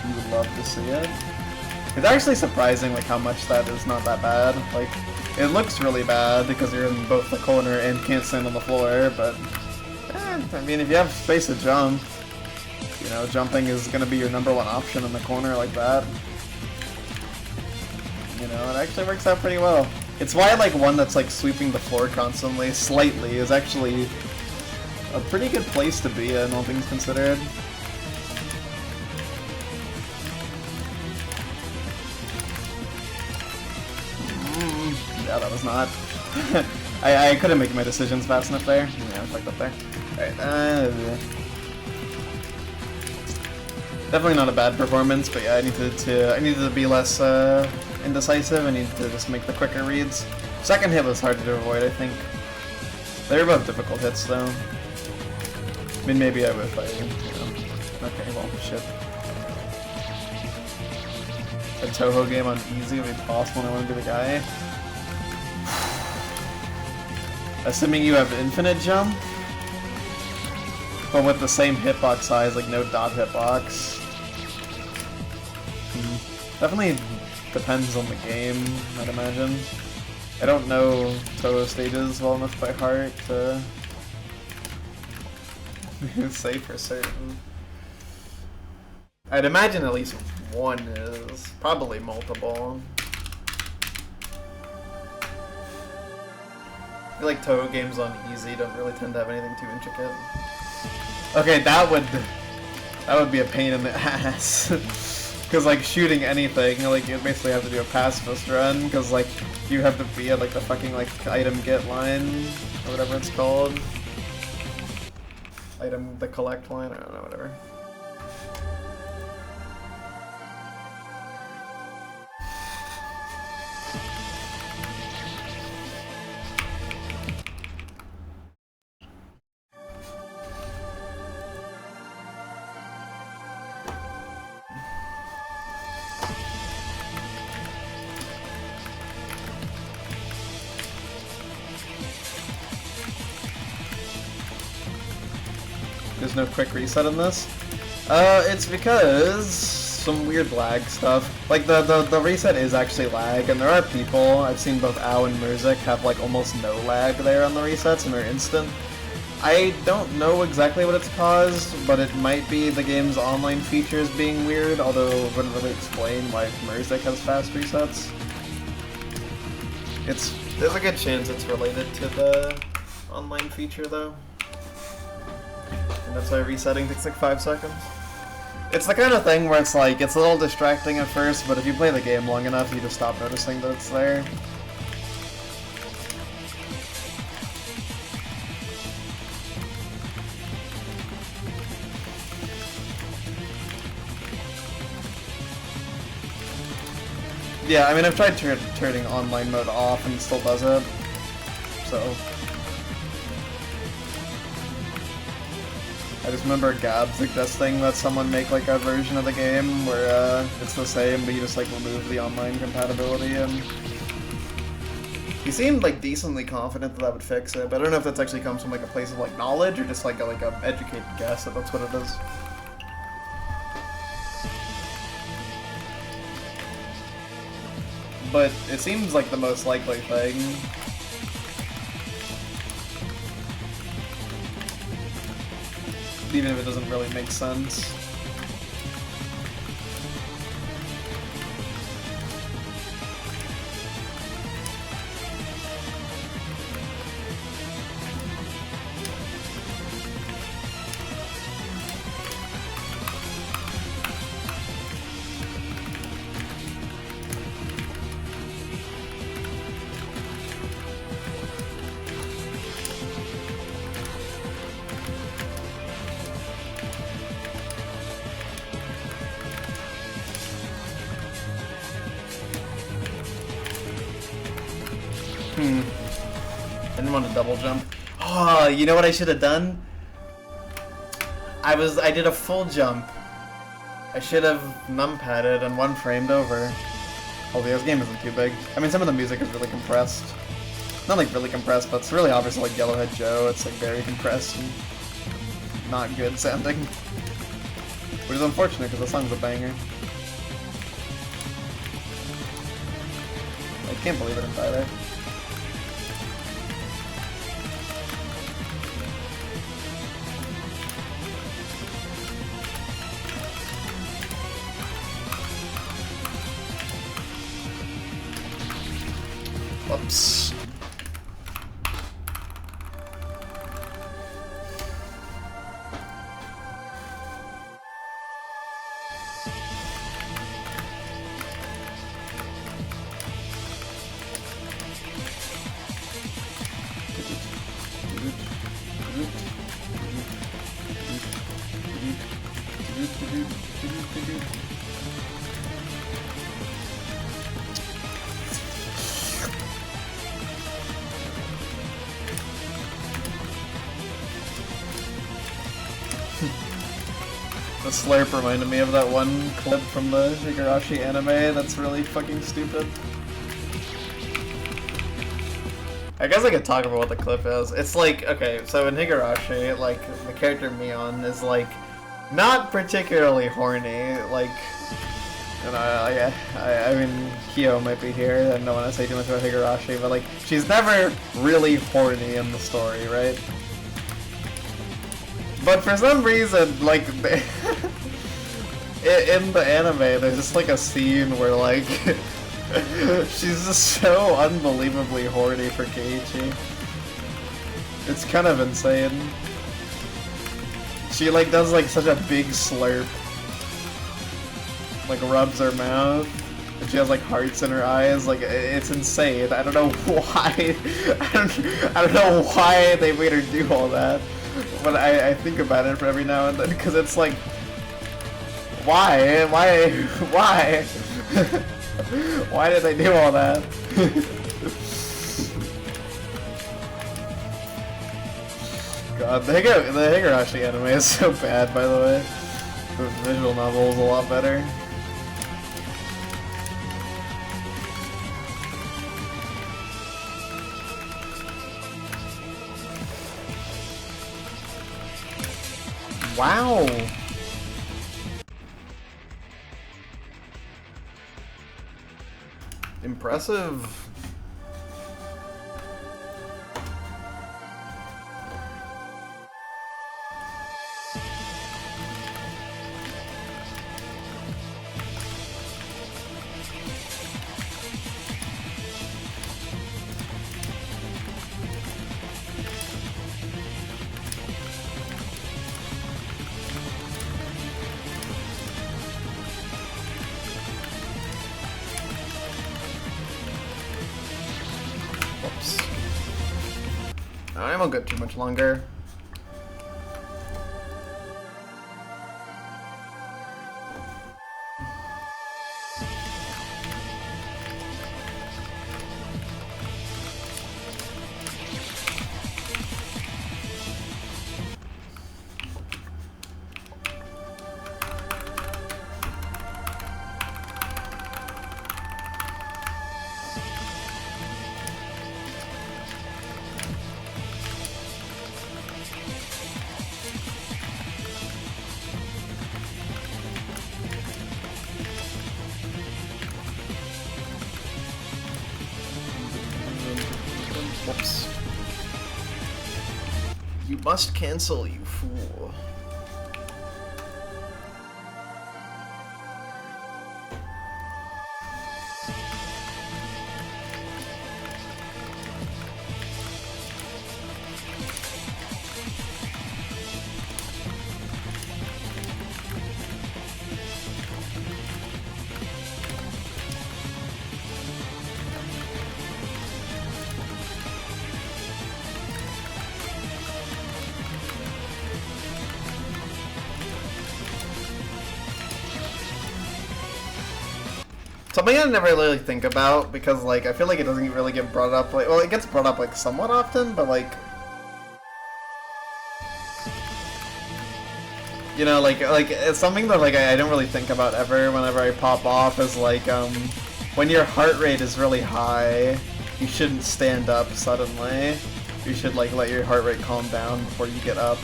You would love to see it. It's actually surprising like how much that is not that bad. Like, it looks really bad because you're in both the corner and can't stand on the floor, but I mean, if you have space to jump, you know, jumping is gonna be your #1 option in the corner like that. You know, it actually works out pretty well. It's why like one that's like sweeping the floor constantly, slightly, is actually a pretty good place to be in, all things considered. Yeah, that was not. I couldn't make my decisions fast enough there. Yeah, I fucked up there. Alright, definitely not a bad performance, but yeah, I needed to be less indecisive. I needed to just make the quicker reads. Second hit was hard to avoid, I think. They were both difficult hits, though. I mean, maybe I would if I, you know. Okay, well, shit. A Toho game on easy would be possible and I want to be the guy. Assuming you have infinite jump, but with the same hitbox size, like no dot hitbox. Definitely depends on the game, I'd imagine. I don't know Toho stages well enough by heart to say for certain. I'd imagine at least one is, probably multiple. I feel like Toho games on easy don't really tend to have anything too intricate. Okay, that would That would be a pain in the ass. Because, like, shooting anything, like, you basically have to do a pacifist run, because, like, you have to be at, like, the fucking, like, item get line, or whatever it's called. The collect line, I don't know, whatever. There's no quick reset in this. It's because some weird lag stuff. Like, the reset is actually lag, and there are people, I've seen both Ao and Murzik have, like, almost no lag there on the resets, and they're instant. I don't know exactly what it's caused, but it might be the game's online features being weird, although it wouldn't really explain why Murzik has fast resets. There's a good chance it's related to the online feature, though. And that's why resetting takes like 5 seconds. It's the kind of thing where it's like, it's a little distracting at first, but if you play the game long enough, you just stop noticing that it's there. Yeah, I mean, I've tried turning online mode off and it still does it, so... I just remember Gab suggesting that someone make like a version of the game where it's the same, but you just like remove the online compatibility, and he seemed like decently confident that that would fix it, but I don't know if that actually comes from like a place of like knowledge or just like a educated guess that that's what it is. But it seems like the most likely thing. Even if it doesn't really make sense. I didn't want to double jump. Oh, you know what I should have done? I did a full jump. I should have numpadded and one framed over. Oh, this game isn't too big. I mean, some of the music is really compressed. Not like really compressed, but it's really obvious like Yellowhead Joe. It's like very compressed and not good sounding. Which is unfortunate because the song's a banger. I can't believe I didn't die there. Whoops. The slurp reminded me of that one clip from the Higurashi anime that's really fucking stupid. I guess I could talk about what the clip is. It's like, okay, so in Higurashi, like, the character Mion is, like, not particularly horny, like, you know, I mean, Kyo might be here, I don't want to say too much about Higurashi, but, like, she's never really horny in the story, right? But for some reason, like, in the anime, there's just like a scene where, like, she's just so unbelievably horny for Keiichi. It's kind of insane. She like does like such a big slurp. Like rubs her mouth. And she has like hearts in her eyes. Like it's insane. I don't know why. I don't know why they made her do all that. But I think about it for every now and then because it's like, why? Why did they do all that? God, the Higurashi anime is so bad, by the way. The visual novel is a lot better. Wow! Impressive. I won't go too much longer. Whoops. You must cancel, you fool. Something I never really think about because, like, I feel like it doesn't really get brought up. Like, well, it gets brought up like somewhat often, but like, you know, like it's something that like I don't really think about ever. Whenever I pop off, is like when your heart rate is really high, you shouldn't stand up suddenly. You should like let your heart rate calm down before you get up.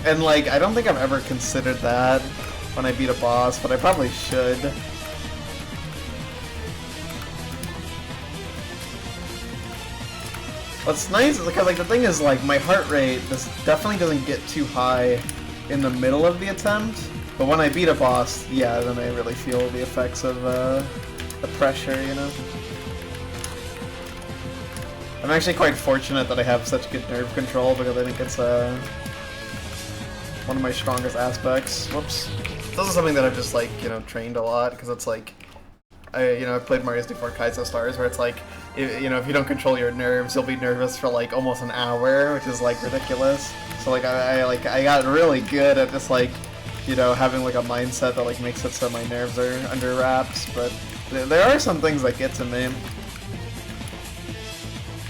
And like, I don't think I've ever considered that when I beat a boss, but I probably should. What's nice is because like the thing is like my heart rate definitely doesn't get too high in the middle of the attempt, but when I beat a boss, yeah, then I really feel the effects of the pressure, you know? I'm actually quite fortunate that I have such good nerve control because I think it's one of my strongest aspects. Whoops. This is something that I've just like, you know, trained a lot because it's like, I've played Mario 64 Kaizo Stars where it's like, if you don't control your nerves, you'll be nervous for like almost an hour, which is like ridiculous. So like I got really good at just like, you know, having like a mindset that like makes it so my nerves are under wraps. But there are some things that get to me.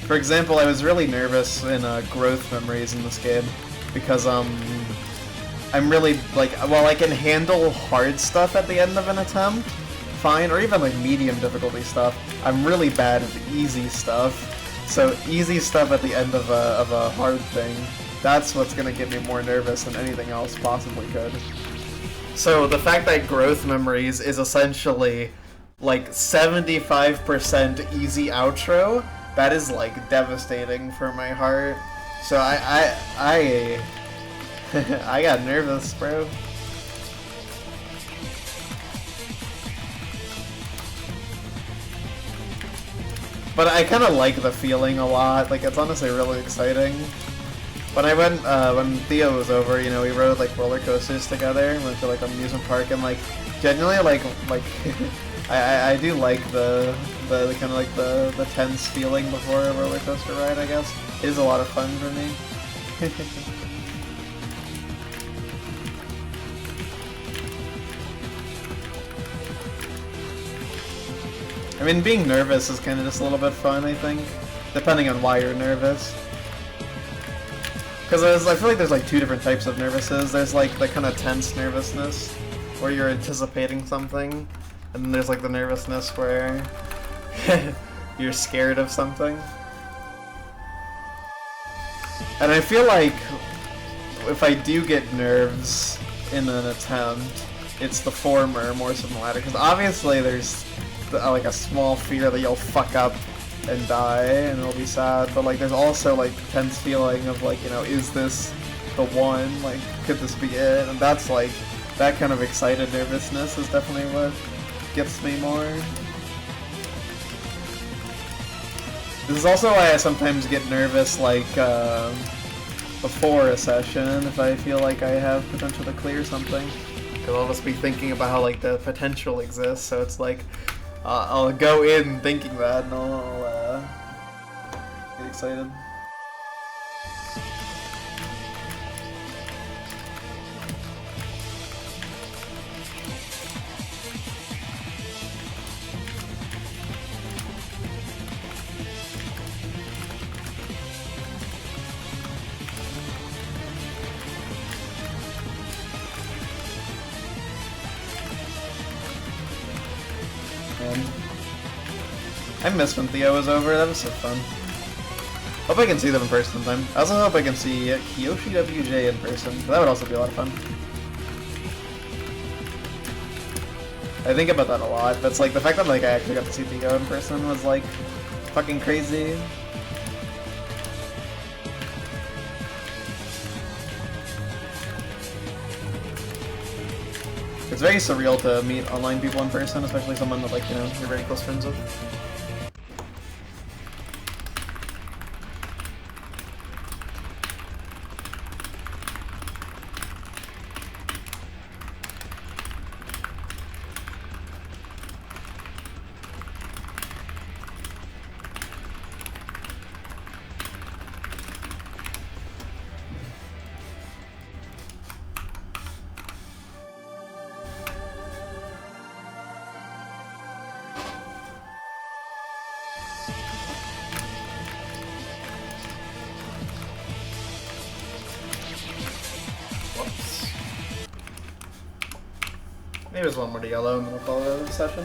For example, I was really nervous in growth memories in this game because I'm really like, while I can handle hard stuff at the end of an attempt, fine, or even like medium difficulty stuff, I'm really bad at easy stuff. So easy stuff at the end of a hard thing, that's what's gonna get me more nervous than anything else possibly could. So the fact that growth memories is essentially like 75% easy outro, that is like devastating for my heart. So I got nervous, bro. But I kind of like the feeling a lot, like it's honestly really exciting. When I went, when Theo was over, you know, we rode like roller coasters together. Went to like an amusement park, and like genuinely, like I do like the kind of like the tense feeling before a roller coaster ride. I guess it is a lot of fun for me. I mean, being nervous is kind of just a little bit fun, I think, depending on why you're nervous. Because I feel like there's like two different types of nervousness. There's like the kind of tense nervousness, where you're anticipating something, and then there's like the nervousness where you're scared of something. And I feel like if I do get nerves in an attempt, it's the former more so than the latter. Because obviously there's like a small fear that you'll fuck up and die and it'll be sad, but like there's also like tense feeling of like, you know, is this the one? Like, could this be it? And that's like, that kind of excited nervousness is definitely what gets me more. This is also why I sometimes get nervous like before a session if I feel like I have potential to clear something. Because I'll just be thinking about how like the potential exists, so it's like I'll go in thinking that and I'll get excited. I miss when Theo was over, that was so fun. Hope I can see them in person sometime. I also hope I can see Kiyoshi WJ in person, that would also be a lot of fun. I think about that a lot, but it's like the fact that like I actually got to see Theo in person was like fucking crazy. It's very surreal to meet online people in person, especially someone that like, you know, you're very close friends with. Maybe there's one more to yellow and then we'll call it a session.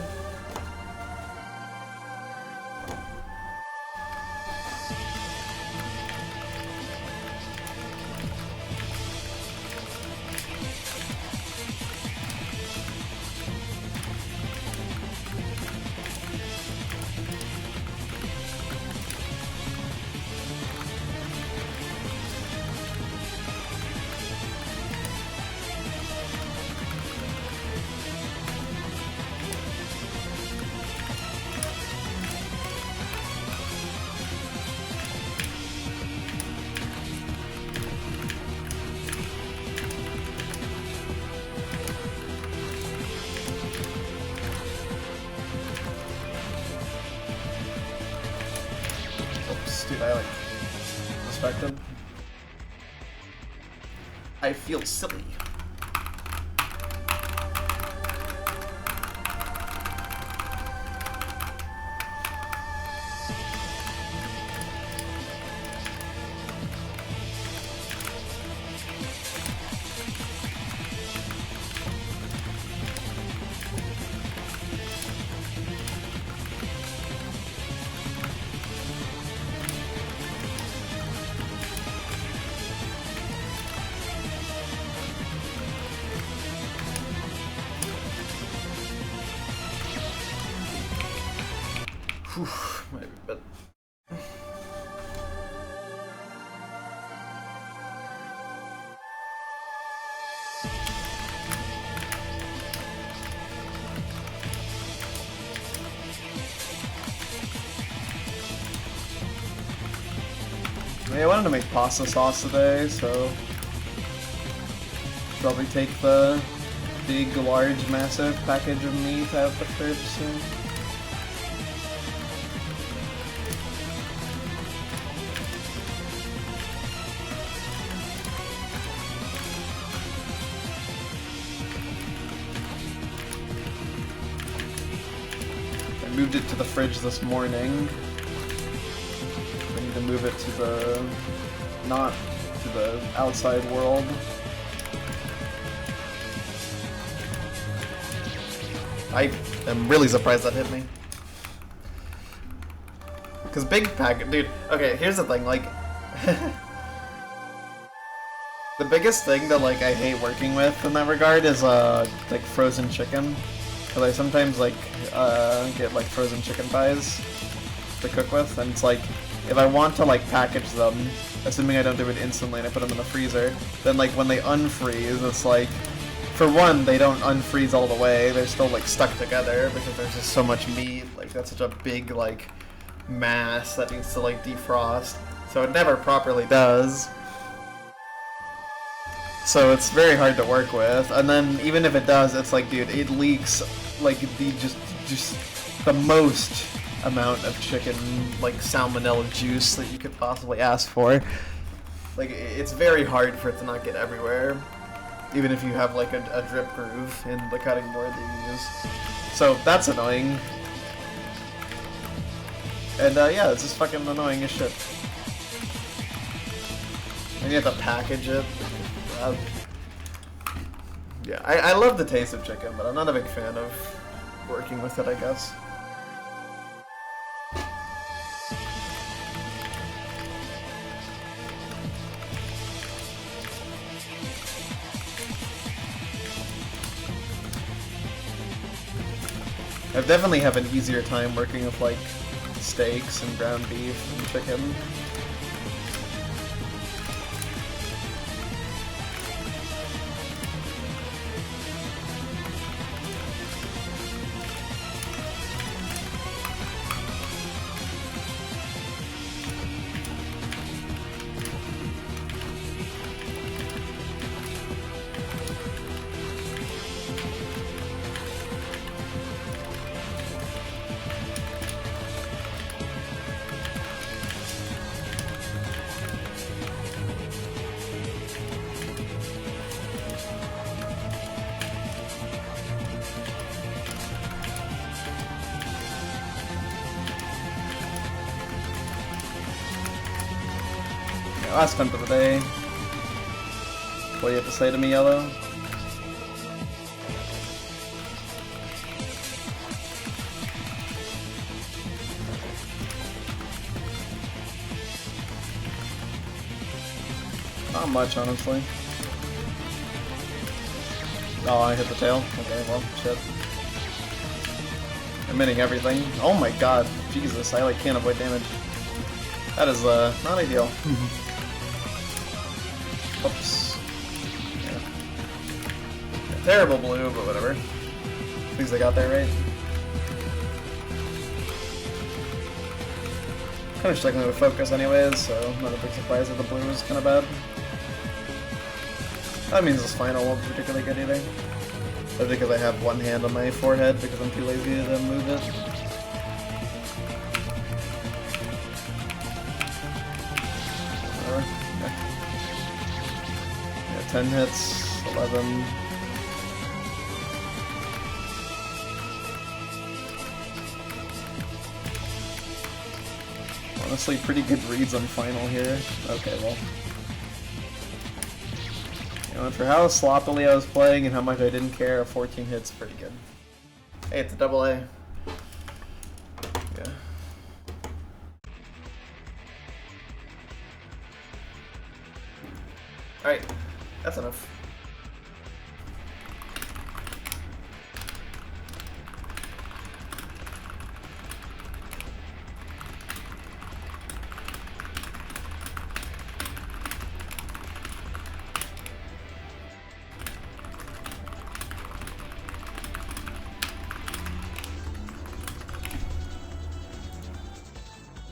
Dude, I like respect him. I feel silly. Whew, maybe, but... Yeah, I wanted to make pasta sauce today, so probably take the big, large, massive package of meat out of the fridge soon. I moved it to the fridge this morning. I need to move it to the, not to the outside world. I am really surprised that hit me. Cause big pack, dude, okay, here's the thing, like, the biggest thing that, like, I hate working with in that regard is, like, frozen chicken. Cause I sometimes, like, get, like, frozen chicken thighs to cook with, and it's like, if I want to, like, package them, assuming I don't do it instantly and I put them in the freezer, then, like, when they unfreeze, it's like, for one, they don't unfreeze all the way, they're still, like, stuck together because there's just so much meat, like, that's such a big, like, mass that needs to, like, defrost, so it never properly does. So it's very hard to work with, and then even if it does, it's like, dude, it leaks, like, the just the most amount of chicken, like, salmonella juice that you could possibly ask for. Like, it's very hard for it to not get everywhere. Even if you have, like, a drip groove in the cutting board that you use. So, that's annoying. And, yeah, it's just fucking annoying as shit. And you have to package it. Yeah, I love the taste of chicken, but I'm not a big fan of working with it, I guess. I definitely have an easier time working with, like, steaks and ground beef and chicken. Last hunt of the day. What do you have to say to me, Yellow? Not much, honestly. Oh, I hit the tail? Okay, well, shit. I'm hitting everything. Oh my god, Jesus, I like can't avoid damage. That is, not ideal. Oops. Yeah. Terrible blue, but whatever. At least I got that right. Kind of struggling with focus anyways, so not a big surprise that the blue was kind of bad. That means this final won't be particularly good either. That's because I have one hand on my forehead because I'm too lazy to move it. Whatever. Yeah, 10 hits, 11. Honestly, pretty good reads on final here. Okay, well. You know, for how sloppily I was playing and how much I didn't care, 14 hits pretty good. Hey, it's a double A.